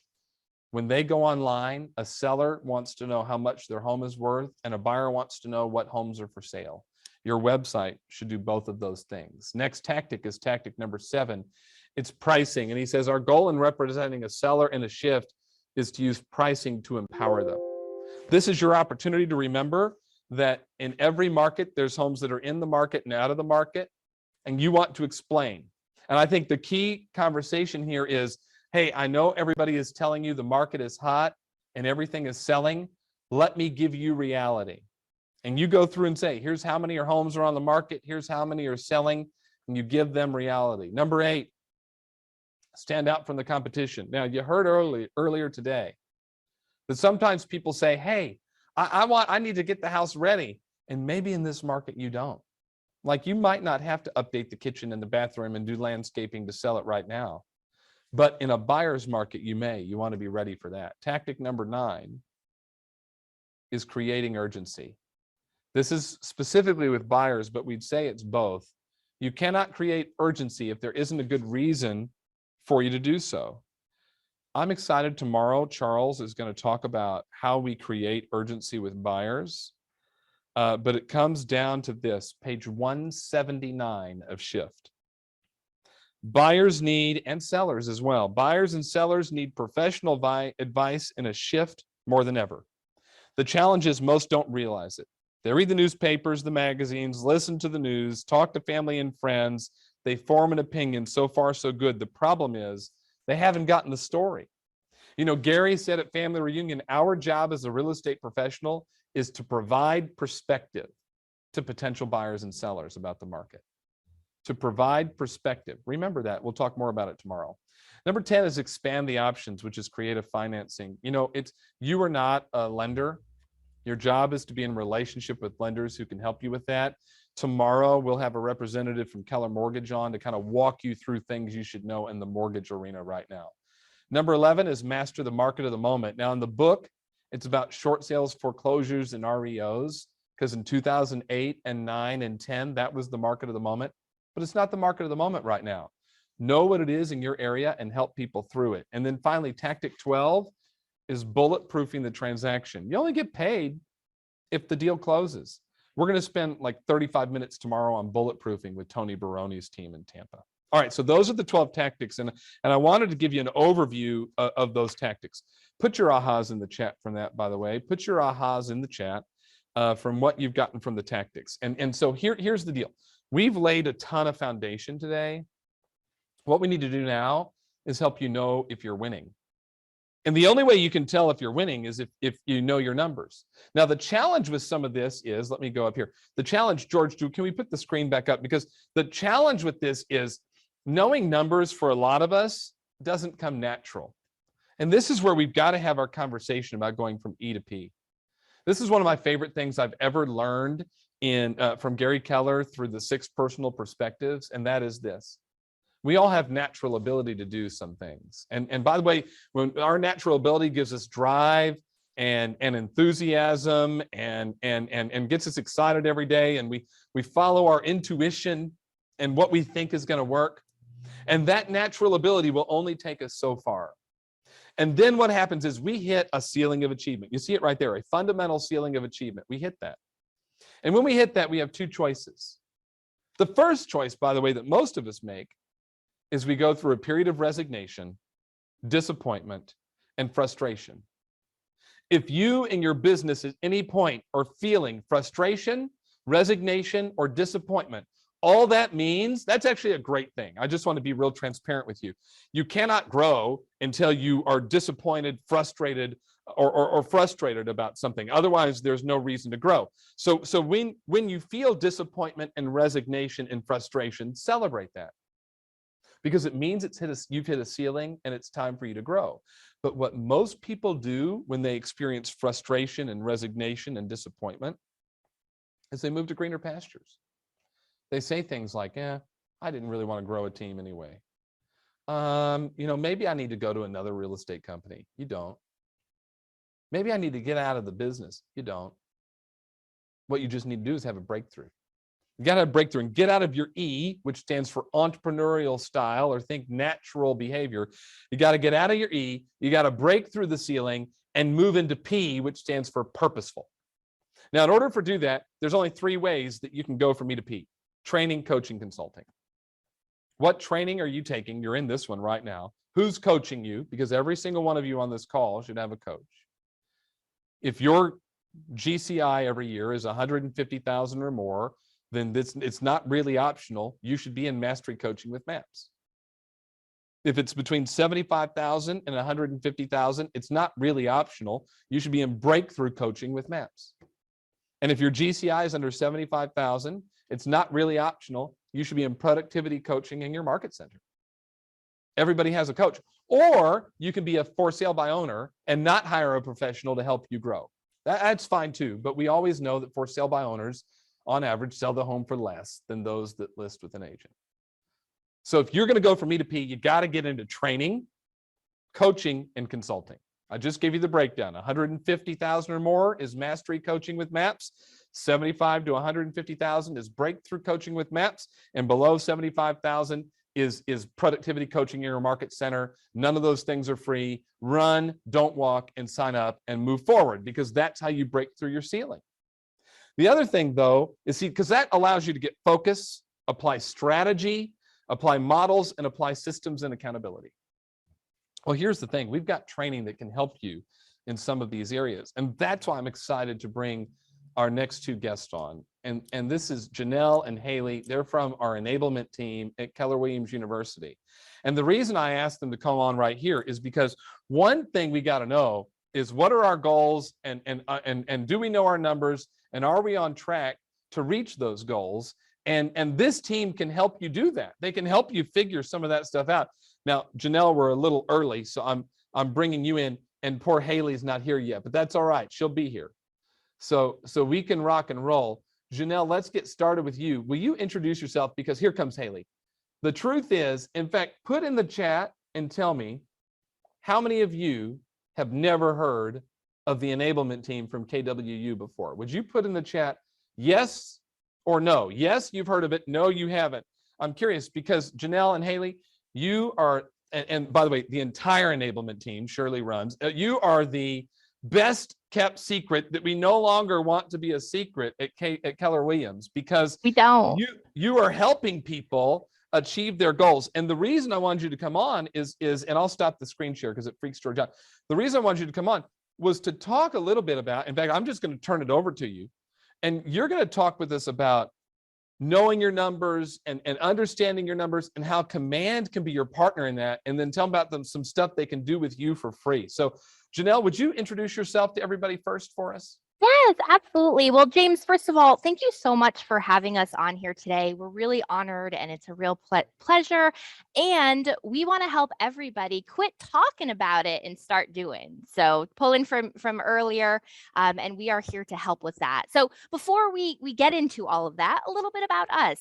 when they go online, a seller wants to know how much their home is worth, and a buyer wants to know what homes are for sale. Your website should do both of those things. Next tactic is tactic number 7. It's pricing. And he says, our goal in representing a seller in a shift is to use pricing to empower them. This is your opportunity to remember that in every market, there's homes that are in the market and out of the market. and you want to explain. And I think the key conversation here is, hey, I know everybody is telling you the market is hot and everything is selling. Let me give you reality. And you go through and say, here's how many homes are on the market. Here's how many are selling. And you give them reality. Number 8, stand out from the competition. Now, you heard earlier today that sometimes people say, hey, I need to get the house ready. And maybe in this market, you don't. Like, you might not have to update the kitchen and the bathroom and do landscaping to sell it right now. But in a buyer's market, you may. You want to be ready for that. Tactic number 9 is creating urgency. This is specifically with buyers, but we'd say it's both. You cannot create urgency if there isn't a good reason for you to do so. I'm excited. Tomorrow, Charles is going to talk about how we create urgency with buyers. But it comes down to this, page 179 of Shift. Buyers need, and sellers as well, buyers and sellers need professional advice in a shift more than ever. The challenge is most don't realize it. They read the newspapers, the magazines, listen to the news, talk to family and friends. They form an opinion. So far, so good. The problem is they haven't gotten the story. You know, Gary said at Family Reunion, our job as a real estate professional is to provide perspective to potential buyers and sellers about the market. To provide perspective. Remember that. We'll talk more about it tomorrow. Number 10 is expand the options, which is creative financing. You know, you are not a lender. Your job is to be in relationship with lenders who can help you with that. Tomorrow, we'll have a representative from Keller Mortgage on to kind of walk you through things you should know in the mortgage arena right now. Number 11 is master the market of the moment. Now, in the book, it's about short sales, foreclosures, and REOs, because in 2008 and 9 and 10, that was the market of the moment. But it's not the market of the moment right now. Know what it is in your area and help people through it. And then finally, tactic 12 is bulletproofing the transaction. You only get paid if the deal closes. We're going to spend like 35 minutes tomorrow on bulletproofing with Tony Baroni's team in Tampa. All right, so those are the 12 tactics, and I wanted to give you an overview of those tactics. Put your ahas in the chat from that, by the way. Put your ahas in the chat from what you've gotten from the tactics. And so here's the deal. We've laid a ton of foundation today. What we need to do now is help you know if you're winning. And the only way you can tell if you're winning is if you know your numbers. Now, the challenge with some of this is, let me go up here. The challenge, George, can we put the screen back up? Because the challenge with this is knowing numbers for a lot of us doesn't come natural. And this is where we've got to have our conversation about going from E to P. This is one of my favorite things I've ever learned from Gary Keller through the 6 personal perspectives, and that is this. We all have natural ability to do some things. And by the way, when our natural ability gives us drive and enthusiasm and gets us excited every day, and we follow our intuition and what we think is going to work, and that natural ability will only take us so far. And then what happens is we hit a ceiling of achievement. You see it right there, a fundamental ceiling of achievement. We hit that. And when we hit that, we have 2 choices. The first choice, by the way, that most of us make is we go through a period of resignation, disappointment, and frustration. If you in your business at any point are feeling frustration, resignation, or disappointment, all that means, that's actually a great thing. I just want to be real transparent with you. You cannot grow until you are disappointed, frustrated, or frustrated about something. Otherwise, there's no reason to grow. So when you feel disappointment and resignation and frustration, celebrate that. Because it means you've hit a ceiling and it's time for you to grow. But what most people do when they experience frustration and resignation and disappointment is they move to greener pastures. They say things like, I didn't really want to grow a team anyway. Maybe I need to go to another real estate company. You don't. Maybe I need to get out of the business. You don't. What you just need to do is have a breakthrough. You got to have a breakthrough and get out of your E, which stands for entrepreneurial style, or think natural behavior. You got to get out of your E. You got to break through the ceiling and move into P, which stands for purposeful. Now, in order to do that, there's only 3 ways that you can go from E to P: training, coaching, consulting. What training are you taking? You're in this one right now. Who's coaching you? Because every single one of you on this call should have a coach. If your GCI every year is 150,000 or more, then it's not really optional. You should be in mastery coaching with MAPS. If it's between 75,000 and 150,000, it's not really optional. You should be in breakthrough coaching with MAPS. And if your GCI is under 75,000, it's not really optional. You should be in productivity coaching in your market center. Everybody has a coach. Or you can be a for sale by owner and not hire a professional to help you grow. That's fine too. But we always know that for sale by owners, on average, sell the home for less than those that list with an agent. So if you're going to go from E to P, you got to get into training, coaching, and consulting. I just gave you the breakdown. 150,000 or more is mastery coaching with MAPS. 75 to 150,000 is breakthrough coaching with MAPS, and below 75,000 is productivity coaching in your market center. None of those things are free. Run, don't walk, and sign up and move forward, because that's how you break through your ceiling. The other thing, though, is because that allows you to get focus, apply strategy, apply models, and apply systems and accountability. Well, here's the thing. We've got training that can help you in some of these areas. And that's why I'm excited to bring our next two guests on. And this is Janelle and Haley. They're from our enablement team at Keller Williams University. And the reason I asked them to come on right here is because one thing we got to know is, what are our goals, and do we know our numbers, and are we on track to reach those goals? And this team can help you do that. They can help you figure some of that stuff out. Now, Janelle, we're a little early, so I'm bringing you in, and poor Haley's not here yet, but that's all right. She'll be here. So we can rock and roll. Janelle, let's get started with you. Will you introduce yourself? Because here comes Haley. The truth is, in fact, put in the chat and tell me how many of you have never heard of the enablement team from KWU before. Would you put in the chat yes or no? Yes, you've heard of it. No, you haven't. I'm curious, because Janelle and Haley, you are, and by the way, the entire enablement team Shirley runs, you are the best kept secret that we no longer want to be a secret at Keller Williams, because We don't. you are helping people achieve their goals. And the reason I wanted you to come on is, and I'll stop the screen share because it freaks George out. The reason I wanted you to come on was to talk a little bit about, in fact, I'm just going to turn it over to you, and you're going to talk with us about knowing your numbers and understanding your numbers, and how Command can be your partner in that, and then tell them about some stuff they can do with you for free. So Janelle, would you introduce yourself to everybody first for us? Yes, absolutely. Well, James, first of all, thank you so much for having us on here today. We're really honored, and it's a real pleasure. And we want to help everybody quit talking about it and start doing. So pulling from earlier, and we are here to help with that. So before we get into all of that, a little bit about us.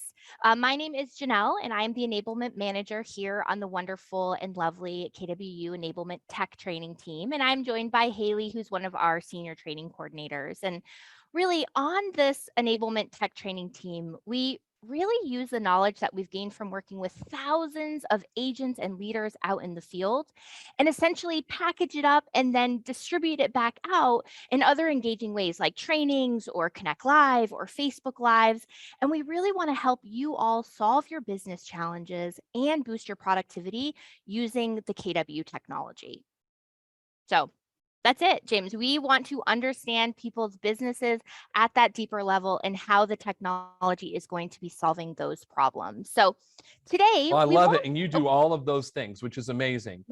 My name is Janelle, and I'm the enablement manager here on the wonderful and lovely KWU Enablement Tech Training team. And I'm joined by Haley, who's one of our senior training coordinators. And really, on this enablement tech training team, we really use the knowledge that we've gained from working with thousands of agents and leaders out in the field, and essentially package it up and then distribute it back out in other engaging ways like trainings or Connect Live or Facebook Lives. And we really want to help you all solve your business challenges and boost your productivity using the KW technology. So that's it, James. We want to understand people's businesses at that deeper level and how the technology is going to be solving those problems. So today, well, I love it. And you do all of those things, which is amazing.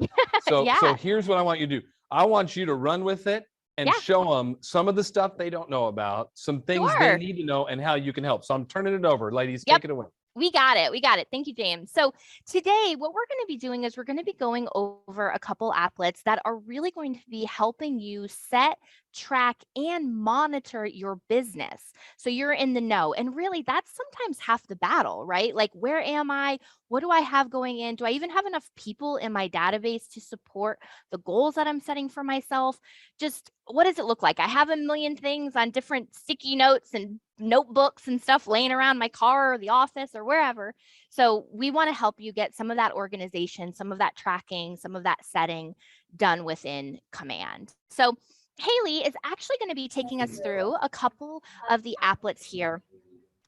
So, Yeah. So here's what I want you to do. I want you to run with it and Yeah. show them some of the stuff they don't know about, some things Sure. they need to know, and how you can help. So I'm turning it over. Ladies, Yep. take it away. We got it. We got it. Thank you, James. So today, what we're going to be doing is we're going to be going over a couple applets that are really going to be helping you set, track, and monitor your business. So you're in the know. And really, that's sometimes half the battle, right? Like, where am I? What do I have going in? Do I even have enough people in my database to support the goals that I'm setting for myself? Just what does it look like? I have a million things on different sticky notes and notebooks and stuff laying around my car or the office or wherever. So we want to help you get some of that organization, some of that tracking, some of that setting done within Command. So Haley is actually going to be taking us through a couple of the applets here.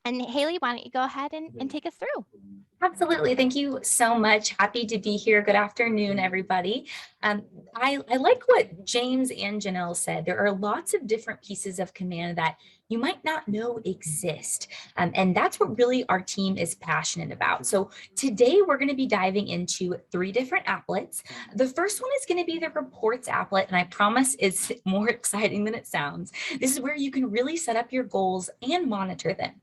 And Haley, why don't you go ahead and take us through? Absolutely. Thank you so much. Happy to be here. Good afternoon, everybody. I like what James and Janelle said. There are lots of different pieces of Command that you might not know exist. And that's what really our team is passionate about. So today we're going to be diving into 3 different applets. The first one is going to be the reports applet, and I promise it's more exciting than it sounds. This is where you can really set up your goals and monitor them.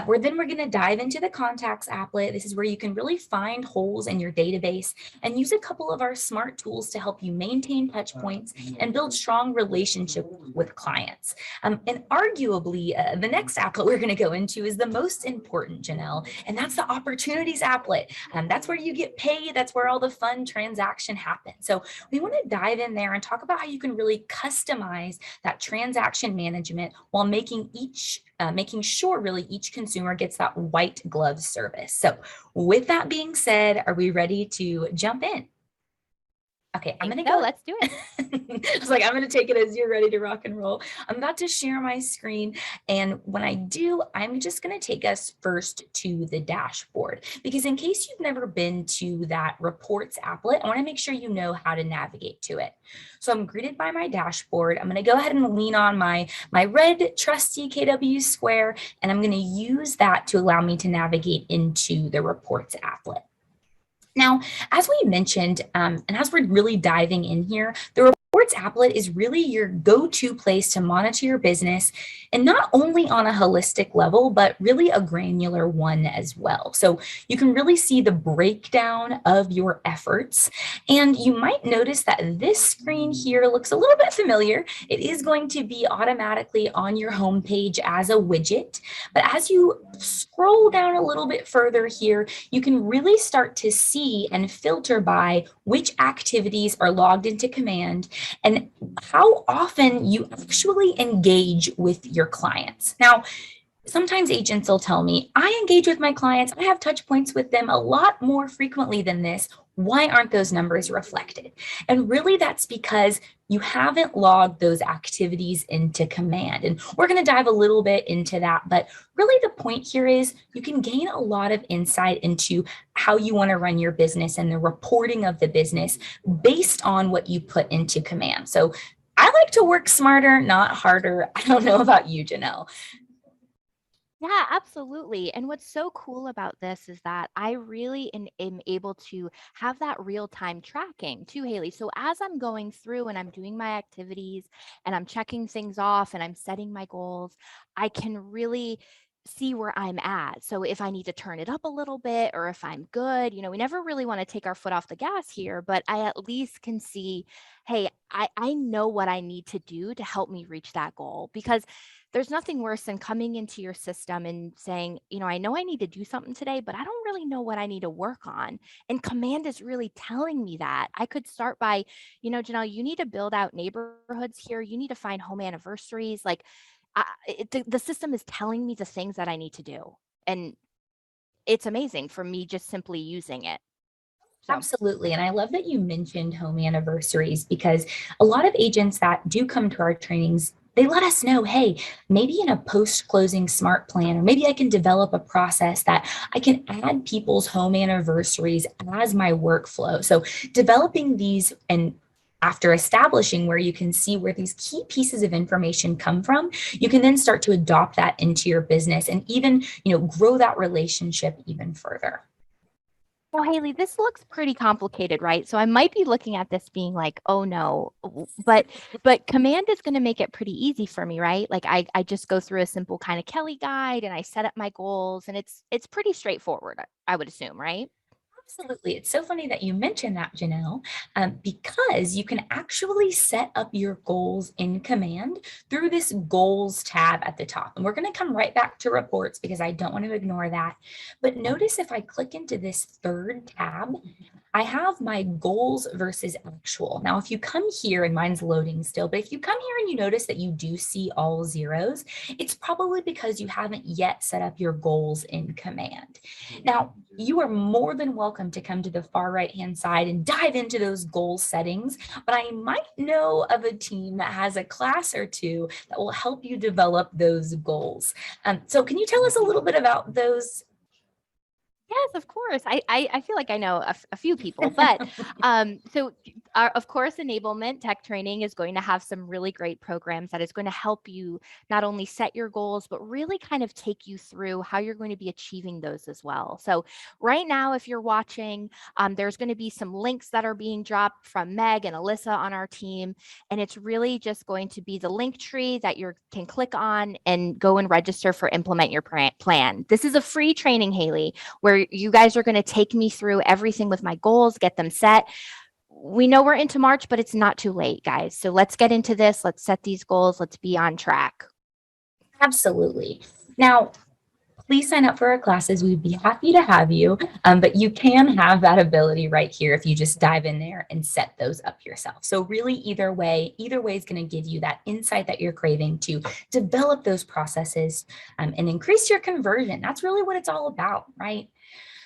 We're going to dive into the contacts applet. This is where you can really find holes in your database and use a couple of our smart tools to help you maintain touch points and build strong relationships with clients. And arguably, the next applet we're going to go into is the most important, Janelle, and that's the opportunities applet. That's where you get paid. That's where all the fun transaction happens. So we want to dive in there and talk about how you can really customize that transaction management while making sure really each consumer gets that white glove service. So with that being said, are we ready to jump in? Okay, I'm going to go. Let's do it. I was like, I'm going to take it as you're ready to rock and roll. I'm about to share my screen. And when I do, I'm just going to take us first to the dashboard, because in case you've never been to that reports applet, I want to make sure you know how to navigate to it. So I'm greeted by my dashboard. I'm going to go ahead and lean on my red trusty KW Square, and I'm going to use that to allow me to navigate into the reports applet. Now, as we mentioned, and as we're really diving in here, the reports applet is really your go-to place to monitor your business, and not only on a holistic level, but really a granular one as well. So you can really see the breakdown of your efforts. And you might notice that this screen here looks a little bit familiar. It is going to be automatically on your homepage as a widget. But as you scroll down a little bit further here, you can really start to see and filter by which activities are logged into Command and how often you actually engage with your clients. Now, sometimes agents will tell me, I engage with my clients, I have touch points with them a lot more frequently than this. Why aren't those numbers reflected? And really that's because you haven't logged those activities into Command. And we're going to dive a little bit into that. But really the point here is you can gain a lot of insight into how you want to run your business and the reporting of the business based on what you put into Command. So I like to work smarter, not harder. I don't know about you, Janelle. Yeah, absolutely. And what's so cool about this is that I really am able to have that real-time tracking too, Haley. So as I'm going through and I'm doing my activities and I'm checking things off and I'm setting my goals, I can really see where I'm at. So if I need to turn it up a little bit or if I'm good, we never really want to take our foot off the gas here, but I at least can see, hey, I know what I need to do to help me reach that goal, because there's nothing worse than coming into your system and saying, I know I need to do something today, but I don't really know what I need to work on. And Command is really telling me that. I could start by, Janelle, you need to build out neighborhoods here. You need to find home anniversaries. Like the system is telling me the things that I need to do. And it's amazing for me just simply using it. So. Absolutely. And I love that you mentioned home anniversaries, because a lot of agents that do come to our trainings, they let us know, hey, maybe in a post-closing smart plan, or maybe I can develop a process that I can add people's home anniversaries as my workflow. So developing these, and after establishing where you can see where these key pieces of information come from, you can then start to adopt that into your business and even, grow that relationship even further. Well, Haley, this looks pretty complicated, right? So I might be looking at this being like, oh no, but Command is going to make it pretty easy for me, right? Like I just go through a simple kind of Kelly guide and I set up my goals, and it's pretty straightforward, I would assume, right? Absolutely. It's so funny that you mentioned that, Janelle, because you can actually set up your goals in Command through this goals tab at the top. And we're going to come right back to reports because I don't want to ignore that. But notice if I click into this third tab, I have my goals versus actual. Now, if you come here, and mine's loading still, but if you come here and you notice that you do see all zeros, it's probably because you haven't yet set up your goals in Command. Now, you are more than welcome to come to the far right-hand side and dive into those goal settings, but I might know of a team that has a class or two that will help you develop those goals. So can you tell us a little bit about those? Yes, of course. I feel like I know a few people, but so of course, enablement tech training is going to have some really great programs that is going to help you not only set your goals, but really kind of take you through how you're going to be achieving those as well. So right now, if you're watching, there's going to be some links that are being dropped from Meg and Alyssa on our team. And it's really just going to be the link tree that you can click on and go and register for Implement Your Plan. This is a free training, Haley, where you guys are going to take me through everything with my goals, get them set. We know we're into March, but it's not too late, guys. So let's get into this. Let's set these goals. Let's be on track. Absolutely. Now, please sign up for our classes. We'd be happy to have you, but you can have that ability right here if you just dive in there and set those up yourself. So really either way is going to give you that insight that you're craving to develop those processes and increase your conversion. That's really what it's all about, right?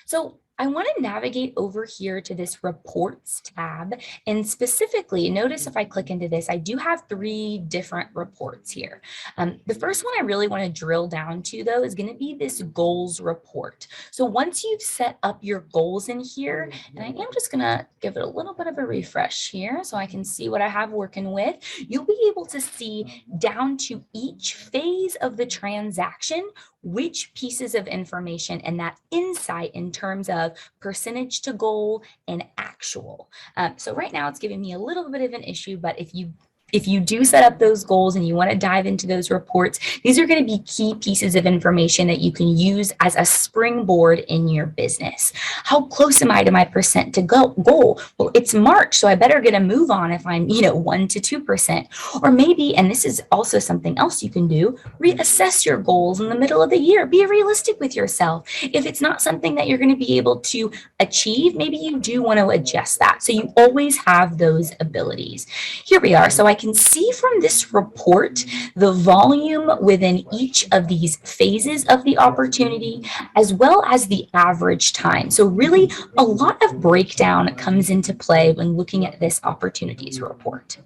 So I want to navigate over here to this reports tab, and specifically notice if I click into this, I do have 3 different reports here. The first one I really want to drill down to though is going to be this goals report. So once you've set up your goals in here, and I am just going to give it a little bit of a refresh here so I can see what I have working with, you'll be able to see down to each phase of the transaction which pieces of information and that insight in terms of percentage to goal and actual. So right now it's giving me a little bit of an issue, but if you do set up those goals and you want to dive into those reports, these are going to be key pieces of information that you can use as a springboard in your business. How close am I to my percent to goal? Well, it's March, so I better get a move on if I'm, 1 to 2%. Or maybe, and this is also something else you can do, reassess your goals in the middle of the year. Be realistic with yourself. If it's not something that you're going to be able to achieve, maybe you do want to adjust that. So you always have those abilities. Here we are. So I can see from this report the volume within each of these phases of the opportunity, as well as the average time. So really a lot of breakdown comes into play when looking at this opportunities report.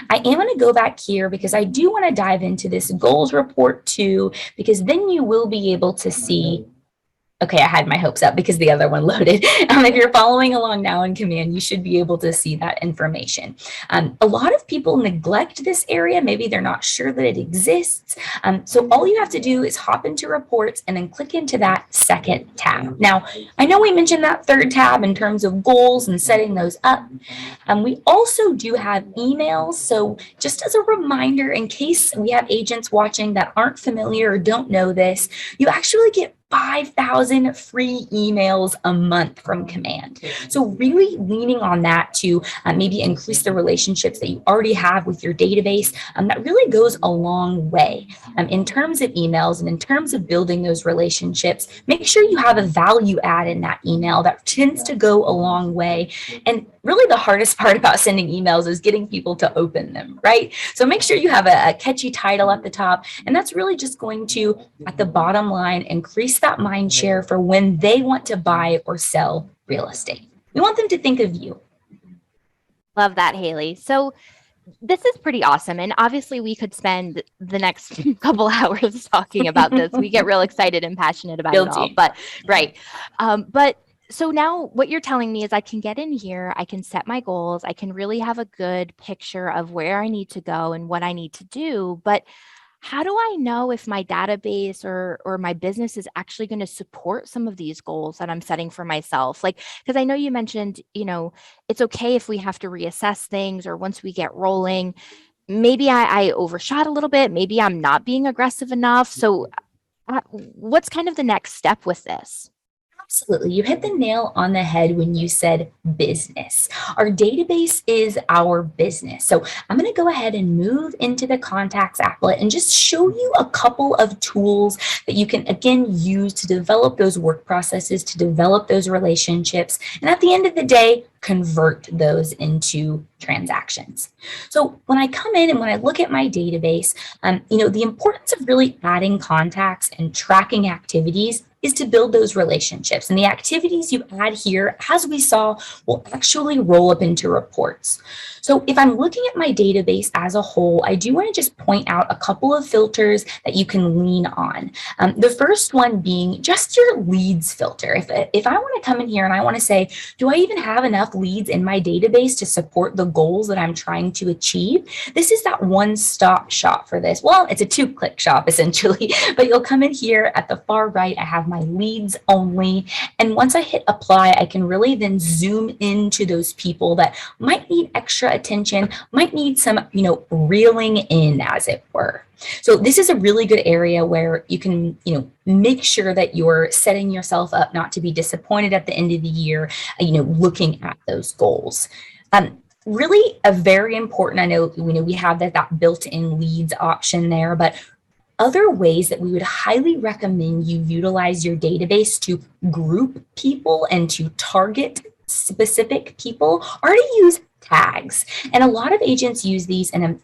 I am going to go back here because I do want to dive into this goals report too, because then you will be able to see. Okay, I had my hopes up because the other one loaded. If you're following along now in Command, you should be able to see that information. A lot of people neglect this area. Maybe they're not sure that it exists. So all you have to do is hop into reports and then click into that second tab. Now, I know we mentioned that third tab in terms of goals and setting those up. We also do have emails. So just as a reminder, in case we have agents watching that aren't familiar or don't know this, you actually get 5,000 free emails a month from Command. So really leaning on that to maybe increase the relationships that you already have with your database, that really goes a long way. In terms of emails and in terms of building those relationships, make sure you have a value add in that email that tends to go a long way. And really the hardest part about sending emails is getting people to open them, right? So make sure you have a catchy title at the top, and that's really just going to, at the bottom line, increase that mind share for when they want to buy or sell real estate. We want them to think of you. Love that, Haley. So this is pretty awesome. And obviously we could spend the next couple hours talking about this. We get real excited and passionate about it all, but right. But so now what you're telling me is I can get in here, I can set my goals, I can really have a good picture of where I need to go and what I need to do. But how do I know if my database or my business is actually going to support some of these goals that I'm setting for myself? Like, because I know you mentioned, it's okay if we have to reassess things, or once we get rolling, maybe I overshot a little bit. Maybe I'm not being aggressive enough. So what's kind of the next step with this? Absolutely. You hit the nail on the head when you said business. Our database is our business. So I'm going to go ahead and move into the contacts applet and just show you a couple of tools that you can, again, use to develop those work processes, to develop those relationships. And at the end of the day, convert those into transactions. So when I come in and when I look at my database, the importance of really adding contacts and tracking activities is to build those relationships. And the activities you add here, as we saw, will actually roll up into reports. So if I'm looking at my database as a whole, I do want to just point out a couple of filters that you can lean on. The first one being just your leads filter. If I want to come in here and I want to say, do I even have enough enough leads in my database to support the goals that I'm trying to achieve, this is that one-stop shop for this. Well, it's a two-click shop essentially, but you'll come in here at the far right. I have my leads only. And once I hit apply, I can really then zoom into those people that might need extra attention, might need some, reeling in, as it were. So this is a really good area where you can, make sure that you're setting yourself up not to be disappointed at the end of the year, looking at those goals. Really a very important, I know, we have that built-in leads option there, but other ways that we would highly recommend you utilize your database to group people and to target specific people are to use tags. And a lot of agents use these in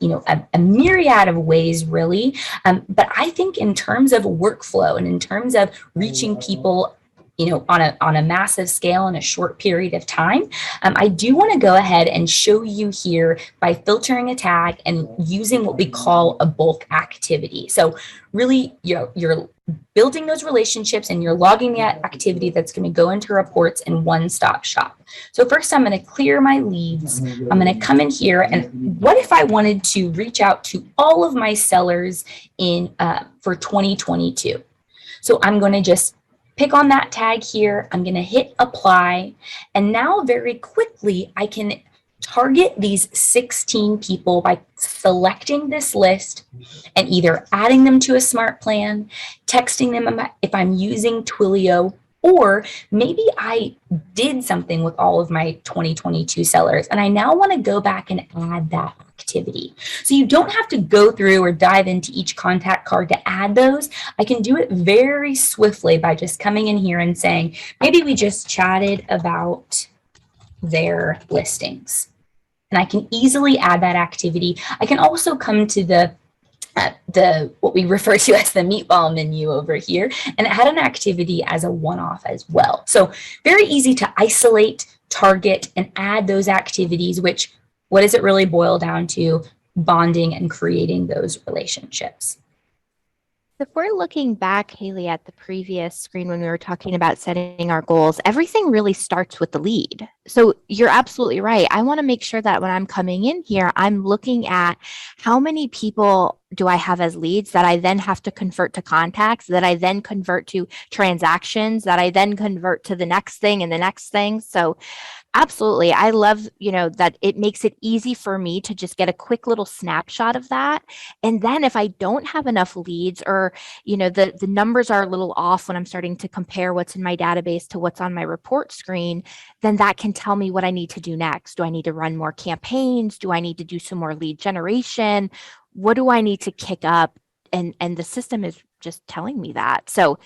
a myriad of ways, really. But I think in terms of workflow and in terms of reaching people, on a massive scale in a short period of time, I do want to go ahead and show you here by filtering a tag and using what we call a bulk activity. So really, you're building those relationships and you're logging that activity that's going to go into reports in one-stop shop. So first, I'm going to clear my leads. I'm going to come in here, and what if I wanted to reach out to all of my sellers for 2022? So I'm going to just pick on that tag here. I'm going to hit apply. And now very quickly, I can target these 16 people by selecting this list and either adding them to a smart plan, texting them if I'm using Twilio, or maybe I did something with all of my 2022 sellers and I now want to go back and add that activity. So you don't have to go through or dive into each contact card to add those. I can do it very swiftly by just coming in here and saying, maybe we just chatted about their listings. And I can easily add that activity. I can also come to the what we refer to as the meatball menu over here and add an activity as a one-off as well. So very easy to isolate, target, and add those activities, which what does it really boil down to? Bonding and creating those relationships. If we're looking back, Haley, at the previous screen when we were talking about setting our goals, everything really starts with the lead. So you're absolutely right. I want to make sure that when I'm coming in here, I'm looking at how many people do I have as leads that I then have to convert to contacts, that I then convert to transactions, that I then convert to the next thing and the next thing. So absolutely. I love, that it makes it easy for me to just get a quick little snapshot of that. And then if I don't have enough leads or, the numbers are a little off when I'm starting to compare what's in my database to what's on my report screen, then that can tell me what I need to do next. Do I need to run more campaigns? Do I need to do some more lead generation? What do I need to kick up? And the system is just telling me that. So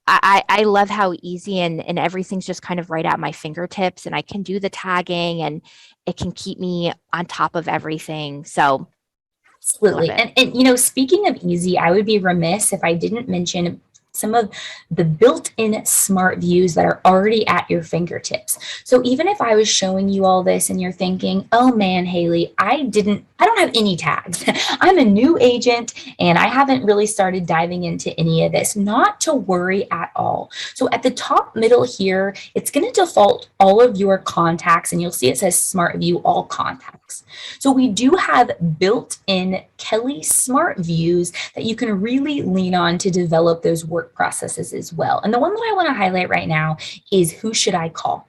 I love how easy and everything's just kind of right at my fingertips, and I can do the tagging and it can keep me on top of everything. So absolutely. And speaking of easy, I would be remiss if I didn't mention some of the built-in smart views that are already at your fingertips. So even if I was showing you all this and you're thinking, oh man, Haley, I don't have any tags. I'm a new agent and I haven't really started diving into any of this. Not to worry at all. So at the top middle here, it's going to default all of your contacts, and you'll see it says Smart View All Contacts. So we do have built-in Kelly Smart Views that you can really lean on to develop those work processes as well. And the one that I want to highlight right now is Who Should I Call?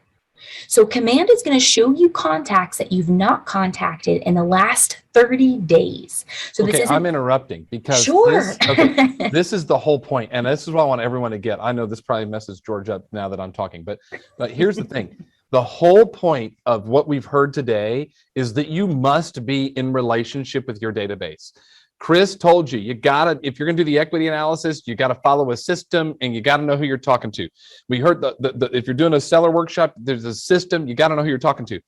So Command is going to show you contacts that you've not contacted in the last 30 days. So this I'm interrupting because sure. This is the whole point. And this is what I want everyone to get. I know this probably messes George up now that I'm talking, but here's the thing. The whole point of what we've heard today is that you must be in relationship with your database. Chris told you, if you're going to do the equity analysis, you got to follow a system and you got to know who you're talking to. We heard if you're doing a seller workshop, there's a system, you got to know who you're talking to.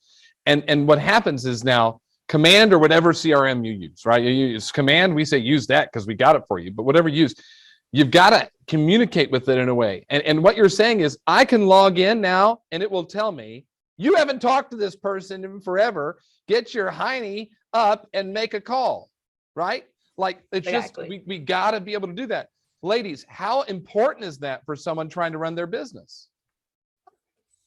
And what happens is now Command or whatever CRM you use, right? You use Command, we say use that because we got it for you, but whatever you use, you've got to communicate with it in a way. And what you're saying is I can log in now and it will tell me, you haven't talked to this person in forever. Get your hiney up and make a call, right? Like it's exactly. We got to be able to do that. Ladies, how important is that for someone trying to run their business?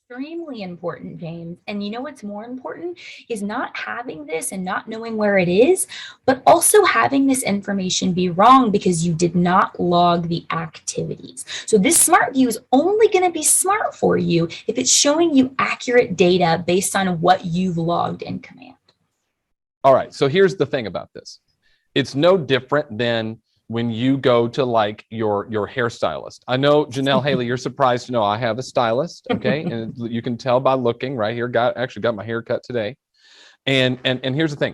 extremely important, James. And you know what's more important is not having this and not knowing where it is, but also having this information be wrong because you did not log the activities. So this smart view is only going to be smart for you if it's showing you accurate data based on what you've logged in Command. All right. So here's the thing about this. It's no different than when you go to like your hairstylist. I know, Janelle Haley, you're surprised to know I have a stylist, okay? And you can tell by looking right here. Actually got my hair cut today. And here's the thing.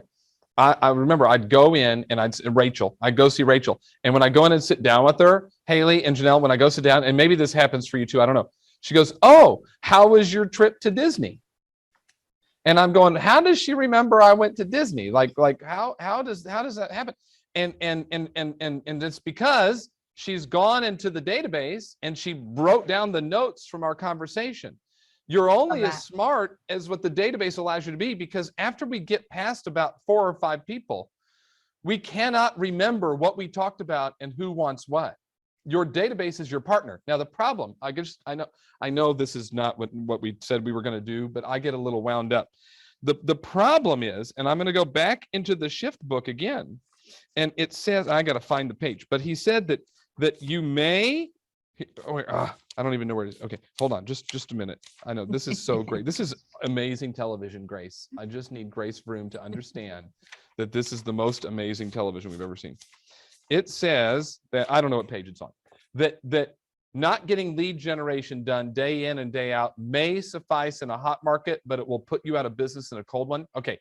I remember I'd go in and I'd go see Rachel. And when I go in and sit down with her, Haley and Janelle, when I go sit down, and maybe this happens for you too, I don't know. She goes, "Oh, how was your trip to Disney?" And I'm going, how does she remember I went to Disney? Like how does that happen? And it's because she's gone into the database and she wrote down the notes from our conversation. You're only as smart as what the database allows you to be, because after we get past about 4 or 5 people, we cannot remember what we talked about and who wants what. Your database is your partner. Now the problem, I know this is not what we said we were going to do, but I get a little wound up. The problem is, and I'm going to go back into the shift book again. And it says, I got to find the page, but he said that you may, I don't even know where it is. Okay, hold on, just a minute. I know this is so great. This is amazing television, Grace. I just need Grace Vroom to understand that this is the most amazing television we've ever seen. It says that, I don't know what page it's on, that not getting lead generation done day in and day out may suffice in a hot market, but it will put you out of business in a cold one. Okay.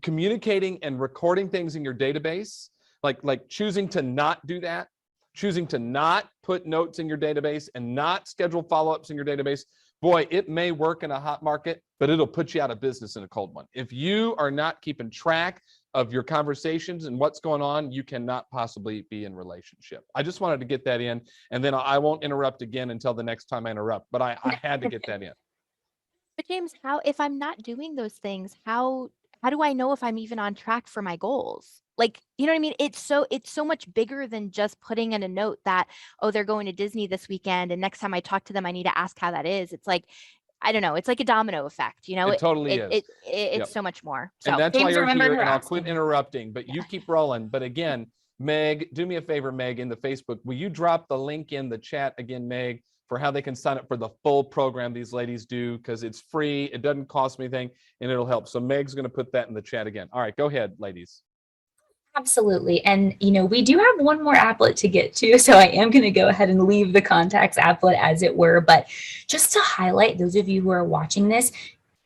Communicating and recording things in your database, like choosing to not do that, choosing to not put notes in your database and not schedule follow-ups in your database, boy, it may work in a hot market, but it'll put you out of business in a cold one. If you are not keeping track of your conversations and what's going on, you cannot possibly be in relationship. I just wanted to get that in, and then I won't interrupt again until the next time I interrupt, but I had to get that in. But James, if I'm not doing those things, how do I know if I'm even on track for my goals? Like, you know what I mean? It's so much bigger than just putting in a note that, oh, they're going to Disney this weekend, and next time I talk to them, I need to ask how that is. It's like, I don't know. It's like a domino effect, you know? It totally is. It's Yep. so much more. So And that's why James you're remembered here, her and I'll asking. quit interrupting, but you keep rolling. But again, Meg, do me a favor, Meg, in the Facebook, will you drop the link in the chat again, Meg, for how they can sign up for the full program these ladies do, because it's free, it doesn't cost me anything, and it'll help. So Meg's going to put that in the chat again. All right, go ahead, ladies. Absolutely. And, we do have one more applet to get to, so I am going to go ahead and leave the contacts applet as it were. But just to highlight those of you who are watching this,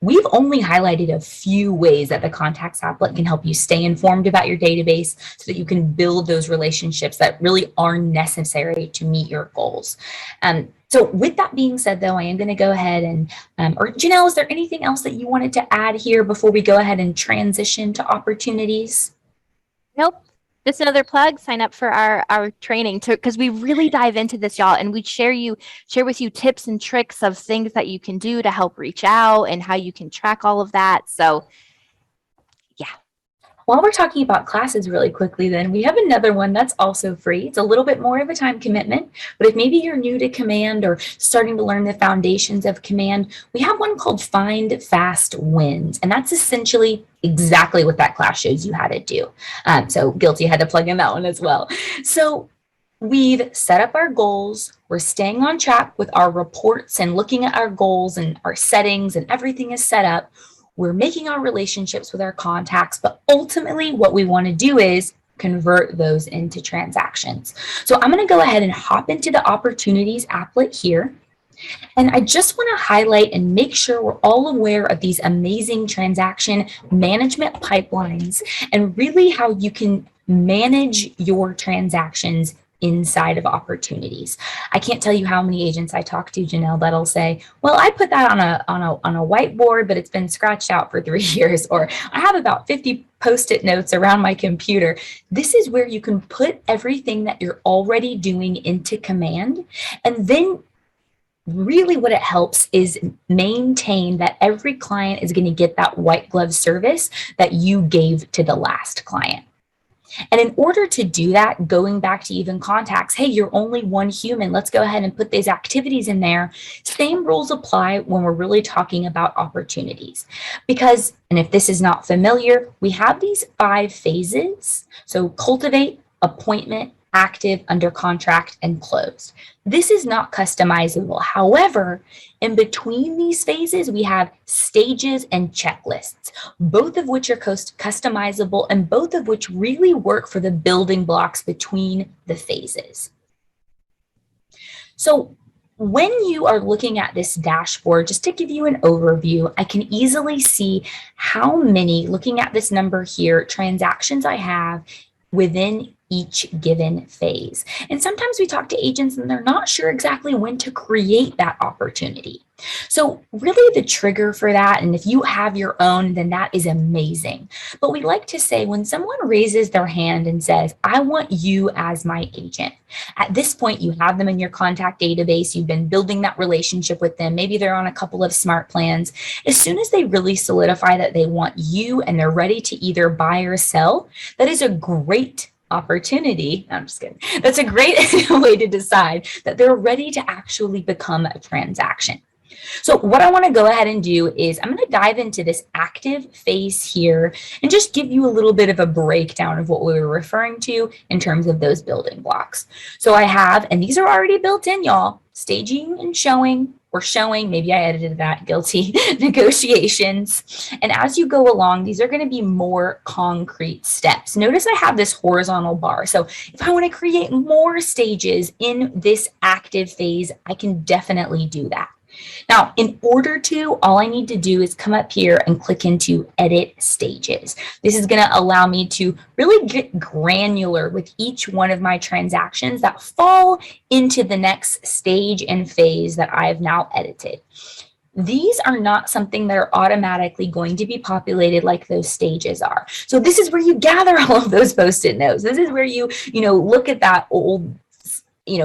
we've only highlighted a few ways that the contacts applet can help you stay informed about your database so that you can build those relationships that really are necessary to meet your goals. So with that being said, though, I am going to go ahead and, or Janelle, is there anything else that you wanted to add here before we go ahead and transition to opportunities? Nope. Just another plug, sign up for our training because we really dive into this, y'all, and we share with you tips and tricks of things that you can do to help reach out and how you can track all of that. So yeah. While we're talking about classes really quickly, then we have another one that's also free. It's a little bit more of a time commitment, but if maybe you're new to Command or starting to learn the foundations of Command, we have one called Find Fast Wins, and that's essentially exactly what that class shows you how to do. So guilty, had to plug in that one as well. So we've set up our goals. We're staying on track with our reports and looking at our goals and our settings, and everything is set up. We're making our relationships with our contacts, but ultimately what we want to do is convert those into transactions. So I'm going to go ahead and hop into the opportunities applet here. And I just want to highlight and make sure we're all aware of these amazing transaction management pipelines and really how you can manage your transactions inside of opportunities. I can't tell you how many agents I talk to, Janelle, that'll say, well, I put that on a whiteboard, but it's been scratched out for 3 years, or I have about 50 Post-it notes around my computer. This is where you can put everything that you're already doing into Command, and then really what it helps is maintain that every client is going to get that white glove service that you gave to the last client. And in order to do that, going back to even contacts, hey, you're only one human. Let's go ahead and put these activities in there. Same rules apply when we're really talking about opportunities. Because, and if this is not familiar, we have these 5 phases. So cultivate, appointment, active, under contract, and closed. This is not customizable. However, in between these phases, we have stages and checklists, both of which are customizable and both of which really work for the building blocks between the phases. So when you are looking at this dashboard, just to give you an overview, I can easily see how many, looking at this number here, transactions I have within each given phase. And sometimes we talk to agents and they're not sure exactly when to create that opportunity. So really the trigger for that, and if you have your own, then that is amazing. But we like to say when someone raises their hand and says, I want you as my agent, at this point you have them in your contact database, you've been building that relationship with them, maybe they're on a couple of smart plans. As soon as they really solidify that they want you and they're ready to either buy or sell, that is a great opportunity. I'm just kidding. That's a great way to decide that they're ready to actually become a transaction. So what I want to go ahead and do is I'm going to dive into this active phase here and just give you a little bit of a breakdown of what we were referring to in terms of those building blocks. So I have, and these are already built in, y'all, staging and showing, or showing, maybe I edited that, guilty, negotiations. And as you go along, these are going to be more concrete steps. Notice I have this horizontal bar. So if I want to create more stages in this active phase, I can definitely do that. Now, in order to, all I need to do is come up here and click into Edit Stages. This is going to allow me to really get granular with each one of my transactions that fall into the next stage and phase that I have now edited. These are not something that are automatically going to be populated like those stages are. So this is where you gather all of those Post-it notes. This is where you look at that old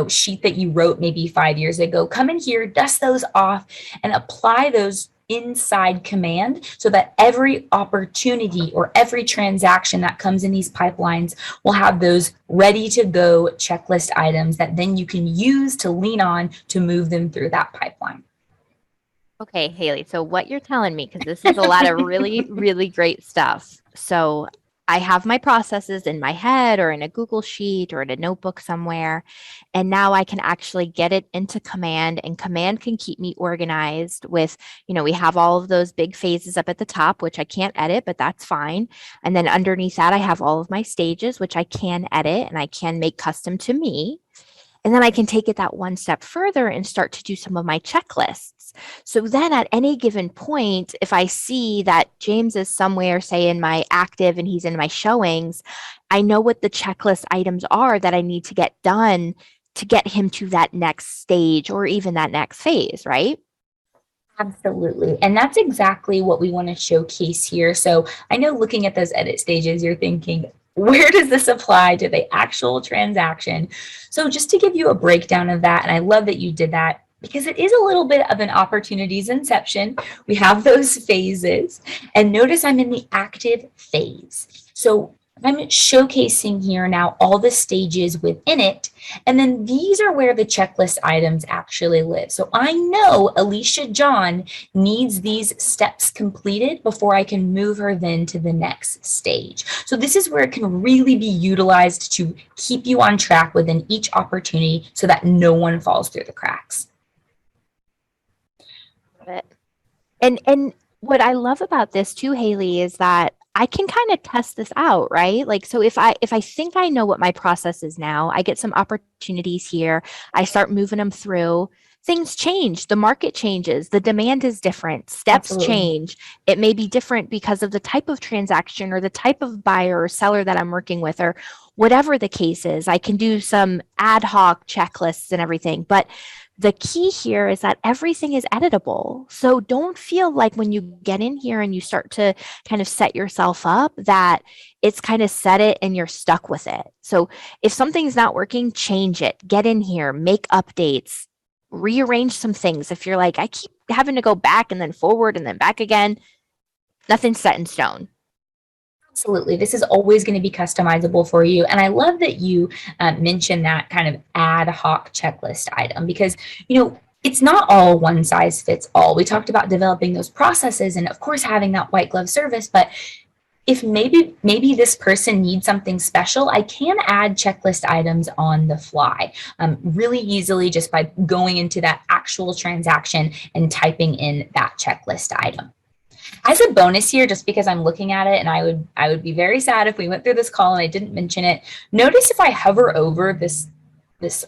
sheet that you wrote maybe 5 years ago, come in here, dust those off, and apply those inside command so that every opportunity or every transaction that comes in these pipelines will have those ready to go checklist items that then you can use to lean on to move them through that pipeline. Okay, Haley, so what you're telling me, because this is a lot of really, really great stuff. So I have my processes in my head or in a Google sheet or in a notebook somewhere. And now I can actually get it into Command, and Command can keep me organized with, we have all of those big phases up at the top, which I can't edit, but that's fine. And then underneath that, I have all of my stages, which I can edit and I can make custom to me. And then I can take it that one step further and start to do some of my checklists. So then at any given point, if I see that James is somewhere, say in my active and he's in my showings, I know what the checklist items are that I need to get done to get him to that next stage or even that next phase, right? Absolutely. And that's exactly what we want to showcase here. So I know looking at those edit stages, you're thinking, where does this apply to the actual transaction? So just to give you a breakdown of that, and I love that you did that because it is a little bit of an opportunities inception. We have those phases, and notice I'm in the active phase. So I'm showcasing here now all the stages within it. And then these are where the checklist items actually live. So I know Alicia John needs these steps completed before I can move her then to the next stage. So this is where it can really be utilized to keep you on track within each opportunity so that no one falls through the cracks. And what I love about this too, Haley, is that I can kind of test this out, right? Like, so if I think I know what my process is now, I get some opportunities here, I start moving them through, things change, the market changes, the demand is different, steps Absolutely. change. It may be different because of the type of transaction or the type of buyer or seller that I'm working with, or whatever the case is. I can do some ad hoc checklists and everything, but the key here is that everything is editable. So don't feel like when you get in here and you start to kind of set yourself up that it's kind of set it and you're stuck with it. So if something's not working, change it, get in here, make updates, rearrange some things. If you're like, I keep having to go back and then forward and then back again, nothing's set in stone. Absolutely. This is always going to be customizable for you. And I love that you mentioned that kind of ad hoc checklist item because, it's not all one size fits all. We talked about developing those processes and of course having that white glove service, but if maybe this person needs something special, I can add checklist items on the fly really easily just by going into that actual transaction and typing in that checklist item. As a bonus here, just because I'm looking at it, and I would be very sad if we went through this call and I didn't mention it. Notice if I hover over this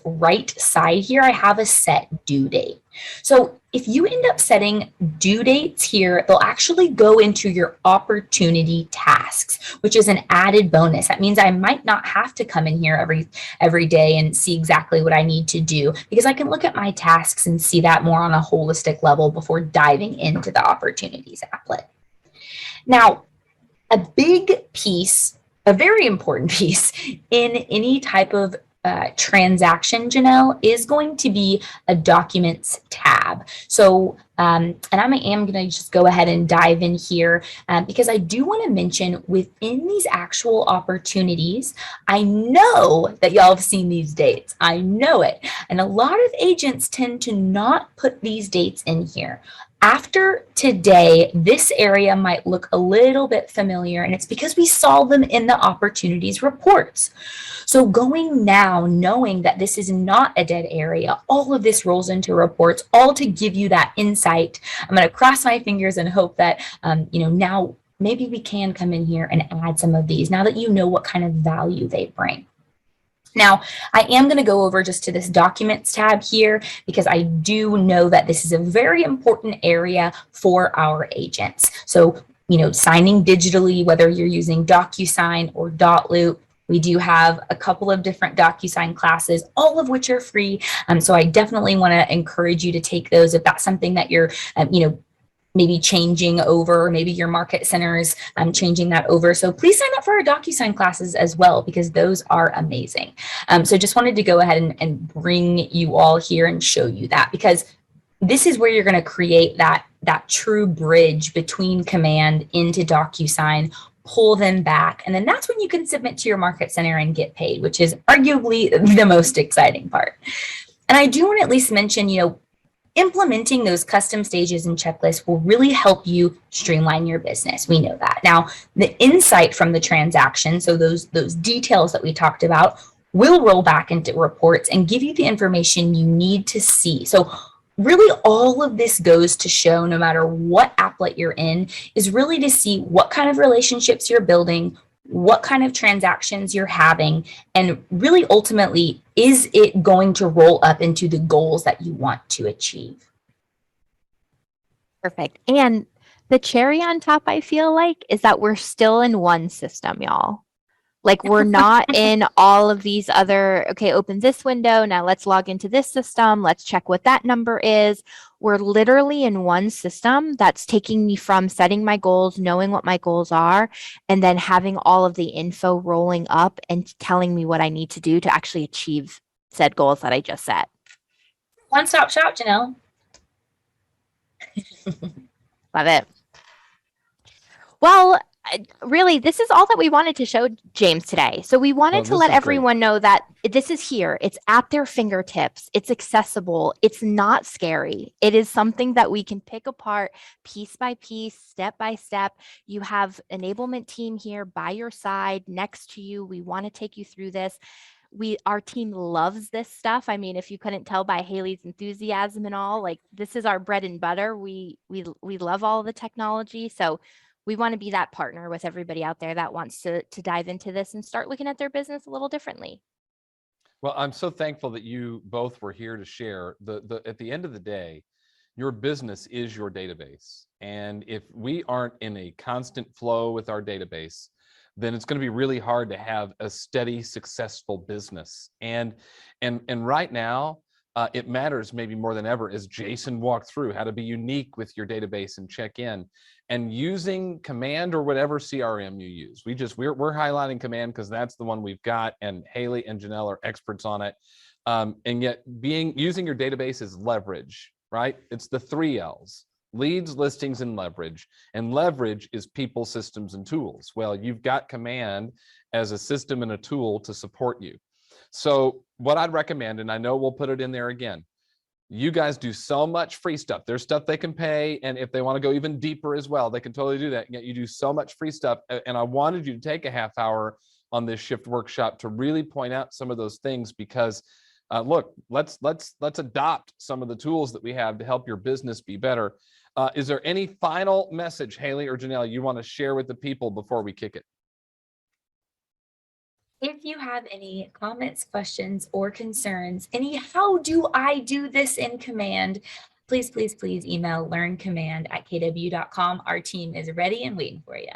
right side here, I have a set due date. So if you end up setting due dates here, they'll actually go into your opportunity tasks, which is an added bonus. That means I might not have to come in here every day and see exactly what I need to do because I can look at my tasks and see that more on a holistic level before diving into the opportunities applet. Now, a big piece, a very important piece in any type of transaction, Janelle, is going to be a documents tab. So, and I am going to just go ahead and dive in here because I do want to mention within these actual opportunities, I know that y'all have seen these dates. I know it. And a lot of agents tend to not put these dates in here. After today, this area might look a little bit familiar, and it's because we saw them in the opportunities reports. So going now, knowing that this is not a dead area, all of this rolls into reports, all to give you that insight. I'm going to cross my fingers and hope that, now maybe we can come in here and add some of these now that you know what kind of value they bring. Now, I am going to go over just to this documents tab here because I do know that this is a very important area for our agents. So, signing digitally, whether you're using DocuSign or Dotloop, we do have a couple of different DocuSign classes, all of which are free. So I definitely want to encourage you to take those if that's something that you're, maybe changing over, maybe your market centers changing that over. So please sign up for our DocuSign classes as well, because those are amazing. So just wanted to go ahead and bring you all here and show you that, because this is where you're going to create that true bridge between Command into DocuSign, pull them back, and then that's when you can submit to your market center and get paid, which is arguably the most exciting part. And I do want to at least mention, implementing those custom stages and checklists will really help you streamline your business. We know that. Now, the insight from the transaction, so those details that we talked about, will roll back into reports and give you the information you need to see. So really all of this goes to show, no matter what applet you're in, is really to see what kind of relationships you're building, what kind of transactions you're having, and really ultimately, is it going to roll up into the goals that you want to achieve? Perfect. And the cherry on top, I feel like, is that we're still in one system, y'all. Like, we're not in all of these other, okay, open this window. Now let's log into this system. Let's check what that number is. We're literally in one system that's taking me from setting my goals, knowing what my goals are, and then having all of the info rolling up and telling me what I need to do to actually achieve said goals that I just set. One-stop shop, Janelle. Love it. Well, really, this is all that we wanted to show James today. So we wanted to let everyone know that this is here. It's at their fingertips. It's accessible. It's not scary. It is something that we can pick apart piece by piece, step by step. You have enablement team here by your side, next to you. We want to take you through this. Our team loves this stuff. I mean, if you couldn't tell by Haley's enthusiasm and all, like, this is our bread and butter. We love all the technology. So we want to be that partner with everybody out there that wants to dive into this and start looking at their business a little differently. Well, I'm so thankful that you both were here to share. At the end of the day, your business is your database. And if we aren't in a constant flow with our database, then it's going to be really hard to have a steady, successful business. And right now, it matters maybe more than ever, as Jason walked through, how to be unique with your database and check in. And using Command or whatever CRM you use. We're highlighting Command because that's the one we've got, and Haley and Janelle are experts on it. And yet using your database is leverage, right? It's the 3 L's: leads, listings, and leverage. And leverage is people, systems, and tools. Well, you've got Command as a system and a tool to support you. So what I'd recommend, and I know we'll put it in there again, you guys do so much free stuff. There's stuff they can pay, and if they want to go even deeper as well, they can totally do that. Yet you do so much free stuff, and I wanted you to take a half hour on this shift workshop to really point out some of those things, because look, let's adopt some of the tools that we have to help your business be better. Is there any final message, Haley or Janelle, you want to share with the people before we kick it? If you have any comments, questions, or concerns, any how do I do this in Command, please, please, please email learncommand@kw.com. Our team is ready and waiting for you.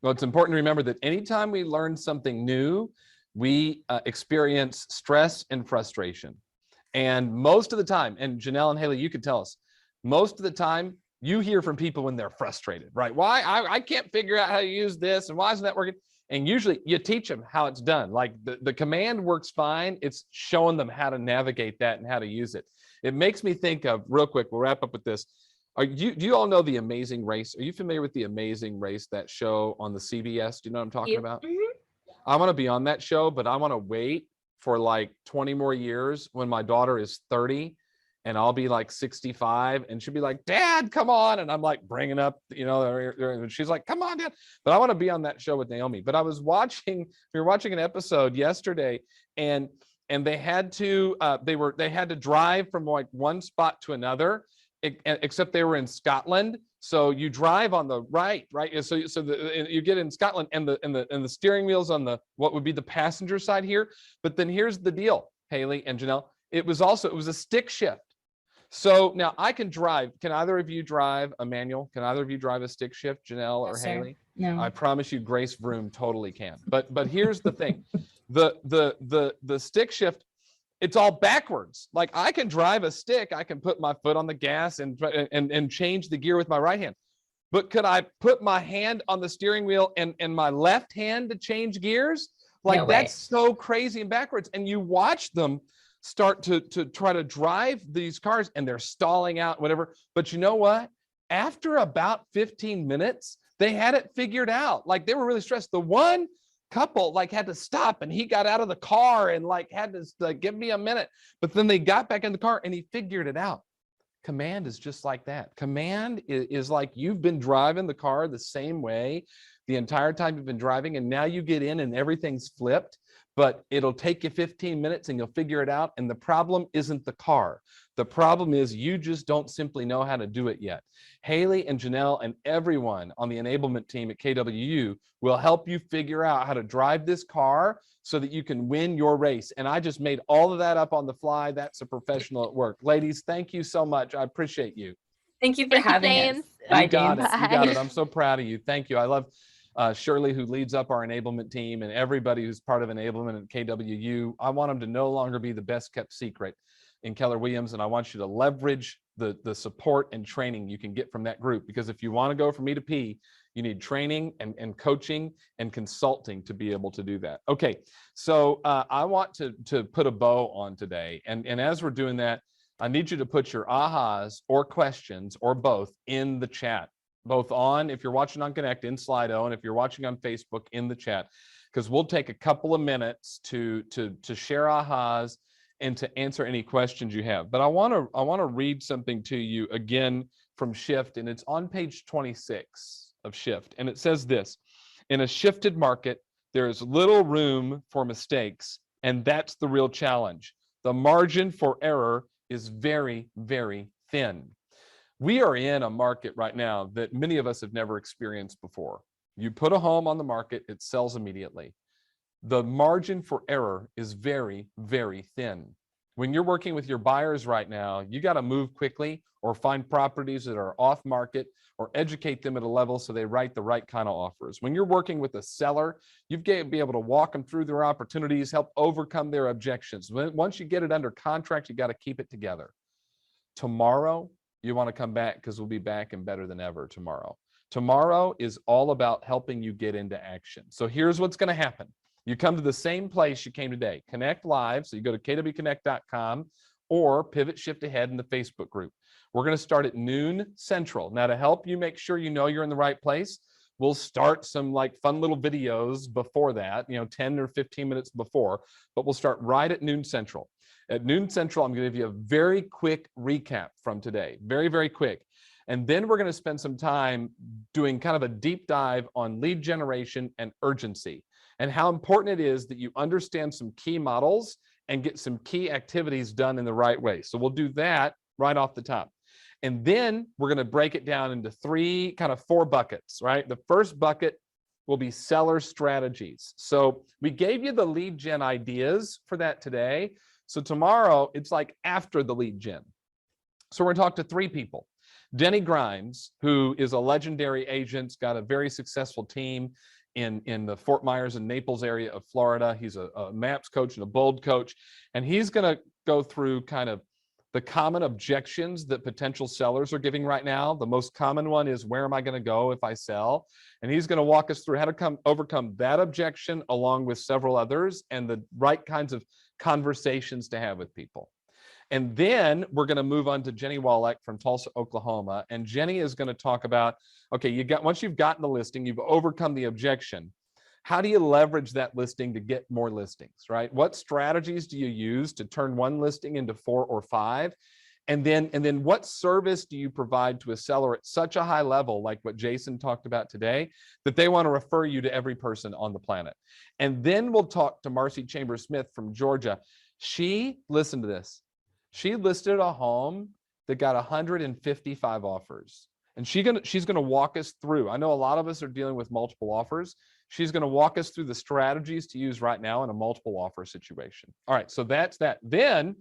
Well, it's important to remember that anytime we learn something new, we experience stress and frustration. And most of the time, and Janelle and Haley, you could tell us, most of the time you hear from people when they're frustrated, right? Why? I can't figure out how to use this, and why isn't that working? And usually you teach them how it's done. Like the command works fine. It's showing them how to navigate that and how to use it. It makes me think of, real quick, we'll wrap up with this. Do you all know The Amazing Race? Are you familiar with The Amazing Race, that show on the CBS? Do you know what I'm talking about? Mhm. I want to be on that show, but I want to wait for like 20 more years when my daughter is 30 and I'll be like 65, and she'll be like, Dad, come on. And I'm like bringing up, and she's like, come on, Dad. But I want to be on that show with Naomi. But we were watching an episode yesterday, and they had to, they had to drive from like one spot to another, except they were in Scotland. So you drive on the right. So you get in Scotland, and the steering wheel's on what would be the passenger side here. But then here's the deal, Haley and Janelle. It was a stick shift. So now I can drive. Can either of you drive a manual? Can either of you drive a stick shift, Janelle or No, sir. Haley? No. I promise you, Grace Vroom totally can. But here's the thing, the stick shift, it's all backwards. Like I can drive a stick, I can put my foot on the gas and change the gear with my right hand. But could I put my hand on the steering wheel and my left hand to change gears? Like No way. that's so crazy and backwards. And you watch them start to try to drive these cars, and they're stalling out, whatever. But you know what? After about 15 minutes, they had it figured out. Like they were really stressed. The one couple like had to stop, and he got out of the car and like had to like, give me a minute. But then they got back in the car and he figured it out. Command is just like that. Command is like you've been driving the car the same way the entire time you've been driving, and now you get in and everything's flipped. But it'll take you 15 minutes and you'll figure it out. And the problem isn't the car. The problem is you just don't simply know how to do it yet. Haley and Janelle and everyone on the enablement team at KWU will help you figure out how to drive this car so that you can win your race. And I just made all of that up on the fly. That's a professional at work. Ladies, thank you so much. I appreciate you. Thank you for Thank you, having us. James. Bye, You got James. it. You got it. I'm so proud of you. Thank you. I love Shirley, who leads up our enablement team, and everybody who's part of enablement at KWU. I want them to no longer be the best kept secret in Keller Williams, and I want you to leverage the support and training you can get from that group, because if you want to go from E to P, you need training and coaching and consulting to be able to do that. Okay, so I want to put a bow on today, and as we're doing that, I need you to put your ahas or questions or both in the chat. Both on, if you're watching on Connect, in Slido, and if you're watching on Facebook, in the chat, because we'll take a couple of minutes to share ahas and to answer any questions you have. But I want to read something to you again from Shift, and it's on page 26 of Shift, and it says this: in a shifted market, there is little room for mistakes, and that's the real challenge. The margin for error is very, very thin. We are in a market right now that many of us have never experienced before. You put a home on the market, it sells immediately. The margin for error is very, very thin. When you're working with your buyers right now, you got to move quickly or find properties that are off market or educate them at a level so they write the right kind of offers. When you're working with a seller, you've got to be able to walk them through their opportunities, help overcome their objections. Once you get it under contract, you got to keep it together. Tomorrow, you want to come back, because we'll be back and better than ever tomorrow. Tomorrow is all about helping you get into action. So here's what's going to happen. You come to the same place you came today, Connect Live. So you go to kwconnect.com, or Pivot Shift Ahead in the Facebook group. We're going to start at noon Central. Now, to help you make sure you know you're in the right place, we'll start some like fun little videos before that, 10 or 15 minutes before, but we'll start right at noon Central. At noon Central, I'm going to give you a very quick recap from today. Very, very quick. And then we're going to spend some time doing kind of a deep dive on lead generation and urgency and how important it is that you understand some key models and get some key activities done in the right way. So we'll do that right off the top. And then we're going to break it down into four buckets, right? The first bucket will be seller strategies. So we gave you the lead gen ideas for that today. So tomorrow it's like after the lead gen. So we're going to talk to three people. Denny Grimes, who is a legendary agent, got a very successful team in the Fort Myers and Naples area of Florida. He's a MAPS coach and a BOLD coach, and he's going to go through kind of the common objections that potential sellers are giving right now. The most common one is, where am I going to go if I sell? And he's going to walk us through how to overcome that objection along with several others and the right kinds of conversations to have with people. And then we're going to move on to Jenny Wallach from Tulsa, Oklahoma. And Jenny is going to talk about, okay, once you've gotten the listing, you've overcome the objection. How do you leverage that listing to get more listings, right? What strategies do you use to turn one listing into 4 or 5? And then what service do you provide to a seller at such a high level, like what Jason talked about today, that they want to refer you to every person on the planet? And then we'll talk to Marcy Chambers Smith from Georgia. Listen to this. She listed a home that got 155 offers. And she's going to walk us through. I know a lot of us are dealing with multiple offers. She's going to walk us through the strategies to use right now in a multiple offer situation. All right, so that's that. Then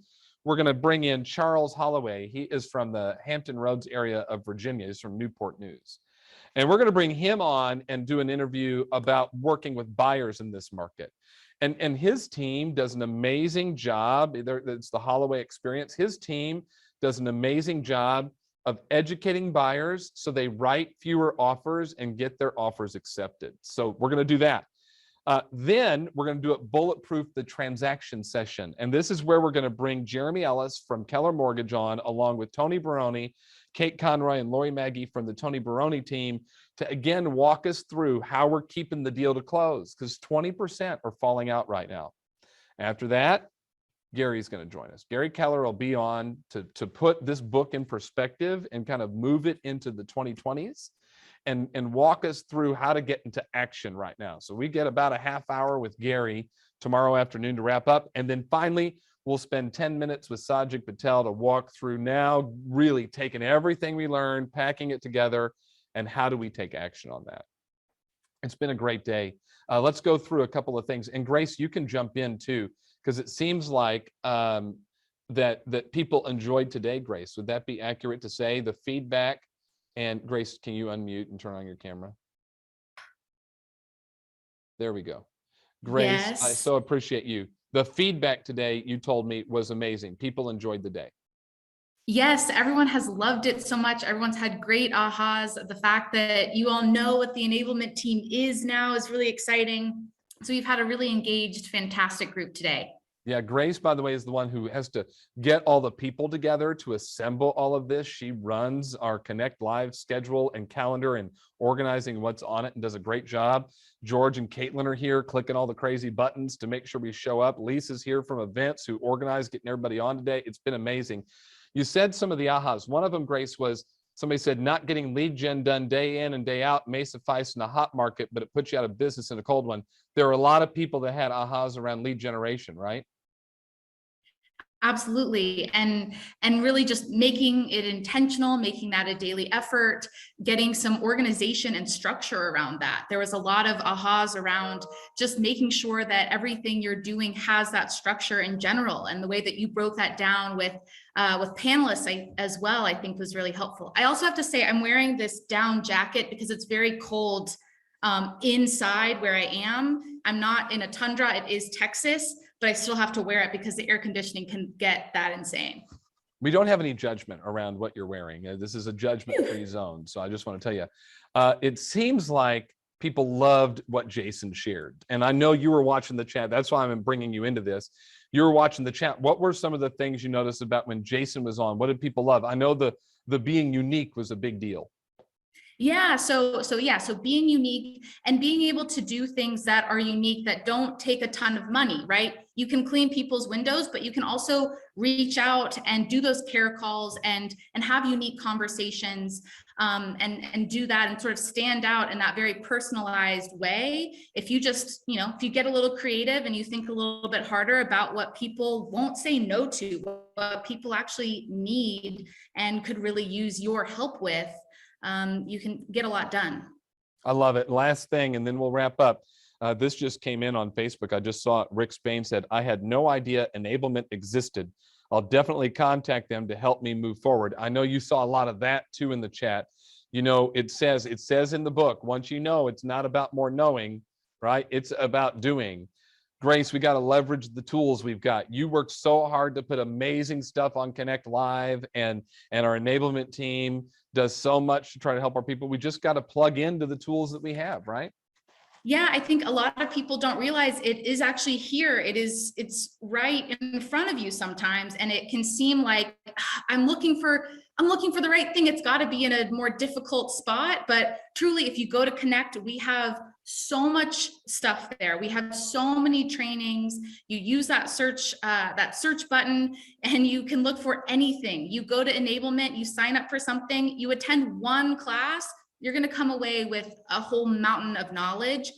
we're going to bring in Charles Holloway. He is from the Hampton Roads area of Virginia. He's from Newport News. And we're going to bring him on and do an interview about working with buyers in this market. And his team does an amazing job. It's the Holloway experience. His team does an amazing job of educating buyers so they write fewer offers and get their offers accepted. So we're going to do that. Then we're going to do it bulletproof the transaction session. And this is where we're going to bring Jeremy Ellis from Keller Mortgage on, along with Tony Baroni, Kate Conroy, and Lori Maggie from the Tony Baroni team to, again, walk us through how we're keeping the deal to close, because 20% are falling out right now. After that, Gary's going to join us. Gary Keller will be on to put this book in perspective and kind of move it into the 2020s and walk us through how to get into action right now. So we get about a half hour with Gary tomorrow afternoon to wrap up. And then finally, we'll spend 10 minutes with Sajid Patel to walk through now really taking everything we learned, packing it together, and how do we take action on that. It's been a great day. Let's go through a couple of things. And Grace, you can jump in too, because it seems like that people enjoyed today, Grace. Would that be accurate to say? The feedback, and Grace, can you unmute and turn on your camera? There we go. Grace, Yes. I so appreciate you. The feedback today, you told me, was amazing. People enjoyed the day. Yes, everyone has loved it so much. Everyone's had great ahas. The fact that you all know what the enablement team is now is really exciting. So we've had a really engaged, fantastic group today. Yeah, Grace, by the way, is the one who has to get all the people together to assemble all of this. She runs our Connect Live schedule and calendar and organizing what's on it and does a great job. George and Caitlin are here clicking all the crazy buttons to make sure we show up. Lisa's here from events who organized getting everybody on today. It's been amazing. You said some of the ahas. One of them, Grace, was somebody said not getting lead gen done day in and day out may suffice in a hot market, but it puts you out of business in a cold one. There are a lot of people that had ahas around lead generation, right? Absolutely. And really just making it intentional, making that a daily effort, getting some organization and structure around that. There was a lot of ahas around just making sure that everything you're doing has that structure in general. And the way that you broke that down with panelists as well, I think was really helpful. I also have to say I'm wearing this down jacket because it's very cold inside where I am. I'm not in a tundra, it is Texas, but I still have to wear it because the air conditioning can get that insane. We don't have any judgment around what you're wearing. This is a judgment-free zone. So I just want to tell you, it seems like people loved what Jason shared. And I know you were watching the chat. That's why I'm bringing you into this, you were watching the chat. What were some of the things you noticed about when Jason was on? What did people love? I know the being unique was a big deal. Yeah, so being unique and being able to do things that are unique that don't take a ton of money, right? You can clean people's windows, but you can also reach out and do those care calls and have unique conversations, and do that and sort of stand out in that very personalized way. If you just, if you get a little creative and you think a little bit harder about what people won't say no to, what people actually need and could really use your help with, you can get a lot done. I love it. Last thing, and then we'll wrap up. This just came in on Facebook. I just saw it. Rick Spain said, I had no idea enablement existed. I'll definitely contact them to help me move forward. I know you saw a lot of that too in the chat. It says in the book, once you know, it's not about more knowing, right? It's about doing. Grace, we got to leverage the tools we've got. You worked so hard to put amazing stuff on Connect Live, and our enablement team does so much to try to help our people. We just got to plug into the tools that we have, right? Yeah, I think a lot of people don't realize it is actually here. It's right in front of you sometimes, and it can seem like I'm looking for the right thing. It's got to be in a more difficult spot, but truly, if you go to Connect, we have so much stuff there. We have so many trainings. You use that search button and you can look for anything. You go to enablement, you sign up for something, you attend one class, you're going to come away with a whole mountain of knowledge.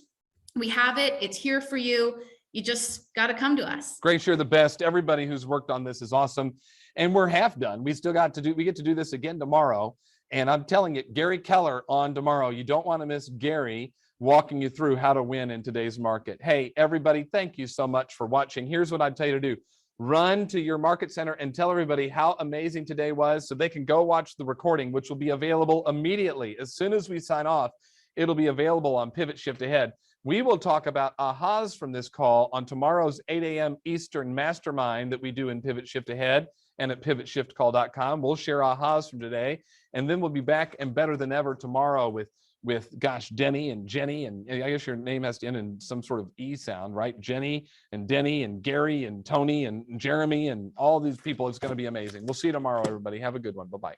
We have it. It's here for you. You just got to come to us. Grace, you're the best. Everybody who's worked on this is awesome. And we're half done. We get to do this again tomorrow. And I'm telling you, Gary Keller on tomorrow. You don't want to miss Gary walking you through how to win in today's market. Hey, everybody, thank you so much for watching. Here's what I'd tell you to do. Run to your market center and tell everybody how amazing today was so they can go watch the recording, which will be available immediately. As soon as we sign off, it'll be available on Pivot Shift Ahead. We will talk about ahas from this call on tomorrow's 8 a.m. Eastern mastermind that we do in Pivot Shift Ahead and at pivotshiftcall.com. We'll share ahas from today, and then we'll be back and better than ever tomorrow with Denny and Jenny, and I guess your name has to end in some sort of E sound, right? Jenny and Denny and Gary and Tony and Jeremy and all these people. It's going to be amazing. We'll see you tomorrow, everybody. Have a good one. Bye-bye.